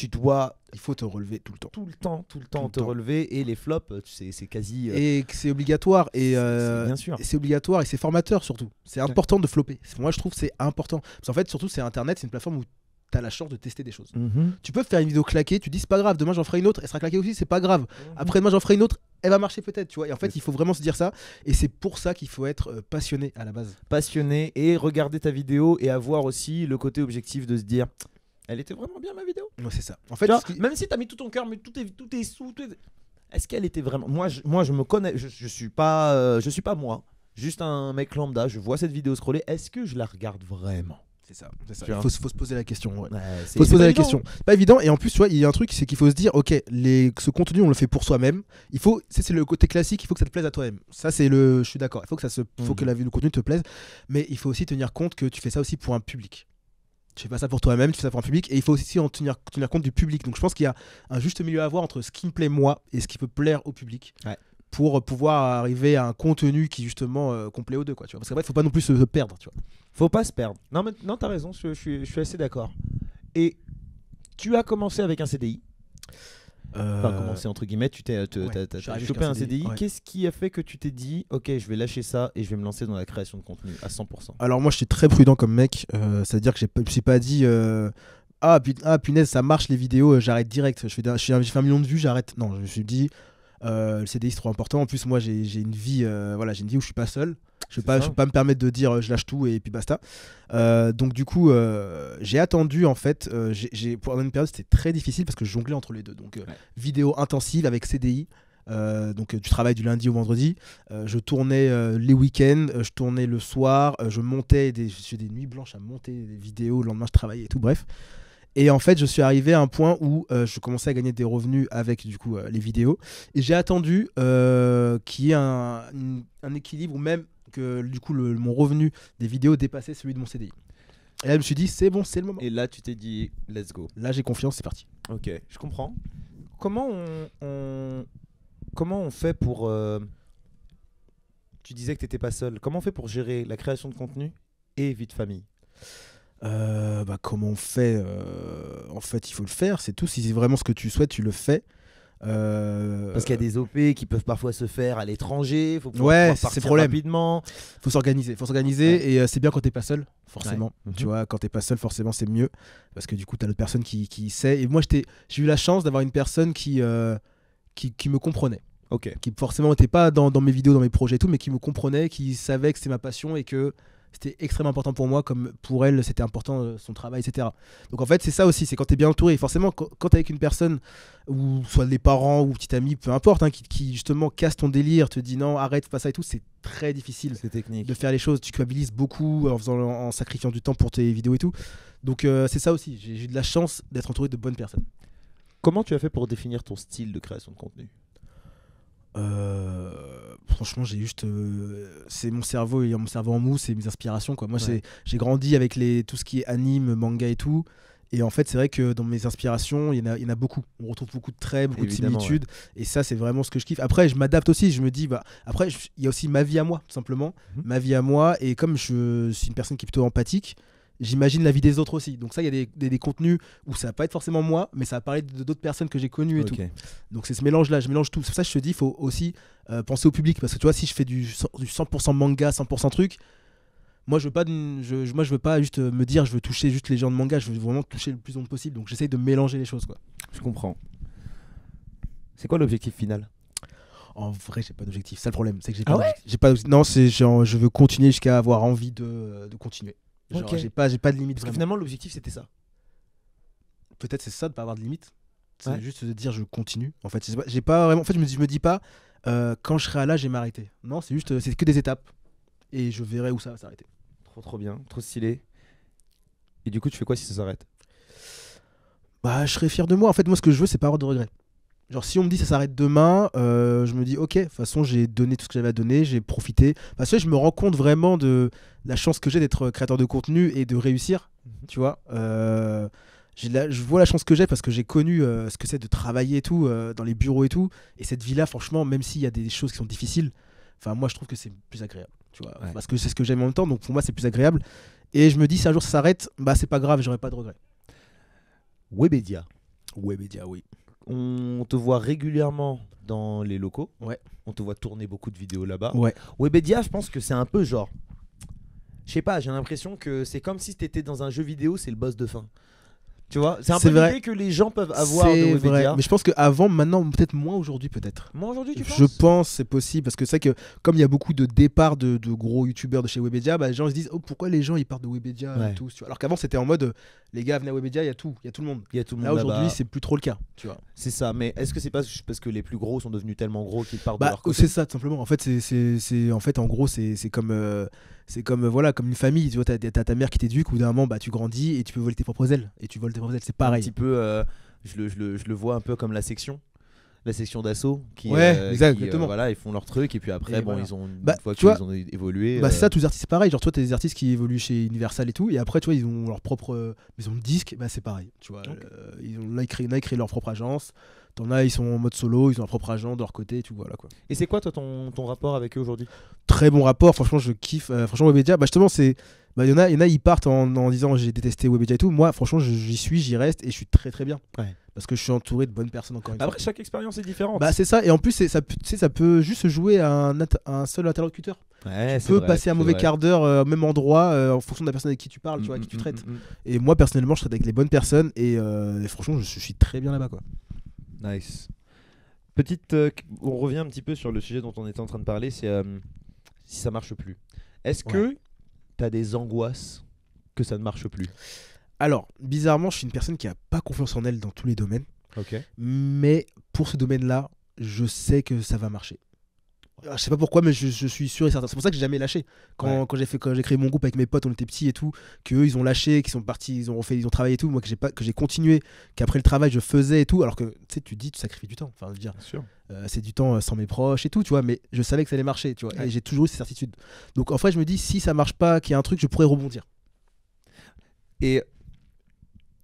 il faut te relever tout le temps. Tout le temps te relever et les flops, c'est quasi. Et c'est obligatoire et bien sûr. c'est obligatoire et c'est formateur surtout. C'est important de flopper. Moi je trouve que c'est important. Parce qu'en fait surtout c'est Internet, c'est une plateforme où t'as la chance de tester des choses. Tu peux faire une vidéo claquée, tu dis c'est pas grave, demain j'en ferai une autre, elle sera claquée aussi, c'est pas grave. Après demain j'en ferai une autre, elle va marcher peut-être, tu vois. Et en fait il faut vraiment se dire ça. Et c'est pour ça qu'il faut être passionné à la base. Passionné et regarder ta vidéo et avoir aussi le côté objectif de se dire elle était vraiment bien ma vidéo. Ouais, c'est ça. En fait, même si t'as mis tout ton cœur, mais tout est sous. Est-ce qu'elle était vraiment. Moi je me connais, je suis pas moi, juste un mec lambda. Je vois cette vidéo scroller. Est-ce que je la regarde vraiment? C'est ça. Il faut se poser la question. Ouais, faut se poser la question. C'est pas évident. Et en plus, tu vois, il y a un truc, c'est qu'il faut se dire, ok, ce contenu, on le fait pour soi-même. Il faut, c'est le côté classique. Il faut que ça te plaise à toi-même. Ça, je suis d'accord. Il faut que le contenu te plaise. Mais il faut aussi tenir compte que tu fais ça aussi pour un public. Tu fais pas ça pour toi-même, tu fais ça pour un public. Et il faut aussi en tenir compte du public. Donc, je pense qu'il y a un juste milieu à avoir entre ce qui me plaît moi et ce qui peut plaire au public. Ouais. Pour pouvoir arriver à un contenu qui justement plaît aux deux quoi, tu vois. Parce qu'en fait faut pas non plus se perdre, tu vois. Faut pas se perdre. Non t'as raison, je suis assez d'accord. Et tu as commencé avec un CDI. Enfin commencé entre guillemets, t'as chopé un CDI. Ouais. Qu'est-ce qui a fait que tu t'es dit ok je vais lâcher ça et je vais me lancer dans la création de contenu à 100%? Alors moi je suis très prudent comme mec, c'est-à-dire que je me suis pas dit punaise ça marche les vidéos, j'arrête direct, je fais 1 million de vues, j'arrête. Non, je me suis dit le CDI c'est trop important. En plus moi j'ai une vie j'ai une vie où je suis pas seul. Je peux pas me permettre de dire je lâche tout et puis basta. Donc du coup j'ai attendu en fait. Pour une période c'était très difficile parce que je jonglais entre les deux. Donc vidéo intensive avec CDI. Donc tu travailles du lundi au vendredi. Je tournais les week-ends, je tournais le soir, je montais j'ai des nuits blanches à monter des vidéos. Le lendemain je travaillais et tout. Bref. Et en fait, je suis arrivé à un point où je commençais à gagner des revenus avec du coup les vidéos. Et j'ai attendu qu'il y ait un équilibre ou même que du coup mon revenu des vidéos dépassait celui de mon CDI. Et là, je me suis dit, c'est bon, c'est le moment. Et là, tu t'es dit, let's go. Là, j'ai confiance, c'est parti. Ok, je comprends. Comment on fait pour... Tu disais que tu n'étais pas seul. Comment on fait pour gérer la création de contenu et vie de famille? Comment on fait en fait il faut le faire, c'est tout. Si c'est vraiment ce que tu souhaites tu le fais. Parce qu'il y a des OP qui peuvent parfois se faire à l'étranger, faut pouvoir partir c'est le problème. Rapidement. Faut s'organiser ouais. Et c'est bien quand t'es pas seul, forcément. Ouais. Tu vois, quand t'es pas seul, forcément c'est mieux parce que du coup t'as l'autre personne qui sait. Et moi j'ai eu la chance d'avoir une personne qui me comprenait. Qui forcément n'était pas dans mes vidéos, dans mes projets et tout, mais qui me comprenait, qui savait que c'était ma passion et que c'était extrêmement important pour moi, comme pour elle c'était important son travail, etc. Donc en fait c'est ça aussi, c'est quand t'es bien entouré. Et forcément quand t'es avec une personne, ou soit des parents ou petite amie, peu importe, hein, qui justement casse ton délire, te dit non arrête, fais pas ça et tout, c'est très difficile de faire les choses. Tu culpabilises beaucoup en sacrifiant du temps pour tes vidéos et tout. Donc c'est ça aussi, j'ai eu de la chance d'être entouré de bonnes personnes. Comment tu as fait pour définir ton style de création de contenu ? Franchement j'ai juste c'est mon cerveau en mou, c'est mes inspirations quoi. Moi j'ai grandi avec tout ce qui est anime, manga et tout, et en fait c'est vrai que dans mes inspirations il y en a beaucoup, on retrouve beaucoup de traits, beaucoup de similitudes, et ça c'est vraiment ce que je kiffe. Après je m'adapte aussi, je me dis après il y a aussi ma vie à moi tout simplement, ma vie à moi, et comme je suis une personne qui est plutôt empathique, j'imagine la vie des autres aussi. Donc ça, il y a des contenus où ça va pas être forcément moi, mais ça va parler d'autres personnes que j'ai connues et tout. Donc c'est ce mélange-là, je mélange tout. C'est pour ça que je te dis, il faut aussi penser au public. Parce que tu vois, si je fais du 100% manga, 100% truc, moi je veux pas juste me dire je veux toucher juste les gens de manga, je veux vraiment toucher le plus de monde possible. Donc j'essaye de mélanger les choses, quoi. Je comprends. C'est quoi l'objectif final ? En vrai, j'ai pas d'objectif. C'est le problème, c'est que j'ai pas non, c'est genre, je veux continuer jusqu'à avoir envie de continuer. Genre, j'ai pas de limite. Parce que finalement, l'objectif, c'était ça. Peut-être c'est ça, de pas avoir de limite. C'est juste de dire je continue. En fait, j'ai pas vraiment. En fait, je me dis pas quand je serai là, je vais m'arrêter. Non, c'est juste, c'est que des étapes. Et je verrai où ça va s'arrêter. Trop bien, trop stylé. Et du coup, tu fais quoi si ça s'arrête ? Je serai fier de moi. En fait, moi, ce que je veux, c'est pas avoir de regrets. Genre si on me dit ça s'arrête demain, je me dis ok, de toute façon j'ai donné tout ce que j'avais à donner, j'ai profité. Parce que je me rends compte vraiment de la chance que j'ai d'être créateur de contenu et de réussir, tu vois. Je vois la chance que j'ai parce que j'ai connu ce que c'est de travailler et tout, dans les bureaux et tout. Et cette vie-là, franchement, même s'il y a des choses qui sont difficiles, moi je trouve que c'est plus agréable, tu vois. Parce que c'est ce que j'aime en même temps, donc pour moi c'est plus agréable. Et je me dis si un jour ça s'arrête, c'est pas grave, j'aurai pas de regrets. Webedia, oui. On te voit régulièrement dans les locaux. Ouais. On te voit tourner beaucoup de vidéos là-bas. Ouais. Webedia, je pense que c'est un peu genre... Je sais pas, j'ai l'impression que c'est comme si t'étais dans un jeu vidéo, c'est le boss de fin. Tu vois, c'est un peu l'idée que les gens peuvent avoir de Webedia. Vrai. Mais je pense qu'avant, maintenant, peut-être moins aujourd'hui, peut-être. Moins aujourd'hui, tu penses ? Je pense, c'est possible. Parce que c'est vrai que, comme il y a beaucoup de départs de gros youtubeurs de chez Webedia, les gens se disent pourquoi les gens ils partent de Webedia et tout, tu vois. Alors qu'avant, c'était en mode les gars, venez à Webedia, il y a tout le monde. Là, aujourd'hui, c'est plus trop le cas, tu vois. C'est ça, mais est-ce que c'est pas parce que les plus gros sont devenus tellement gros qu'ils partent de leur côté ? C'est ça, tout simplement. En fait, en gros, c'est comme. C'est comme une famille, tu vois, t'as ta mère qui t'éduque, ou d'un moment tu grandis et tu peux voler tes propres ailes. Et tu voles tes propres ailes, c'est pareil. Un petit peu, je le vois un peu comme la section d'assaut qui, exactement. Voilà, ils font leur truc et puis après voilà. ils ont une fois qu'ils ont évolué. C'est ça, tous les artistes c'est pareil. Genre toi t'as des artistes qui évoluent chez Universal et tout, et après tu vois ils ont leur propre maison de disques, c'est pareil. Tu vois, ils créent leur propre agence. T'en as, ils sont en mode solo, ils ont leur propre agent de leur côté, et tout, voilà quoi. Et c'est quoi toi ton rapport avec eux aujourd'hui ? Très bon rapport, franchement je kiffe. Franchement Webedia, justement c'est, il y en a ils partent en disant j'ai détesté Webedia et tout. Moi franchement j'y reste et je suis très très bien. Ouais. Parce que je suis entouré de bonnes personnes encore une fois. Après chaque expérience est différente. C'est ça, et en plus ça peut juste se jouer à un seul interlocuteur. Ouais, tu peux passer un mauvais quart d'heure au même endroit en fonction de la personne avec qui tu parles, tu vois, avec qui tu traites. Et moi personnellement je traite avec les bonnes personnes et franchement je suis très bien là-bas quoi. Nice. On revient un petit peu sur le sujet dont on était en train de parler, c'est si ça marche plus. Est-ce que t'as des angoisses que ça ne marche plus ? Alors, bizarrement, je suis une personne qui a pas confiance en elle dans tous les domaines. Okay. Mais pour ce domaine-là, je sais que ça va marcher. Je sais pas pourquoi, mais je suis sûr et certain. C'est pour ça que j'ai jamais lâché. Quand j'ai créé mon groupe avec mes potes, on était petits et tout, qu'eux ils ont lâché, qu'ils sont partis, ils ont travaillé et tout. Moi que j'ai continué, qu'après le travail je faisais et tout. Alors que tu sacrifies du temps. Enfin, je veux dire, c'est du temps sans mes proches et tout, tu vois. Mais je savais que ça allait marcher, tu vois. Et j'ai toujours eu cette certitude. Donc en fait, je me dis si ça marche pas, qu'il y a un truc, je pourrais rebondir. Et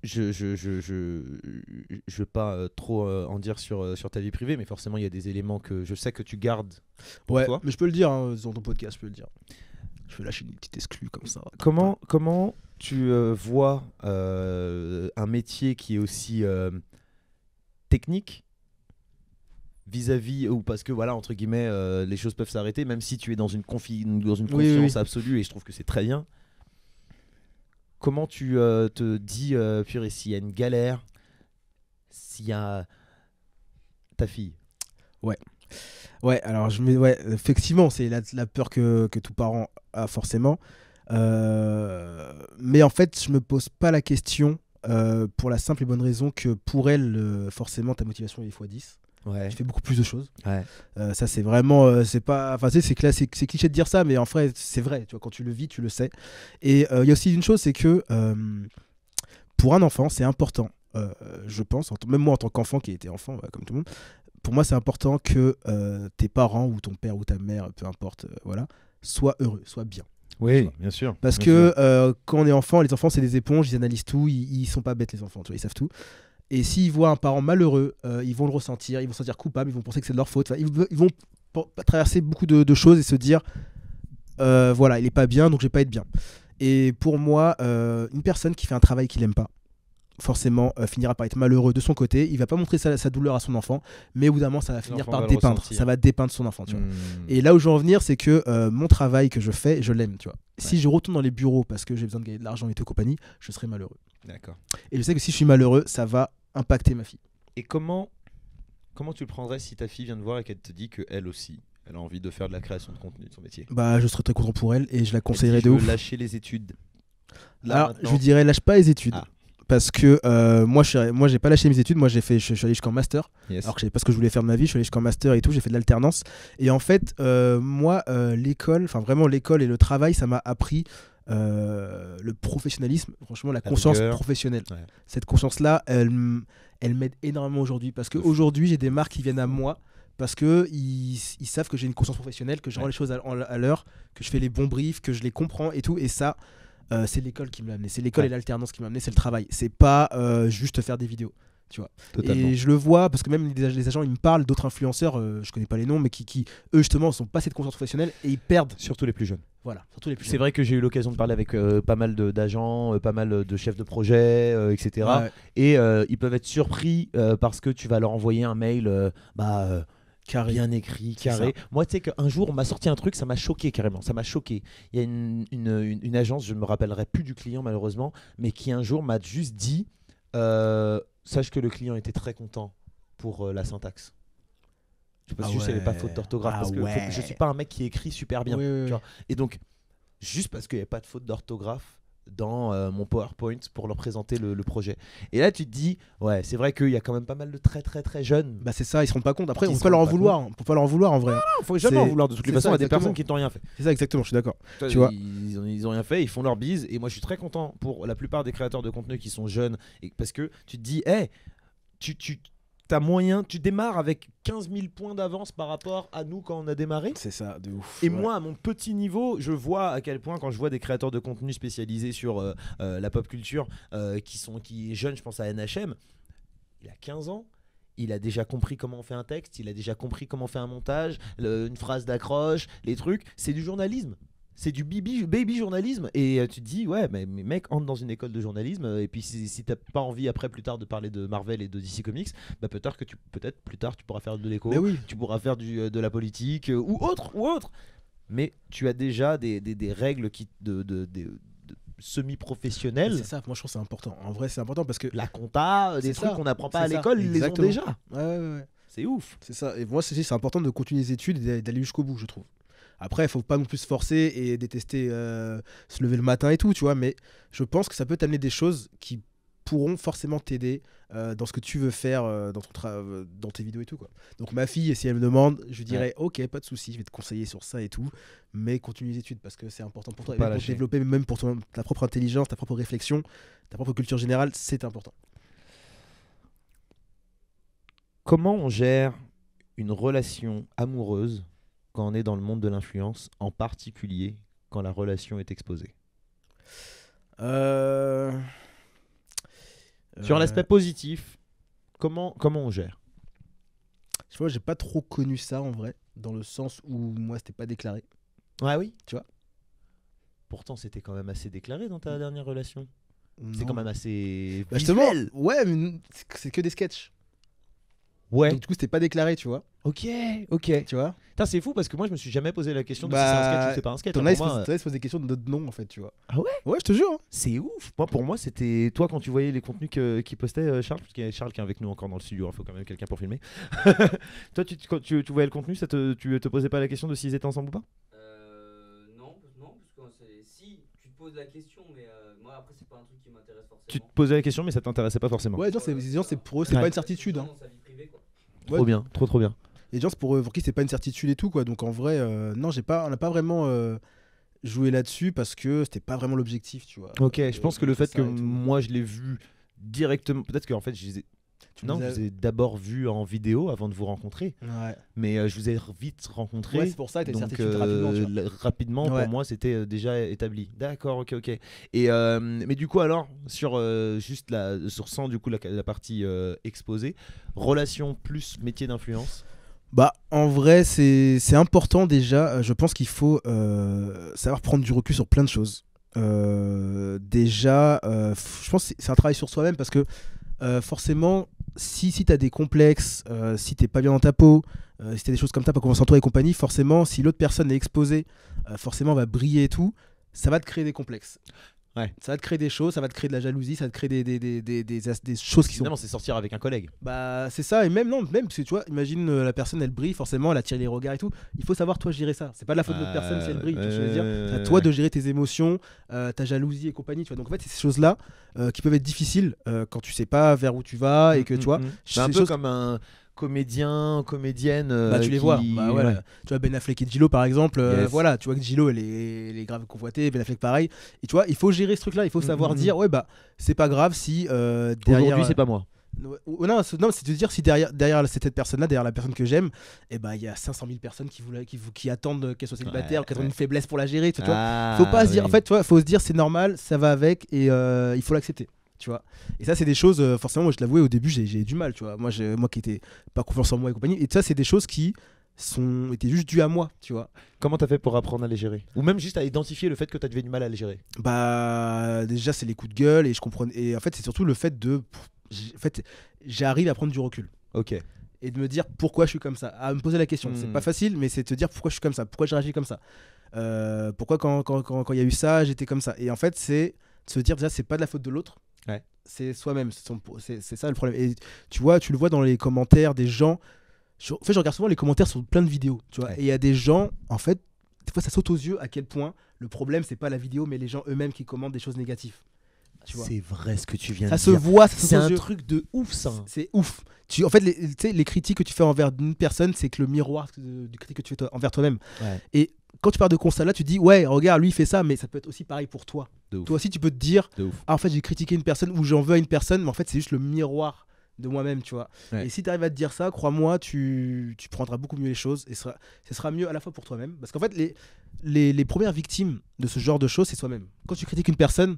je veux pas trop en dire sur ta vie privée, mais forcément il y a des éléments que je sais que tu gardes pour toi. Mais je peux le dire dans ton podcast, je peux le dire. Je vais lâcher une petite exclue comme ça. Comment tu vois un métier qui est aussi technique vis-à-vis ou parce que voilà entre guillemets les choses peuvent s'arrêter même si tu es dans une confiance absolue et je trouve que c'est très bien. Comment tu te dis purée s'il y a une galère, s'il y a ta fille. Ouais, alors effectivement, c'est la peur que tout parent a forcément. Mais en fait, je me pose pas la question pour la simple et bonne raison que pour elle, forcément, ta motivation est x10. Ouais. Tu fais beaucoup plus de choses. Ouais. Ça, c'est vraiment, c'est pas, enfin, c'est cliché de dire ça, mais en vrai, c'est vrai. Tu vois, quand tu le vis, tu le sais. Et il y a aussi une chose, c'est que pour un enfant, c'est important. Je pense, même moi en tant qu'enfant qui était enfant, comme tout le monde, pour moi, c'est important que tes parents ou ton père ou ta mère, peu importe, voilà, soient heureux, soient bien. Oui, bien sûr. Parce bien que sûr. quand on est enfant, les enfants, c'est des éponges, ils analysent tout, ils sont pas bêtes, les enfants, tu vois, ils savent tout. Et s'ils voient un parent malheureux, ils vont le ressentir, ils vont se sentir coupables, ils vont penser que c'est de leur faute. Enfin, ils vont traverser beaucoup de choses et se dire voilà, il est pas bien, donc je vais pas être bien. Et pour moi, une personne qui fait un travail qu'il aime pas, forcément finira par être malheureux de son côté. Il va pas montrer sa douleur à son enfant, mais au bout d'un moment ça va finir par dépeindre, ça va dépeindre son enfant, tu vois. Et là où je veux en venir, c'est que mon travail que je fais, je l'aime, tu vois. Si je retourne dans les bureaux parce que j'ai besoin de gagner de l'argent et tout compagnie, je serai malheureux. D'accord. Et je sais que si je suis malheureux, ça va impacter ma fille. Et comment tu le prendrais si ta fille vient te voir et qu'elle te dit qu'elle aussi elle a envie de faire de la création de contenu de son métier? Bah je serais très content pour elle et je la conseillerais de ouf. Lâcher les études. Alors je lui dirais lâche pas les études. Parce que moi j'ai pas lâché mes études, moi je suis allé jusqu'en master, alors que je savais pas ce que je voulais faire de ma vie, je suis allé jusqu'en master et tout, j'ai fait de l'alternance. Et en fait moi l'école, enfin vraiment l'école et le travail, ça m'a appris le professionnalisme, franchement la conscience professionnelle. Ouais. Cette conscience là elle m'aide énormément aujourd'hui, parce qu'aujourd'hui j'ai des marques qui viennent à moi parce qu'ils savent que j'ai une conscience professionnelle, que je rends les choses à l'heure, que je fais les bons briefs, que je les comprends et tout. Et ça c'est l'école qui me l'a amené, c'est l'école et l'alternance qui m'a amené, c'est le travail, c'est pas juste faire des vidéos, tu vois. Totalement. Et je le vois parce que même les agents ils me parlent d'autres influenceurs, je connais pas les noms, mais qui eux justement sont passés de conscience professionnelle et ils perdent, surtout les plus jeunes. Voilà, surtout les plus c'est jeunes. vrai que j'ai eu l'occasion de parler avec pas mal d'agents, pas mal de chefs de projet, etc. Ouais. Et ils peuvent être surpris parce que tu vas leur envoyer un mail carré. Bien écrit, carré. Moi, tu sais qu'un jour, on m'a sorti un truc, ça m'a choqué carrément. Ça m'a choqué. Il y a une agence, je ne me rappellerai plus du client malheureusement, mais qui un jour m'a juste dit sache que le client était très content pour la syntaxe. Je sais pas si je savais pas faute d'orthographe parce que je suis pas un mec qui écrit super bien. Tu vois. Et donc, juste parce qu'il n'y a pas de faute d'orthographe dans mon PowerPoint pour leur présenter le projet. Et là tu te dis ouais, c'est vrai qu'il y a quand même pas mal de très très très jeunes. Bah c'est ça, ils se rendent pas compte. Après on peut pas leur en vouloir, on peut pas leur en vouloir en vrai. Non, faut jamais en vouloir de toutes les façons à des personnes qui t'ont rien fait. C'est ça exactement, je suis d'accord. Tu vois, ils ont rien fait, ils font leur bise et moi je suis très content pour la plupart des créateurs de contenu qui sont jeunes et parce que tu te dis hey, t'as moyen, tu démarres avec 15 000 points d'avance par rapport à nous quand on a démarré. C'est ça, de ouf. Et moi, à mon petit niveau, je vois à quel point, quand je vois des créateurs de contenu spécialisés sur la pop culture, qui est jeune, je pense à NHM, il a 15 ans. Il a déjà compris comment on fait un texte, il a déjà compris comment on fait un montage, une phrase d'accroche, les trucs. C'est du journalisme. C'est du baby journalisme et tu te dis ouais mais mec, entre dans une école de journalisme et puis si t'as pas envie après plus tard de parler de Marvel et de DC Comics, bah peut-être plus tard tu pourras faire de l'écho, tu pourras faire de la politique ou autre, mais tu as déjà des règles qui de semi-professionnels. C'est ça, moi je trouve que c'est important. En vrai c'est important parce que la compta, des trucs qu'on n'apprend pas à l'école, ils les ont déjà. Ouais. C'est ouf. C'est ça, et moi c'est important de continuer les études et d'aller jusqu'au bout, je trouve. Après, il faut pas non plus se forcer et détester se lever le matin et tout, tu vois. Mais je pense que ça peut t'amener des choses qui pourront forcément t'aider dans ce que tu veux faire dans tes vidéos et tout, quoi. Donc ma fille, si elle me demande, je lui dirais ok, pas de souci, je vais te conseiller sur ça et tout, mais continue les études parce que c'est important pour toi, et pour développer même pour ta propre intelligence, ta propre réflexion, ta propre culture générale, c'est important. Comment on gère une relation amoureuse quand on est dans le monde de l'influence, en particulier quand la relation est exposée? Sur l'aspect positif, comment on gère? Je vois, j'ai pas trop connu ça en vrai, dans le sens où moi c'était pas déclaré. Ouais, oui. Tu vois. Pourtant c'était quand même assez déclaré dans ta dernière relation. Non. C'est quand même assez justement, visuel. Ouais, mais c'est que des sketchs. Ouais. Donc du coup, c'était pas déclaré, tu vois. Ok. Tu vois. Putain, c'est fou parce que moi, je me suis jamais posé la question de si c'est un sketch ou c'est pas un sketch. T'en as, se pose des questions de notre nom, en fait, tu vois. Ah ouais. Ouais, je te jure. C'est ouf. Pour moi, c'était toi quand tu voyais les contenus qu'il postait, Charles, parce qu'il y a Charles qui est avec nous encore dans le studio. Il faut quand même quelqu'un pour filmer. Toi, quand tu voyais le contenu, tu te posais pas la question de s'ils étaient ensemble ou pas? Non, parce que si tu te poses la question, mais moi après c'est pas un truc qui m'intéresse forcément. Tu te posais la question, mais ça t'intéressait pas forcément. Ouais, c'est pour eux, c'est pas une certitude. Hein. Trop bien, trop bien. Et gens pour qui c'est pas une certitude et tout, quoi. Donc en vrai, non, on n'a pas vraiment joué là-dessus parce que c'était pas vraiment l'objectif, tu vois. Ok, je pense que le fait que moi je l'ai vu directement, peut-être qu'en fait je les ai. Non, je vous ai d'abord vu en vidéo avant de vous rencontrer. Ouais. Mais je vous ai vite rencontré. Ouais, c'est pour ça que t'as une certitude rapidement, pour moi, c'était déjà établi. D'accord, ok. Et mais du coup, alors, sur 100, du coup, la partie exposée, relation plus métier d'influence. Bah, en vrai, c'est important déjà. Je pense qu'il faut savoir prendre du recul sur plein de choses. Déjà, je pense que c'est un travail sur soi-même parce que forcément, si tu as des complexes, si t'es pas bien dans ta peau, si tu as des choses comme ça, pas confiance en toi et compagnie, forcément, si l'autre personne est exposée, forcément va briller et tout, ça va te créer des complexes. Ouais. Ça va te créer des choses, ça va te créer de la jalousie, ça va te créer des choses qui sont. Finalement, c'est sortir avec un collègue. Bah, c'est ça, et même parce que tu vois, imagine la personne elle brille, forcément, elle attire les regards et tout. Il faut savoir, toi, gérer ça. C'est pas de la faute de l'autre personne si elle brille, tu vois ce que je veux dire. C'est à toi de gérer tes émotions, ta jalousie et compagnie, tu vois. Donc en fait, c'est ces choses-là qui peuvent être difficiles quand tu sais pas vers où tu vas et que tu vois. C'est un peu comme un comédienne tu les vois voilà. Tu vois Ben Affleck et J-Lo par exemple, voilà, tu vois que J-Lo elle est grave convoitée, Ben Affleck pareil, et tu vois il faut gérer ce truc là, il faut savoir dire ouais bah c'est pas grave si derrière aujourd'hui c'est pas moi. Non, c'est de dire si derrière cette personne-là, derrière la personne que j'aime, et bah il y a 500 000 personnes qui attendent qu'elle soit célibataire, qu'elle ait une faiblesse pour la gérer, tu vois. Faut pas se dire, en fait, tu vois, faut se dire c'est normal, ça va avec et il faut l'accepter. Tu vois. Et ça c'est des choses forcément moi je t'avouais au début j'ai du mal, tu vois, moi qui étais pas confiance en moi et compagnie, et ça c'est des choses qui étaient juste dues à moi, tu vois. Comment t'as fait pour apprendre à les gérer, ou même juste à identifier le fait que t'avais du mal à les gérer? Bah déjà c'est les coups de gueule, et je comprends, et en fait c'est surtout le fait j'arrive à prendre du recul. Ok. Et de me dire pourquoi je suis comme ça, à me poser la question. C'est pas facile, mais c'est de te dire pourquoi je suis comme ça, pourquoi j'ai réagi comme ça, pourquoi quand il y a eu ça j'étais comme ça. Et en fait c'est de se dire déjà c'est pas de la faute de l'autre. Ouais. C'est soi-même, c'est ça le problème. Et tu vois, tu le vois dans les commentaires des gens. En fait, je regarde souvent les commentaires sur plein de vidéos, tu vois. Ouais. Et il y a des gens, en fait, des fois ça saute aux yeux à quel point le problème c'est pas la vidéo, mais les gens eux-mêmes qui commentent des choses négatives. C'est vrai ce que tu viens de dire. Ça se voit, c'est un truc de ouf ça. C'est ouf. En fait, les critiques que tu fais envers une personne, c'est que le miroir du critique que tu fais envers toi-même. Ouais. Et quand tu parles de constat là, tu dis ouais, regarde, lui il fait ça, mais ça peut être aussi pareil pour toi. Toi aussi, tu peux te dire en fait, j'ai critiqué une personne ou j'en veux à une personne, mais en fait, c'est juste le miroir de moi-même, tu vois. Ouais. Et si tu arrives à te dire ça, crois-moi, tu prendras beaucoup mieux les choses et ce sera mieux à la fois pour toi-même. Parce qu'en fait, les premières victimes de ce genre de choses, c'est soi-même. Quand tu critiques une personne,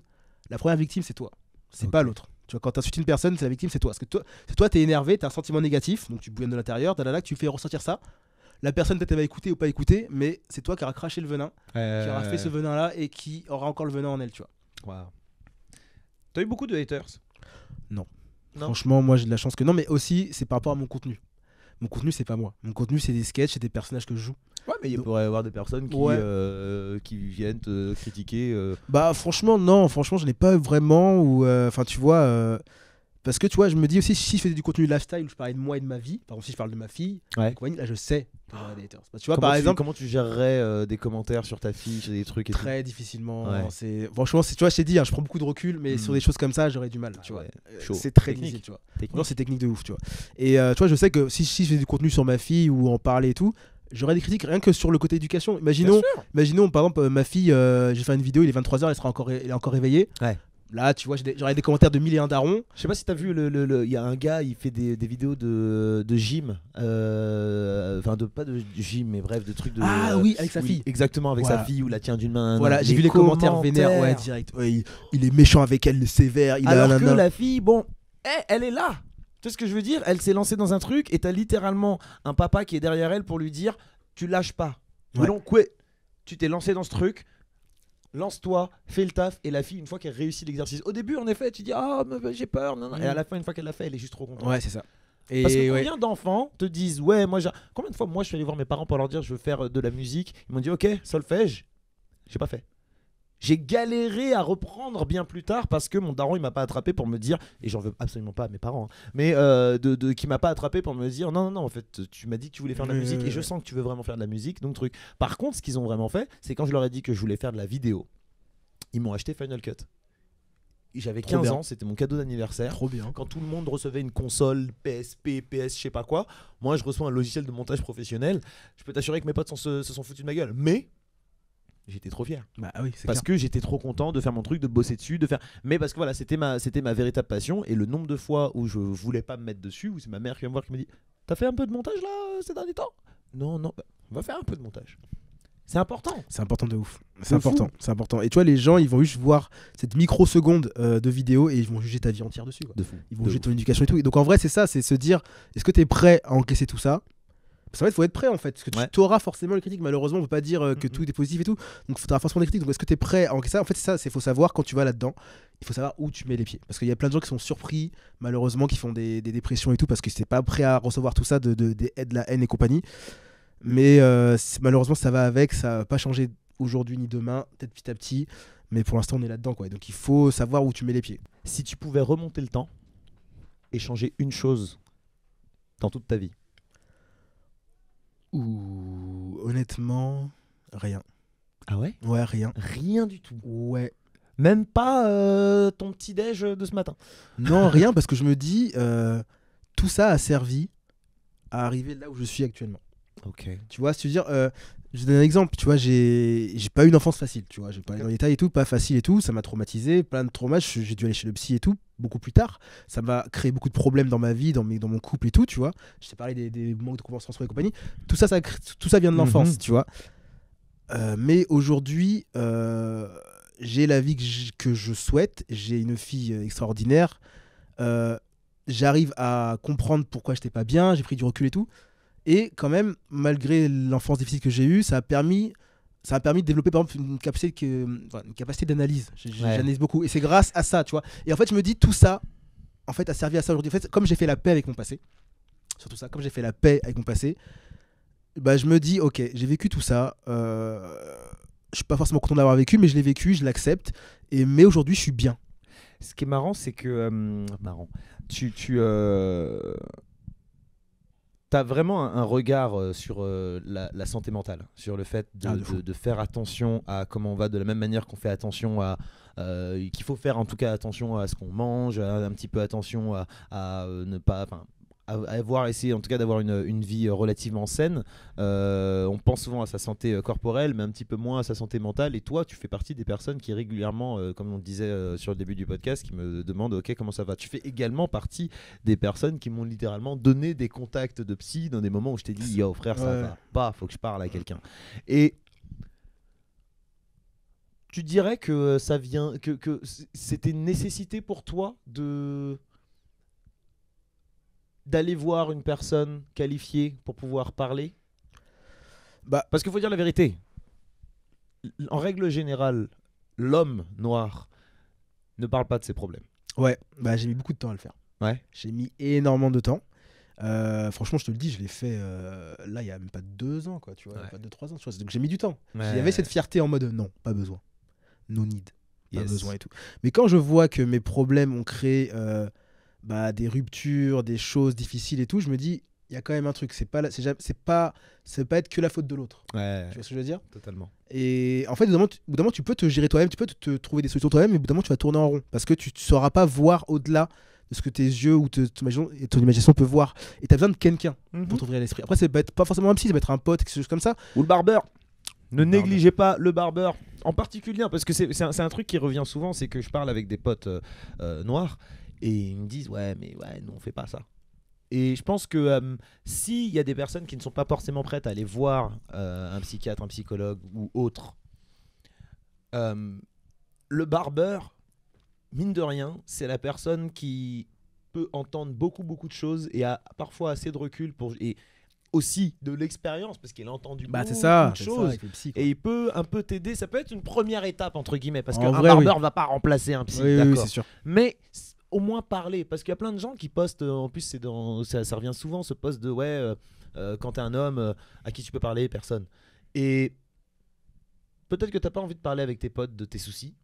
la première victime, c'est toi. C'est pas l'autre. Tu vois, quand tu insultes une personne, c'est la victime, c'est toi. Parce que toi, t'es énervé, t'as un sentiment négatif, donc tu bouillonnes de l'intérieur, tu fais ressentir ça. La personne peut-être elle va écouter ou pas écouter, mais c'est toi qui auras craché le venin, qui aura fait ce venin-là et qui aura encore le venin en elle, tu vois. Wow. T'as eu beaucoup de haters? Non. Franchement, moi j'ai de la chance que non, mais aussi c'est par rapport à mon contenu. Mon contenu, c'est pas moi. Mon contenu, c'est des sketchs, c'est des personnages que je joue. Ouais, mais il pourrait y avoir des personnes qui viennent te critiquer. Bah, franchement, non. Franchement, je n'ai pas vraiment. Enfin, tu vois. Parce que tu vois, je me dis aussi, si je faisais du contenu lifestyle où je parlais de moi et de ma vie, par exemple, si je parle de ma fille, là je sais que j'aurais des haters. Tu vois, par exemple. Comment tu gérerais des commentaires sur ta fille, des trucs et très difficilement. Ouais. Franchement, tu vois, je t'ai dit, je prends beaucoup de recul, mais sur des choses comme ça, j'aurais du mal. Tu vois. C'est très difficile, tu vois. Non, c'est technique de ouf, tu vois. Et tu vois, je sais que si je faisais du contenu sur ma fille ou en parler et tout, j'aurais des critiques rien que sur le côté éducation. Imaginons par exemple, ma fille, j'ai fait une vidéo, il est 23h, elle est encore réveillée. Ouais. Là, tu vois, j'aurais des commentaires de 1000 et un darons. Je sais pas si t'as vu, il y a un gars, il fait des vidéos de gym. Enfin, pas de gym, mais bref, de trucs de. Ah oui, avec sa fille. Exactement, avec sa fille, où la tient d'une main. Voilà, j'ai vu les commentaires vénères, ouais, direct. Ouais, il est méchant avec elle, sévère. Alors que la fille, bon, elle est là. Tu sais ce que je veux dire? Elle s'est lancée dans un truc et t'as littéralement un papa qui est derrière elle pour lui dire tu lâches pas. Ouais. Donc, tu t'es lancé dans ce truc. Lance-toi, fais le taf, et la fille, une fois qu'elle réussit l'exercice, au début en effet tu dis ah j'ai peur, non. Et à la fin, une fois qu'elle l'a fait, elle est juste trop contente. Ouais, c'est ça. Et parce que combien d'enfants te disent ouais, combien de fois moi je suis allé voir mes parents pour leur dire je veux faire de la musique, ils m'ont dit ok, solfège, j'ai pas fait. J'ai galéré à reprendre bien plus tard parce que mon daron il m'a pas attrapé pour me dire, et j'en veux absolument pas à mes parents, hein, mais qui m'a pas attrapé pour me dire non en fait tu m'as dit que tu voulais faire de la musique et je sens que tu veux vraiment faire de la musique, donc truc. Par contre ce qu'ils ont vraiment fait c'est quand je leur ai dit que je voulais faire de la vidéo, ils m'ont acheté Final Cut. J'avais 15 ans, c'était mon cadeau d'anniversaire. Trop bien. Quand tout le monde recevait une console, PSP, PS, je sais pas quoi, moi je reçois un logiciel de montage professionnel. Je peux t'assurer que mes potes se sont foutus de ma gueule. Mais j'étais trop fier. Bah oui, parce que j'étais trop content de faire mon truc, de bosser dessus, de faire. Mais parce que voilà, c'était ma véritable passion. Et le nombre de fois où je voulais pas me mettre dessus, où c'est ma mère qui vient me voir qui me dit t'as fait un peu de montage là ces derniers temps? Non, on va faire un peu de montage. C'est important. C'est important de ouf. C'est important. Et tu vois, les gens, ils vont juste voir cette microseconde de vidéo et ils vont juger ta vie entière dessus. Quoi. De fou. Ils vont juger ton éducation et tout. Et donc en vrai, c'est ça, c'est se dire, est-ce que tu es prêt à encaisser tout ça? Parce qu'en fait, il faut être prêt en fait. Parce que tu auras forcément les critiques. Malheureusement, on ne peut pas dire que tout est positif et tout. Donc tu auras forcément des critiques. Donc est-ce que tu es prêt à encaisser ça? En fait, c'est ça. Il faut savoir quand tu vas là-dedans, il faut savoir où tu mets les pieds. Parce qu'il y a plein de gens qui sont surpris, malheureusement, qui font des dépressions et tout parce que tu n'es pas prêt à recevoir tout ça, des aides, la haine et compagnie. Mais malheureusement ça va avec, ça va pas changer aujourd'hui ni demain, peut-être petit à petit, mais pour l'instant on est là-dedans quoi. Donc il faut savoir où tu mets les pieds. Si tu pouvais remonter le temps et changer une chose dans toute ta vie. Honnêtement, rien. Ah ouais? Ouais, rien. Rien du tout. Ouais. Même pas ton petit déj de ce matin. Non, rien parce que je me dis tout ça a servi à arriver là où je suis actuellement. Ok. Tu vois, je donne un exemple, tu vois, j'ai pas eu une enfance facile, tu vois, j'ai pas eu dans les détails et tout, pas facile et tout, ça m'a traumatisé, plein de traumas, j'ai dû aller chez le psy et tout, beaucoup plus tard, ça m'a créé beaucoup de problèmes dans ma vie, dans mon couple et tout, tu vois, je t'ai parlé des manques de confiance en soi et compagnie, tout ça vient de l'enfance, tu vois, mais aujourd'hui, j'ai la vie que je souhaite, j'ai une fille extraordinaire, j'arrive à comprendre pourquoi j'étais pas bien, j'ai pris du recul et tout. Et quand même, malgré l'enfance difficile que j'ai eue, ça a permis de développer par exemple une capacité d'analyse. J'analyse beaucoup. Et c'est grâce à ça, tu vois. Et en fait, je me dis, tout ça, en fait, a servi à ça aujourd'hui. En fait, comme j'ai fait la paix avec mon passé, surtout ça, comme j'ai fait la paix avec mon passé, bah, je me dis, ok, j'ai vécu tout ça. Je suis pas forcément content d'avoir vécu, mais je l'ai vécu, je l'accepte. Mais aujourd'hui, je suis bien. Ce qui est marrant, c'est que... T'as vraiment un regard sur la santé mentale, sur le fait de faire attention à comment on va, de la même manière qu'on fait attention à qu'il faut faire en tout cas attention à ce qu'on mange, un petit peu attention à ne pas, à essayer en tout cas d'avoir une vie relativement saine. On pense souvent à sa santé corporelle, mais un petit peu moins à sa santé mentale. Et toi, tu fais partie des personnes qui régulièrement, comme on disait sur le début du podcast, qui me demandent ok, comment ça va. Tu fais également partie des personnes qui m'ont littéralement donné des contacts de psy dans des moments où je t'ai dit yo frère, ça va pas, faut que je parle à quelqu'un. Et tu dirais que ça vient, que c'était une nécessité pour toi d'aller voir une personne qualifiée pour pouvoir parler? Parce qu'il faut dire la vérité. En règle générale, l'homme noir ne parle pas de ses problèmes. Ouais, j'ai mis beaucoup de temps à le faire. Ouais. J'ai mis énormément de temps. Franchement, je te le dis, je l'ai fait là, il y a même pas 2 ans, quoi, tu vois, pas 2-3 ans. Tu vois, donc j'ai mis du temps. Il y avait cette fierté en mode non, pas besoin. No need. Pas besoin et tout. Mais quand je vois que mes problèmes ont créé... des ruptures, des choses difficiles et tout, je me dis, il y a quand même un truc, ça peut pas être que la faute de l'autre. Ouais, tu vois ce que je veux dire? Totalement. Et en fait, au bout d'un moment, tu peux te gérer toi-même, tu peux te trouver des solutions toi-même, mais au bout d'un moment, tu vas tourner en rond. Parce que tu ne sauras pas voir au-delà de ce que tes yeux ou ton imagination peut voir. Et tu as besoin de quelqu'un pour t'ouvrir l'esprit. Après, ça peut être pas forcément un psy, ça peut être un pote, quelque chose comme ça. Ou le barbeur. Ne négligez pas le barbeur. En particulier, parce que c'est un truc qui revient souvent, c'est que je parle avec des potes noirs. Et ils me disent nous on fait pas ça. Et je pense que s'il y a des personnes qui ne sont pas forcément prêtes à aller voir un psychiatre, un psychologue ou autre, le barbeur, mine de rien, c'est la personne qui peut entendre beaucoup de choses et a parfois assez de recul et aussi de l'expérience parce qu'il a entendu beaucoup de choses et il peut un peu t'aider. Ça peut être une première étape entre guillemets parce qu'un barbeur va pas remplacer un psy, d'accord, c'est sûr. Mais au moins parler. Parce qu'il y a plein de gens qui postent, en plus ça revient souvent, ce post de quand t'es un homme, à qui tu peux parler, personne. Et peut-être que t'as pas envie de parler avec tes potes de tes soucis,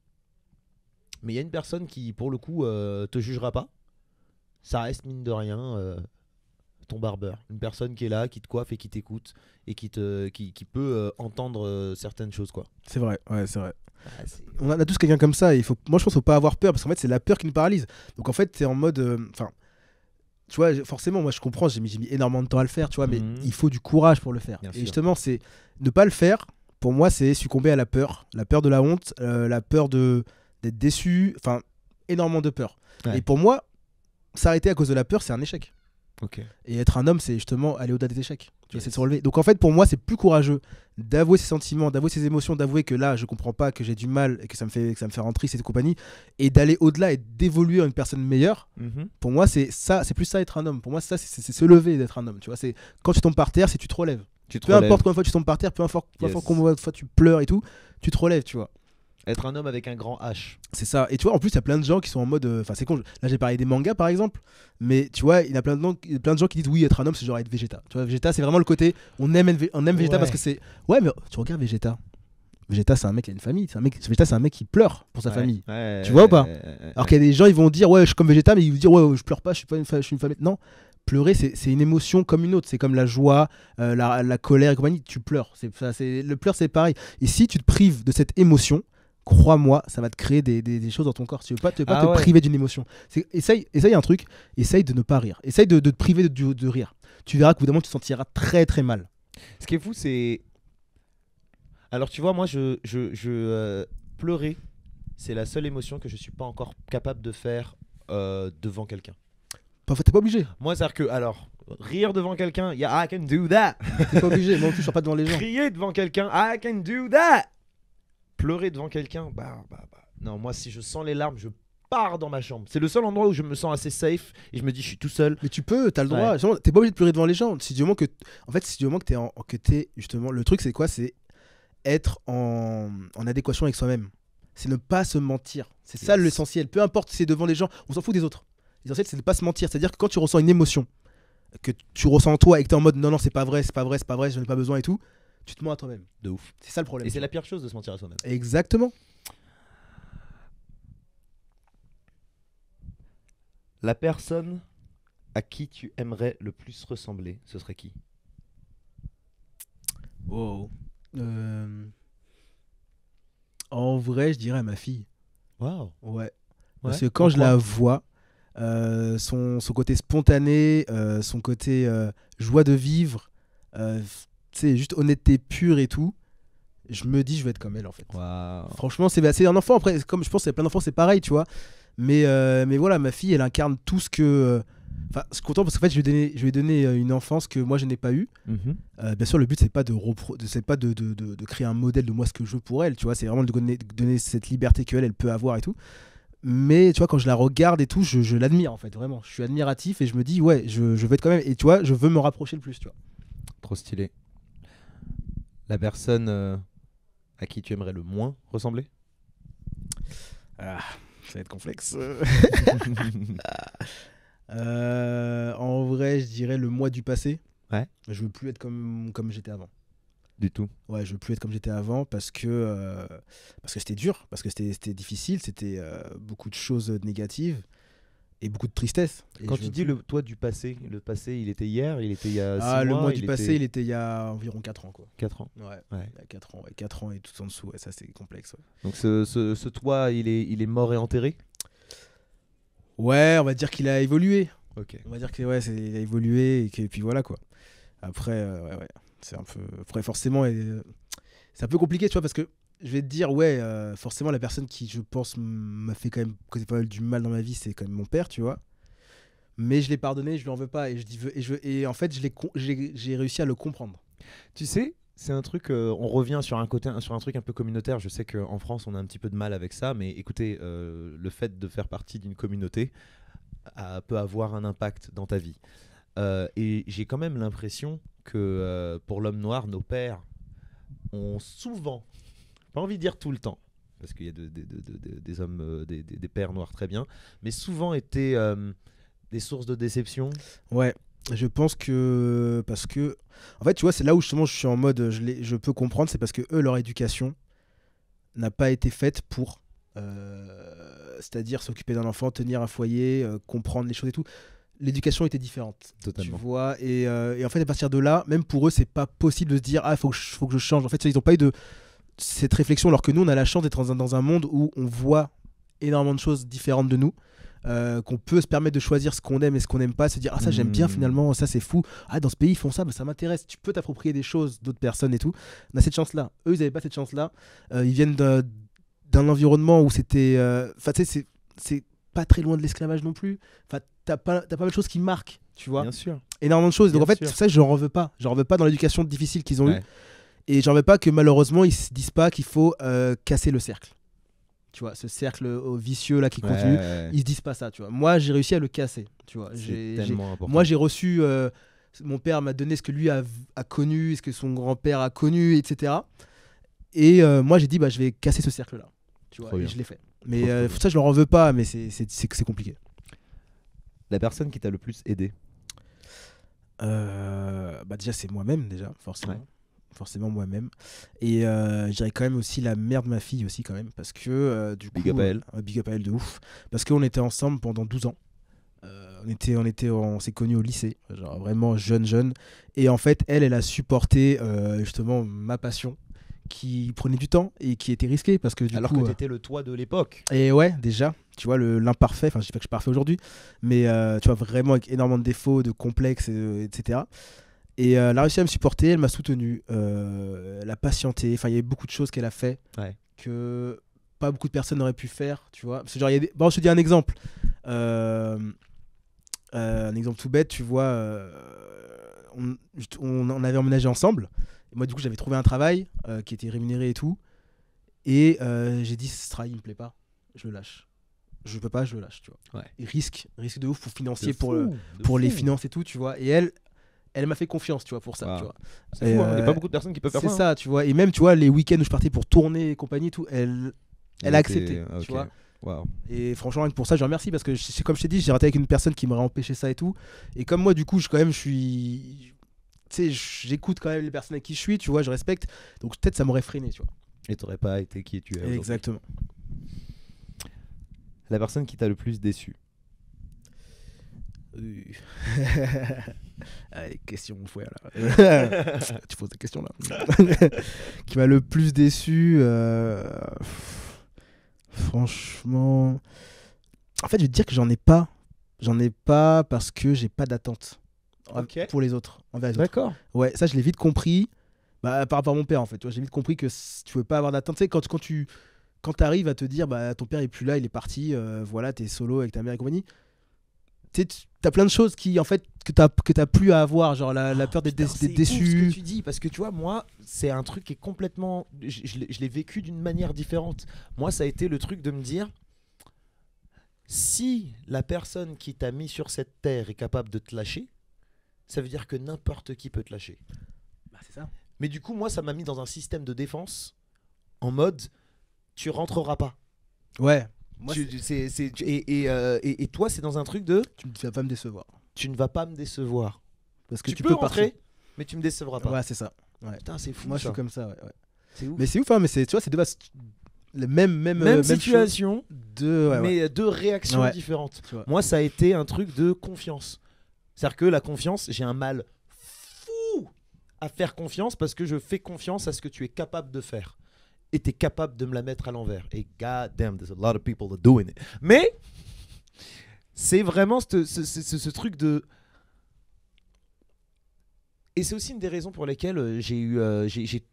mais il y a une personne qui, pour le coup, te jugera pas. Ça reste, mine de rien, ton barbeur. Une personne qui est là, qui te coiffe et qui t'écoute et qui peut entendre certaines choses, quoi. C'est vrai, ouais, c'est vrai. On a tous quelqu'un comme ça et moi je pense qu'il faut pas avoir peur parce qu'en fait c'est la peur qui nous paralyse. Donc en fait t'es en mode tu vois, forcément moi je comprends, j'ai mis énormément de temps à le faire, tu vois, mais il faut du courage pour le faire. Bien et sûr. justement c'est ne pas le faire, pour moi c'est succomber à la peur de la honte, la peur d'être déçu, enfin énormément de peur. Ouais. Et pour moi s'arrêter à cause de la peur c'est un échec. Ok. Et être un homme c'est justement aller au-delà des échecs. Tu Yes. essayer de se relever. Donc en fait pour moi c'est plus courageux d'avouer ses sentiments, d'avouer ses émotions, d'avouer que là je comprends pas, que j'ai du mal et que ça me fait rendre triste et compagnie, et d'aller au-delà et d'évoluer en une personne meilleure. Pour moi c'est plus ça être un homme. Pour moi ça c'est se lever d'être un homme. Tu vois, c'est quand tu tombes par terre, c'est tu te relèves. Peu importe combien de fois tu tombes par terre, peu importe combien de fois tu pleures et tout, tu te relèves, tu vois. Être un homme avec un grand H. C'est ça. Et tu vois, en plus, il y a plein de gens qui sont en mode. Enfin, c'est con. Là, j'ai parlé des mangas, par exemple. Mais tu vois, il y a plein de gens qui disent oui, être un homme, c'est genre être Vegeta. Tu vois, Vegeta, c'est vraiment le côté. On aime Vegeta parce que c'est. Ouais, mais tu regardes Vegeta. Vegeta, c'est un mec qui a une famille. Vegeta, c'est un mec qui pleure pour sa famille. Tu vois ou pas? Alors qu'il y a des gens, ils vont dire ouais, je suis comme Vegeta, mais ils vont dire ouais, je pleure pas, je suis une famille. Non. Pleurer, c'est une émotion comme une autre. C'est comme la joie, la colère et compagnie. Tu pleures. Le pleur, c'est pareil. Et si tu te prives de cette émotion, crois-moi, ça va te créer des choses dans ton corps. Tu veux pas te priver d'une émotion. Essaye un truc, essaye de ne pas rire. Essaye de te priver de rire. Tu verras qu'au bout d'un moment, tu te sentiras très très mal. Ce qui est fou, c'est... Alors tu vois, moi, pleurer, c'est la seule émotion que je suis pas encore capable de faire devant quelqu'un. T'es pas obligé. Moi, c'est-à-dire que, alors, rire devant quelqu'un, I can do that. T'es pas obligé, moi non plus, je sors pas devant les gens. Crier devant quelqu'un, I can do that. Pleurer devant quelqu'un, non, moi si je sens les larmes, je pars dans ma chambre. C'est le seul endroit où je me sens assez safe et je me dis je suis tout seul. Mais tu peux, t'as le droit. Ouais. T'es pas obligé de pleurer devant les gens. Si du moment que t'es justement, le truc c'est quoi? C'est être en adéquation avec soi-même. C'est ne pas se mentir. C'est ça l'essentiel. Peu importe si c'est devant les gens, on s'en fout des autres. L'essentiel c'est de ne pas se mentir. C'est-à-dire que quand tu ressens une émotion que tu ressens en toi et que t'es en mode non c'est pas vrai, j'en ai pas besoin et tout. Tu te mens à toi-même. De ouf. C'est ça le problème. Et c'est la pire chose de se mentir à soi-même. Exactement. La personne à qui tu aimerais le plus ressembler, ce serait qui? Wow. En vrai, je dirais à ma fille. Waouh. Ouais. Parce que quand je la vois, son côté spontané, son côté joie de vivre, c'est juste honnêteté pure et tout, je me dis je vais être comme elle en fait. Wow. Franchement c'est un enfant, après comme je pense qu'il y a plein d'enfants c'est pareil tu vois, mais voilà, ma fille elle incarne tout ce que enfin je suis content parce qu'en fait je lui ai donné une enfance que moi je n'ai pas eue. Bien sûr le but c'est pas de créer un modèle de moi ce que je veux pour elle, tu vois, c'est vraiment de donner cette liberté qu'elle peut avoir et tout. Mais tu vois quand je la regarde et tout je l'admire en fait, vraiment je suis admiratif et je me dis ouais je veux être quand même, et tu vois je veux me rapprocher le plus, tu vois. Trop stylé. La personne à qui tu aimerais le moins ressembler? Ça va être complexe. En vrai, je dirais le moi du passé. Ouais. Je veux plus être comme j'étais avant. Du tout. Ouais, je veux plus être comme j'étais avant parce que c'était dur, parce que c'était difficile, c'était beaucoup de choses négatives et beaucoup de tristesse. Et quand tu dis toi du passé, le passé il était hier, il était il y a 6 mois, le moi du passé il était il y a environ 4 ans quoi. 4 ans. Ouais. Il y a 4 ans et tout en dessous, ouais, ça c'est complexe. Ouais. Donc ce toi il est mort et enterré? Ouais, on va dire qu'il a évolué. OK. On va dire que ouais, il a évolué et puis voilà quoi. Après ouais, c'est un peu après forcément c'est un peu compliqué tu vois, parce que je vais te dire ouais forcément la personne qui je pense m'a fait quand même causer pas mal du mal dans ma vie, c'est quand même mon père, tu vois. Mais je l'ai pardonné, je lui en veux pas et en fait j'ai réussi à le comprendre. Tu sais, c'est un truc on revient sur un truc un peu communautaire. Je sais qu'en France on a un petit peu de mal avec ça, mais écoutez, le fait de faire partie d'une communauté peut avoir un impact dans ta vie. Et j'ai quand même l'impression que pour l'homme noir, nos pères ont souvent, pas envie de dire tout le temps, parce qu'il y a des hommes, des pères noirs très bien, mais souvent étaient des sources de déception. Ouais, je pense que parce que en fait, tu vois, c'est là où justement je suis en mode je peux comprendre, c'est parce que eux leur éducation n'a pas été faite pour c'est-à-dire s'occuper d'un enfant, tenir un foyer, comprendre les choses et tout. L'éducation était différente. Totalement. Tu vois, et en fait à partir de là, même pour eux, c'est pas possible de se dire faut que je change. En fait, ils n'ont pas eu de cette réflexion, alors que nous on a la chance d'être dans un monde où on voit énormément de choses différentes de nous. Qu'on peut se permettre de choisir ce qu'on aime et ce qu'on n'aime pas, se dire ça j'aime bien finalement, ça c'est fou, dans ce pays ils font ça, ça m'intéresse, tu peux t'approprier des choses d'autres personnes et tout. On a cette chance là, eux ils n'avaient pas cette chance là, ils viennent d'un environnement où c'était c'est pas très loin de l'esclavage non plus, t'as pas mal de choses qui marquent, tu vois, bien sûr, énormément de choses, donc en fait c'est ça que j'en veux pas dans l'éducation difficile qu'ils ont eue, et j'en veux pas que malheureusement ils se disent pas qu'il faut casser le cercle. Tu vois, ce cercle vicieux là qui continue, ils se disent pas ça, tu vois. Moi, j'ai réussi à le casser, tu vois. Moi, j'ai reçu, mon père m'a donné ce que lui a connu, ce que son grand-père a connu, etc. Et moi, j'ai dit, je vais casser ce cercle-là, tu vois. Et je l'ai fait. Mais ça, je leur en veux pas, mais c'est compliqué. La personne qui t'a le plus aidé déjà, c'est moi-même, déjà, forcément. Ouais. Forcément moi-même, et je dirais quand même aussi la mère de ma fille aussi quand même, parce que du coup big up à elle. Big up à elle de ouf, parce qu'on était ensemble pendant 12 ans, on s'est connus au lycée, genre vraiment jeune, et en fait elle a supporté justement ma passion qui prenait du temps et qui était risquée, parce que alors que t'étais le toi de l'époque, et ouais, déjà tu vois l'imparfait, enfin je dis pas que je suis parfait aujourd'hui, mais tu vois vraiment avec énormément de défauts, de complexes, etc. Et elle a réussi à me supporter, elle m'a soutenu, elle a patienté, enfin il y a beaucoup de choses qu'elle a fait que pas beaucoup de personnes n'auraient pu faire, tu vois. Parce que genre, je te dis un exemple, un exemple tout bête, tu vois, on avait emménagé ensemble, et moi du coup j'avais trouvé un travail qui était rémunéré et tout, et j'ai dit ce travail il me plaît pas, je le lâche. Je peux pas, je le lâche, tu vois. Ouais. Et risque de ouf pour financier, pour les finances et tout, tu vois. Et elle m'a fait confiance, tu vois, pour ça. Wow. Tu vois. C'est fou, il n'y a pas beaucoup de personnes qui peuvent faire ça. C'est ça, tu vois. Et même, tu vois, les week-ends où je partais pour tourner et compagnie et tout, elle a accepté, tu vois. Wow. Et franchement, pour ça, je remercie, parce que comme je t'ai dit, j'ai raté avec une personne qui m'aurait empêché ça et tout. Et comme moi, du coup, je suis... Tu sais, j'écoute quand même les personnes avec qui je suis, tu vois, je respecte. Donc peut-être ça m'aurait freiné, tu vois. Et t'aurais pas été qui tu es. Exactement. La personne qui t'a le plus déçu. Allez, question fouet là. Tu poses des questions là. Qui m'a le plus déçu, franchement, en fait je vais te dire que j'en ai pas parce que j'ai pas d'attente pour les autres, envers les autres. D'accord. Ouais, ça je l'ai vite compris, par rapport à mon père en fait, tu vois, j'ai vite compris que tu veux pas avoir d'attente, tu sais, quand t'arrives à te dire ton père est plus là, il est parti, voilà, t'es solo avec ta mère et compagnie. T'as plein de choses qui en fait que t'as plus à avoir, genre la peur d'être déçu. C'est ce que tu dis, parce que tu vois, moi c'est un truc qui est complètement, je l'ai vécu d'une manière différente. Moi ça a été le truc de me dire, si la personne qui t'a mis sur cette terre est capable de te lâcher, ça veut dire que n'importe qui peut te lâcher. C'est ça. Mais du coup moi ça m'a mis dans un système de défense en mode tu rentreras pas. Ouais. Moi, et toi, c'est dans un truc de... Tu ne vas pas me décevoir. Tu ne vas pas me décevoir. Parce que tu peux rentrer, mais tu me décevras pas. Ouais, c'est ça. Ouais. Putain, c'est fou. Moi, ça. Je suis comme ça, ouais. C'est ouf. Mais c'est ouf, hein, mais tu vois, c'est la même situation, mais deux réactions différentes. Moi, ça a été un truc de confiance. C'est-à-dire que la confiance, j'ai un mal fou à faire confiance, parce que je fais confiance à ce que tu es capable de faire. Et t'es capable de me la mettre à l'envers. Et god damn, there's a lot of people that doing it. Mais c'est vraiment ce truc de... Et c'est aussi une des raisons pour lesquelles j'ai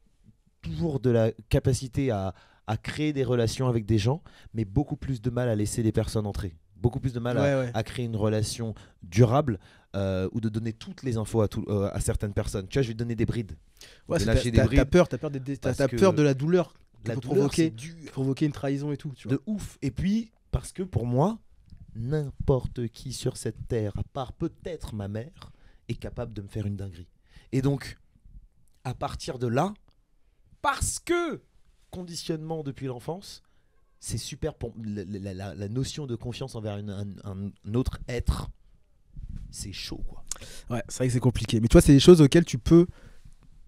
toujours de la capacité à créer des relations avec des gens, mais beaucoup plus de mal à laisser les personnes entrer. Beaucoup plus de mal à créer une relation durable, ou de donner toutes les infos à certaines personnes. Tu vois, je vais te donner des brides. Ouais, t'as peur de la douleur. La douleur, provoquer une trahison et tout, tu vois. De ouf. Et puis, parce que pour moi, n'importe qui sur cette terre, à part peut-être ma mère, est capable de me faire une dinguerie. Et donc, à partir de là, parce que conditionnement depuis l'enfance, c'est super pour la notion de confiance envers un autre être. C'est chaud, quoi. Ouais, c'est vrai que c'est compliqué. Mais toi, c'est des choses auxquelles tu peux.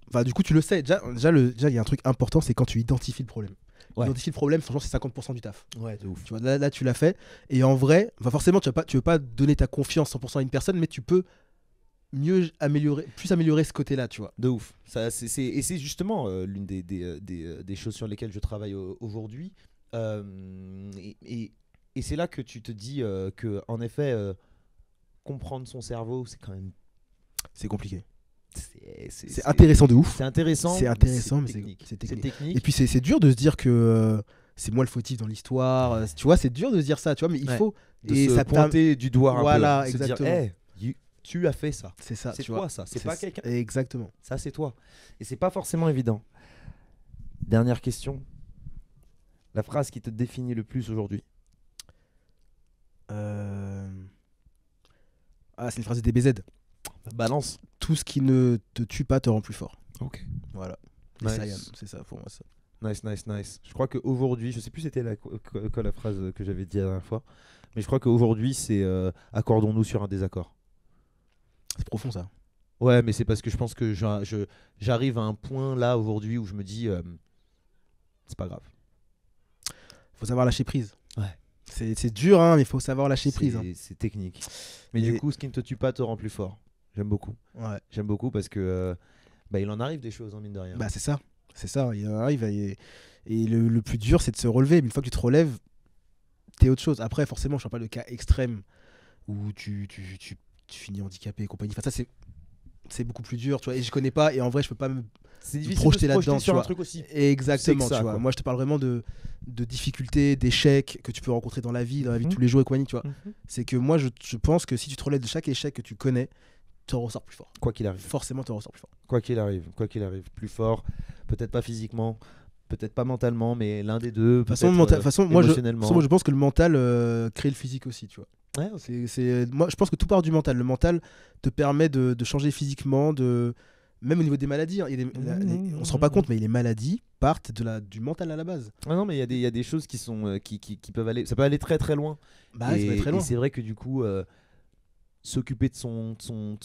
Enfin, du coup, tu le sais. Déjà, il y a un truc important, c'est quand tu identifies le problème. Ouais. Identifier le problème, franchement, c'est 50% du taf. Ouais, de ouf. Tu vois, là, tu l'as fait. Et en vrai, forcément, tu veux pas donner ta confiance 100% à une personne, mais tu peux plus améliorer ce côté-là, tu vois. De ouf. Et c'est justement l'une des choses sur lesquelles je travaille aujourd'hui. Et c'est là que tu te dis que, en effet, comprendre son cerveau, c'est quand même. C'est compliqué. C'est intéressant de ouf. C'est intéressant, mais c'est technique. Et puis c'est dur de se dire que c'est moi le fautif dans l'histoire. Tu vois, c'est dur de se dire ça, tu vois, mais il faut se pointer du doigt un voilà, peu. Exactement. Se dire, hey, tu as fait ça. C'est ça. C'est toi, ça. C'est pas quelqu'un. Exactement. Ça, c'est toi. Et c'est pas forcément évident. Dernière question. La phrase qui te définit le plus aujourd'hui. C'est une phrase de DBZ. Balance. Tout ce qui ne te tue pas te rend plus fort. Ok. Voilà. Nice. C'est ça pour moi ça. Nice. Je crois qu'aujourd'hui, je sais plus c'était quoi la phrase que j'avais dit la dernière fois, mais je crois qu'aujourd'hui c'est accordons-nous sur un désaccord. C'est profond ça. Ouais, mais c'est parce que je pense que j'arrive à un point là aujourd'hui où je me dis c'est pas grave. Faut savoir lâcher prise. Ouais. C'est dur, hein, mais il faut savoir lâcher prise. C'est technique. Mais du coup, ce qui ne te tue pas te rend plus fort. J'aime beaucoup. Ouais. J'aime beaucoup parce que il en arrive des choses, hein, mine de rien. Bah c'est ça. Il en arrive. Et le plus dur, c'est de se relever. Mais une fois que tu te relèves, t'es autre chose. Après, forcément, je ne parle pas de cas extrêmes où tu finis handicapé et compagnie. Enfin, ça, c'est beaucoup plus dur, tu vois. Et je connais pas. Et en vrai, je peux pas me projeter là-dedans sur un truc aussi. Exactement, tu vois. Moi, je te parle vraiment de difficultés, d'échecs que tu peux rencontrer dans la vie de tous les jours et compagnie, tu vois. C'est que moi, je pense que si tu te relèves de chaque échec que tu connais, tu en ressors plus fort. Quoi qu'il arrive. Forcément, tu en ressors plus fort. Quoi qu'il arrive. Plus fort. Peut-être pas physiquement, peut-être pas mentalement, mais l'un des deux. De toute façon, moi, je pense que le mental crée le physique aussi, tu vois. Ouais, moi, je pense que tout part du mental. Le mental te permet de changer physiquement, même au niveau des maladies. On se rend pas compte, mais les maladies partent du mental à la base. Ah non, mais il y a des choses qui sont qui peuvent aller. Ça peut aller très très loin. Ça peut aller très loin. Et c'est vrai que du coup. S'occuper de son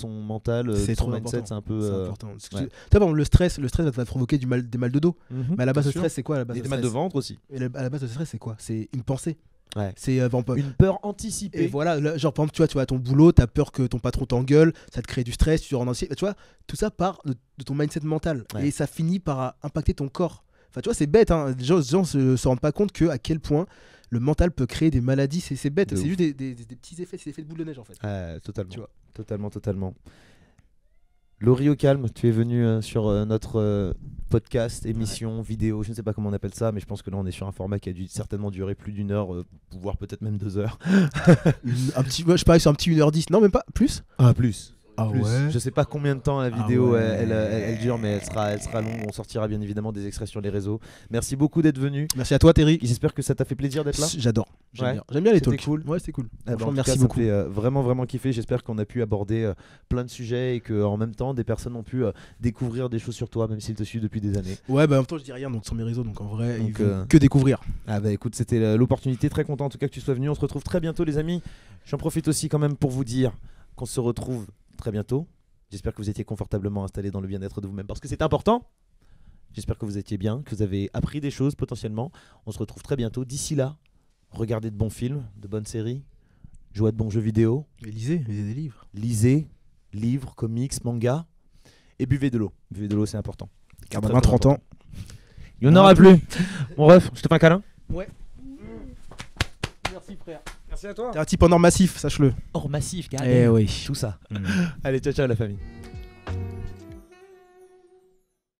mental, c'est son trop mindset, c'est un peu. C'est important. Tu vois, par exemple, le stress va te provoquer des mal de dos. Mais à la base, le stress, c'est quoi à la base? Et des mal de ventre aussi. Et à la base, le stress, c'est quoi? C'est une pensée. Ouais. C'est une peur anticipée. Et voilà, genre par exemple, tu vois, à ton boulot, t'as peur que ton patron t'engueule, ça te crée du stress, tu te rends anxieux. Tu vois, tout ça part de ton mindset mental. Ouais. Et ça finit par impacter ton corps. Enfin, tu vois, c'est bête. Hein. Les gens se rendent pas compte à quel point le mental peut créer des maladies. C'est bête. C'est juste des petits effets. C'est des effets de boule de neige en fait. Totalement. Tu vois. Totalement. Laurie au calme, tu es venu sur notre podcast, émission, vidéo, je ne sais pas comment on appelle ça, mais je pense que là on est sur un format qui a dû certainement durer plus d'1 heure, voire peut-être même 2 heures. Je parie sur un petit 1h10, non même pas, plus. Plus. Ouais. Je sais pas combien de temps la vidéo elle dure, mais elle sera longue. On sortira bien évidemment des extraits sur les réseaux. Merci beaucoup d'être venu. Merci à toi Terry. J'espère que ça t'a fait plaisir d'être là. J'adore. J'aime bien les talks. Cool. Ouais, c'était cool. Merci beaucoup. Ça me fait vraiment kiffé. J'espère qu'on a pu aborder plein de sujets et qu'en même temps des personnes ont pu découvrir des choses sur toi, même s'ils te suivent depuis des années. Ouais, en même temps je dis rien donc sur mes réseaux, donc en vrai il faut que découvrir. Écoute, c'était l'opportunité. Très content en tout cas que tu sois venu. On se retrouve très bientôt les amis. J'en profite aussi quand même pour vous dire qu'on se retrouve très bientôt. J'espère que vous étiez confortablement installés dans le bien-être de vous-même parce que c'est important. J'espère que vous étiez bien, que vous avez appris des choses potentiellement. On se retrouve très bientôt. D'ici là, regardez de bons films, de bonnes séries, jouez à de bons jeux vidéo. Et lisez des livres. Lisez, livres, comics, mangas et buvez de l'eau. Buvez de l'eau, c'est important. Car dans 20-30 ans, il n'y en aura plus. Mon ref, je te fais un câlin. Ouais. Merci frère. Merci à toi. T'es un type en or massif, sache-le. Or massif, gars. Oui. Tout ça. Allez, ciao la famille.